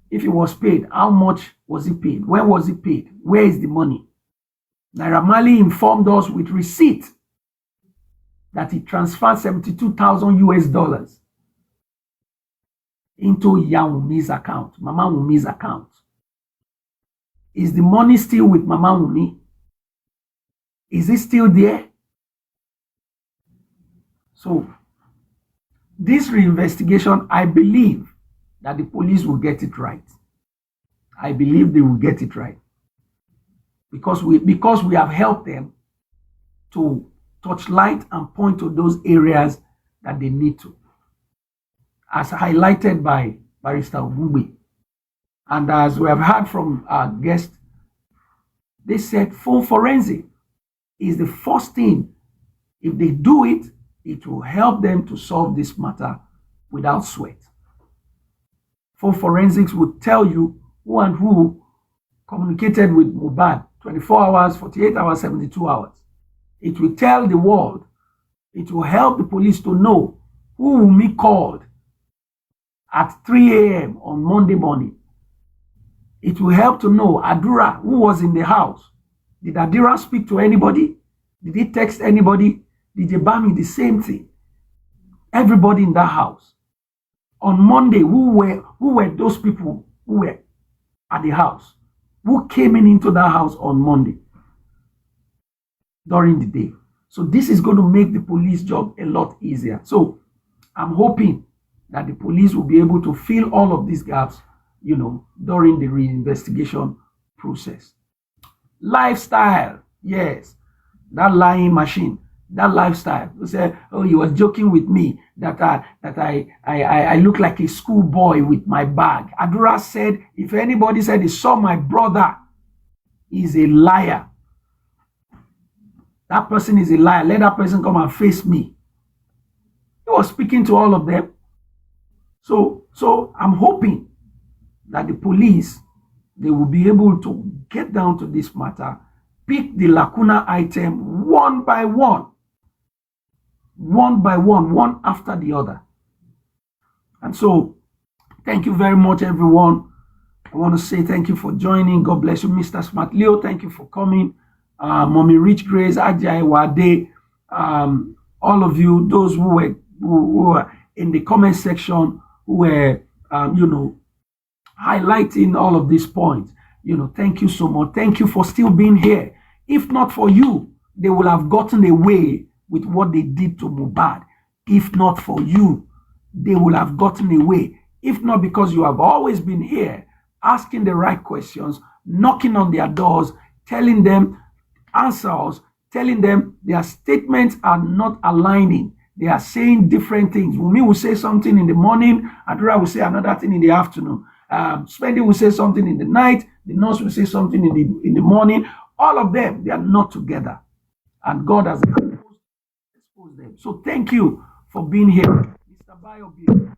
If he was paid, how much was he paid? When was he paid? Where is the money? Naira Marley informed us with receipt that he transferred 72,000 US dollars into Wumi's account, Mama Wumi's account. Is the money still with Mama Wumi? Is it still there? So, this reinvestigation, I believe that the police will get it right. I believe they will get it right. Because we have helped them to touch light and point to those areas that they need to. As highlighted by Barrister Ogungbe. And as we have heard from our guest, they said phone forensic is the first thing. If they do it, it will help them to solve this matter without sweat. Phone forensics will tell you who and who communicated with Mohbad 24 hours, 48 hours, 72 hours. It will tell the world. It will help the police to know who Wumi called at 3 a.m. on Monday morning. It will help to know Adura, who was in the house. Did Adura speak to anybody? Did he text anybody? Did Jebami the same thing? Everybody in that house. On Monday, who were those people who were at the house? Who came into that house on Monday during the day? So this is going to make the police job a lot easier. So I'm hoping that the police will be able to fill all of these gaps, during the reinvestigation process. Lifestyle, yes, that lying machine, that lifestyle. You say, oh, he was joking with me that I look like a schoolboy with my bag. Adura said, if anybody said he saw my brother, he's a liar. That person is a liar. Let that person come and face me. He was speaking to all of them. So I'm hoping that the police, they will be able to get down to this matter, pick the lacuna item one by one, one after the other. And so, thank you very much, everyone. I want to say thank you for joining. God bless you, Mr. Smart Leo. Thank you for coming. Mommy Rich Grace, Ajay Wade, all of you, those who were in the comment section, who were, highlighting all of these points. Thank you so much. Thank you for still being here. If not for you, they will have gotten away with what they did to Mohbad. If not for you, they will have gotten away. If not because you have always been here, asking the right questions, knocking on their doors, telling them answers, telling them their statements are not aligning. They are saying different things. Wumi will say something in the morning, Adura will say another thing in the afternoon. Spendy will say something in the night, the nurse will say something in the morning. All of them, they are not together. And God has exposed them. So thank you for being here. Mr. Bayo Billion.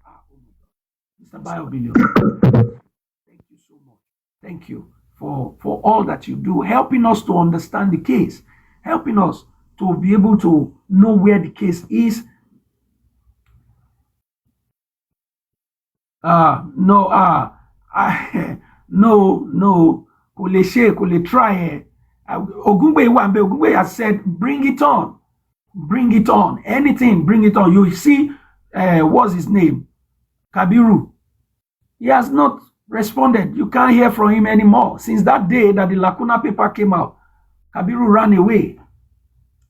Mr. Bayo Billion. Thank you so much. Thank you for all that you do, helping us to understand the case, helping us to be able to know where the case is. No, kule try. Ogungbe has said, bring it on, anything, bring it on. You see, what's his name? Kabiru. He has not responded. You can't hear from him anymore. Since that day that the Lacuna paper came out, Kabiru ran away.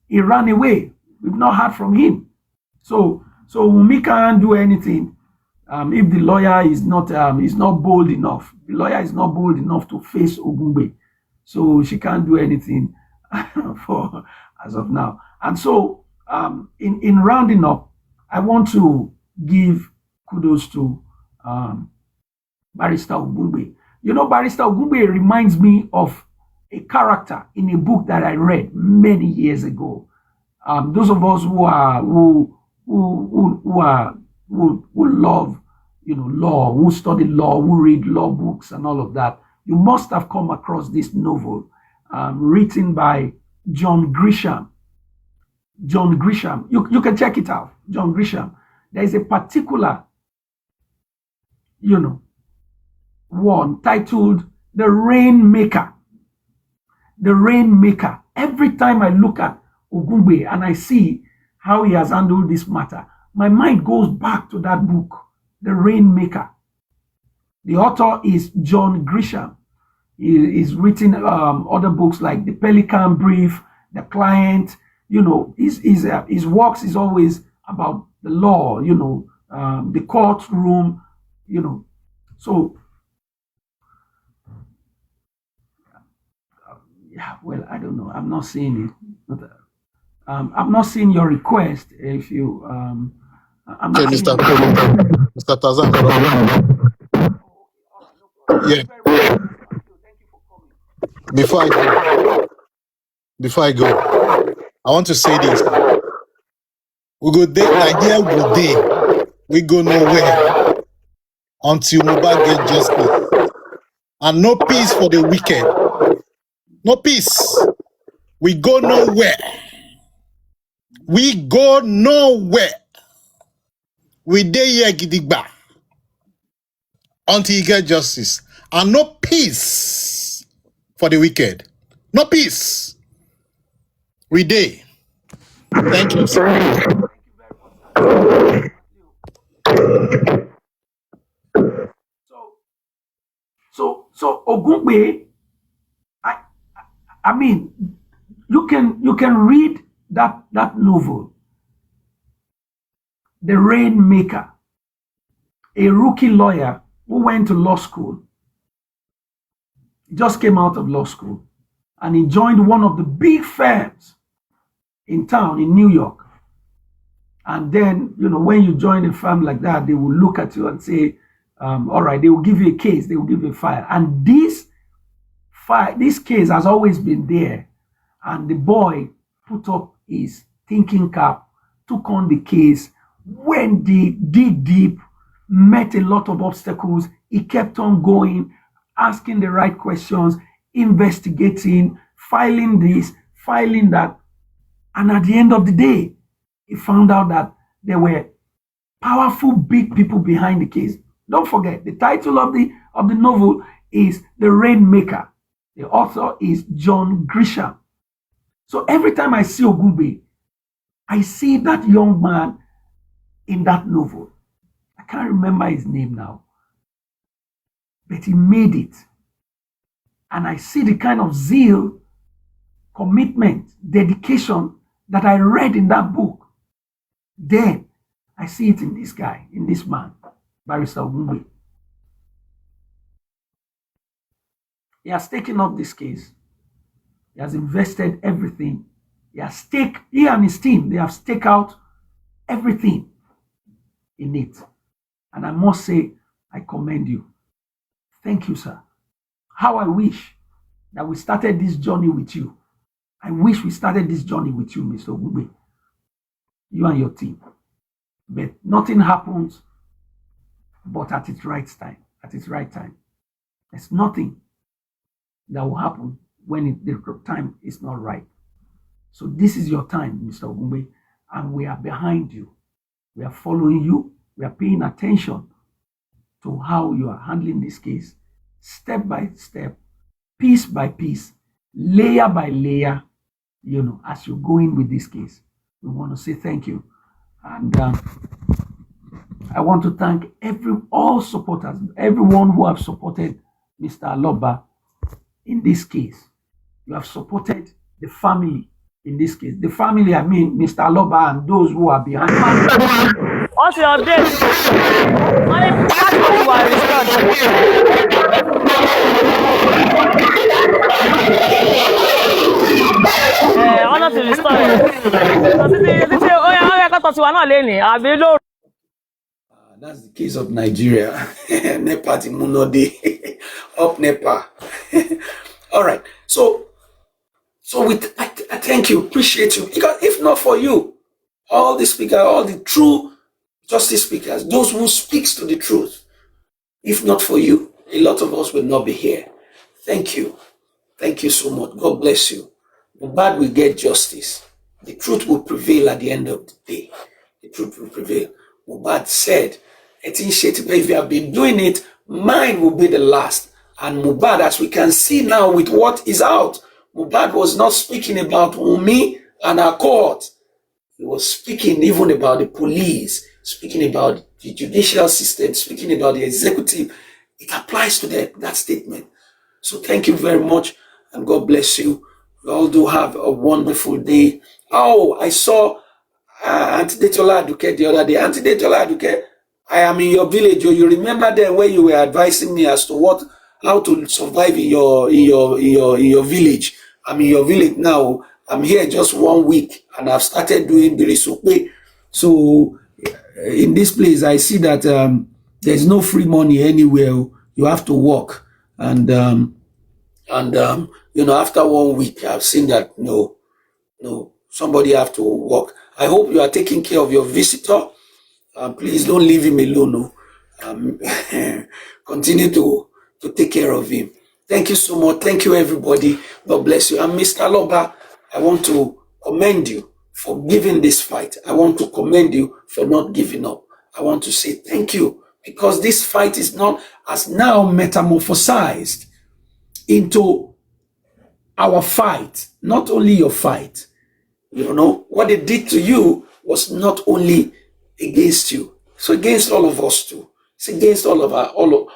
He ran away. We've not heard from him. So Wumi can't do anything. If the lawyer is not bold enough, the lawyer is not bold enough to face Ogungbe, so she can't do anything as of now. And so, in rounding up, I want to give kudos to Barrister Ogungbe. You know, Barrister Ogungbe reminds me of a character in a book that I read many years ago. Those of us who love, law, who study law, who read law books and all of that, you must have come across this novel written by John Grisham. John Grisham, you can check it out. John Grisham. There is a particular, one titled The Rainmaker. The Rainmaker. Every time I look at Ogungbe and I see how he has handled this matter, my mind goes back to that book, The Rainmaker. The author is John Grisham. He is written other books like The Pelican Brief, The Client. His works is always about the law, the courtroom, So, I don't know. I'm not seeing it. I'm not seeing your request. If you, I'm not Okay, seeing Mr. Tarzan. Yeah. Before I go, I want to say this. We go there, Nigeria go there. We go nowhere until Mohbad get justice. And no peace for the wicked. No peace. We go nowhere. We go nowhere. We dey here gidigba until he get justice. And no peace for the wicked. No peace. We dey. Thank you, sir. So Ogungbe, I mean, you can read that novel, The Rainmaker, a rookie lawyer who went to law school, just came out of law school, and he joined one of the big firms in town in New York. And then, when you join a firm like that, they will look at you and say, all right, they will give you a case, they will give you a file. And this case has always been there. And the boy put up his thinking cap, took on the case, went deep, dig deep, met a lot of obstacles. He kept on going, asking the right questions, investigating, filing this, filing that. And at the end of the day, he found out that there were powerful, big people behind the case. Don't forget, the title of the novel is The Rainmaker. The author is John Grisham. So every time I see Ogungbe, I see that young man in that novel. I can't remember his name now, but he made it. And I see the kind of zeal, commitment, dedication that I read in that book. Then I see it in this guy, in this man, Barrister Ogungbe. He has taken up this case. He has invested everything. He and his team, they have staked out everything in it. And I must say, I commend you. Thank you, sir. How I wish that we started this journey with you. I wish we started this journey with you, Mr. Ogungbe. You and your team. But nothing happens but at its right time. At its right time. There's nothing that will happen when the time is not right. So this is your time, Mr. Ogungbe, and we are behind you. We are following you. We are paying attention to how you are handling this case, step by step, piece by piece, layer by layer, as you're going with this case. We want to say thank you. And I want to thank all supporters, everyone who have supported Mr. Aloba in this case. You have supported the family in this case. The family, I mean, Mr. Aloba and those who are behind. What's your update? Honor to the story. Títí ó yẹ kó tọ́ tiwa náà lé ní àbí lóru. That's the case of Nigeria. Nepa ti munode up Nepa. All right. So I thank you, appreciate you. Because if not for you, all the speakers, all the true justice speakers, those who speaks to the truth, if not for you, a lot of us will not be here. Thank you. Thank you so much. God bless you. Mohbad will get justice. The truth will prevail at the end of the day. The truth will prevail. Mohbad said, if you have been doing it, mine will be the last. And Mohbad, as we can see now with what is out, Mohbad was not speaking about Wunmi and her court. He was speaking even about the police, speaking about the judicial system, speaking about the executive. It applies to that statement. So thank you very much, and God bless you. You all do have a wonderful day. Oh, I saw Auntie Detola Aduke the other day. Auntie Detola Aduke, I am in your village. You remember then when you were advising me as to how to survive in your village. I'm in your village now. I'm here just 1 week, and I've started doing Birisope. So in this place, I see that there's no free money anywhere. You have to work, and after 1 week, I've seen that no, somebody have to work. I hope you are taking care of your visitor. Please don't leave him alone. No. Continue to take care of him. Thank you so much. Thank you, everybody. God bless you. And Mr. Loba, I want to commend you for giving this fight. I want to commend you for not giving up. I want to say thank you, because this fight has now metamorphosized into our fight, not only your fight. What they did to you was not only against you, it's against all of us too. It's against all of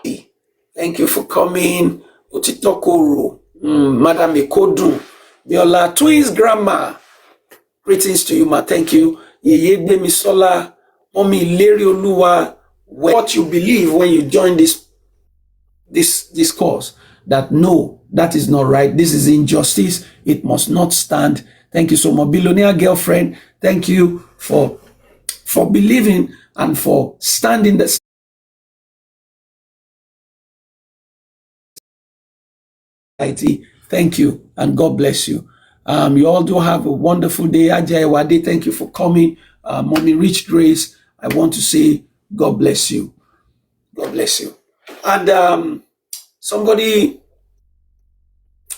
you. Thank you for coming. Otitokoro, Madam Ekodu, Biola, twins grandma. Greetings to you, ma. Thank you. Yeye Misola, Mommy Leri Oluwa. What you believe when you join this cause, that no, that is not right. This is injustice. It must not stand. Thank you so much. Billionaire girlfriend, thank you for believing and for standing the society. Thank you, and God bless you. You all do have a wonderful day. Ajay Wade, thank you for coming. Mommy Rich Grace, I want to say God bless you. God bless you. And somebody,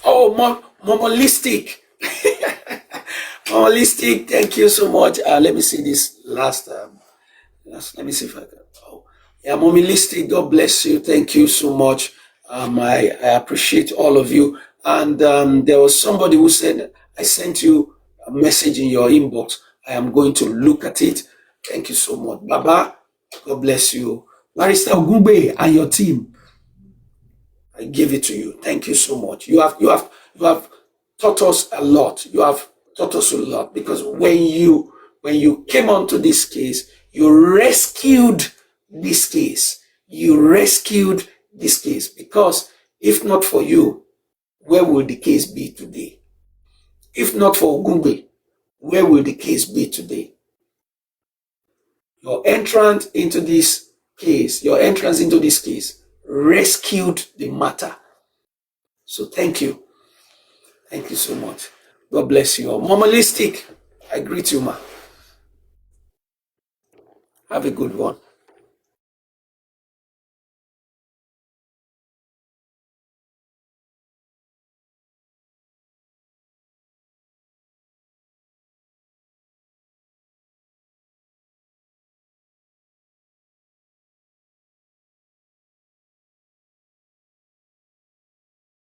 Momolistic. Momolistic, thank you so much. Let me see this last. Let me see if I can. Momolistic, God bless you. Thank you so much. I appreciate all of you. And there was somebody who said, I sent you a message in your inbox. I am going to look at it. Thank you so much. Baba, God bless you. Barrister Ogungbe and your team, I give it to you. Thank you so much. You have taught us a lot. You have taught us a lot, because when you came onto this case, you rescued this case. You rescued this case, because if not for you, where will the case be today? If not for Ogungbe, where will the case be today? Your entrance into this case rescued the matter. So thank you. Thank you so much. God bless you all. Momolistic, I greet you, ma. Have a good one.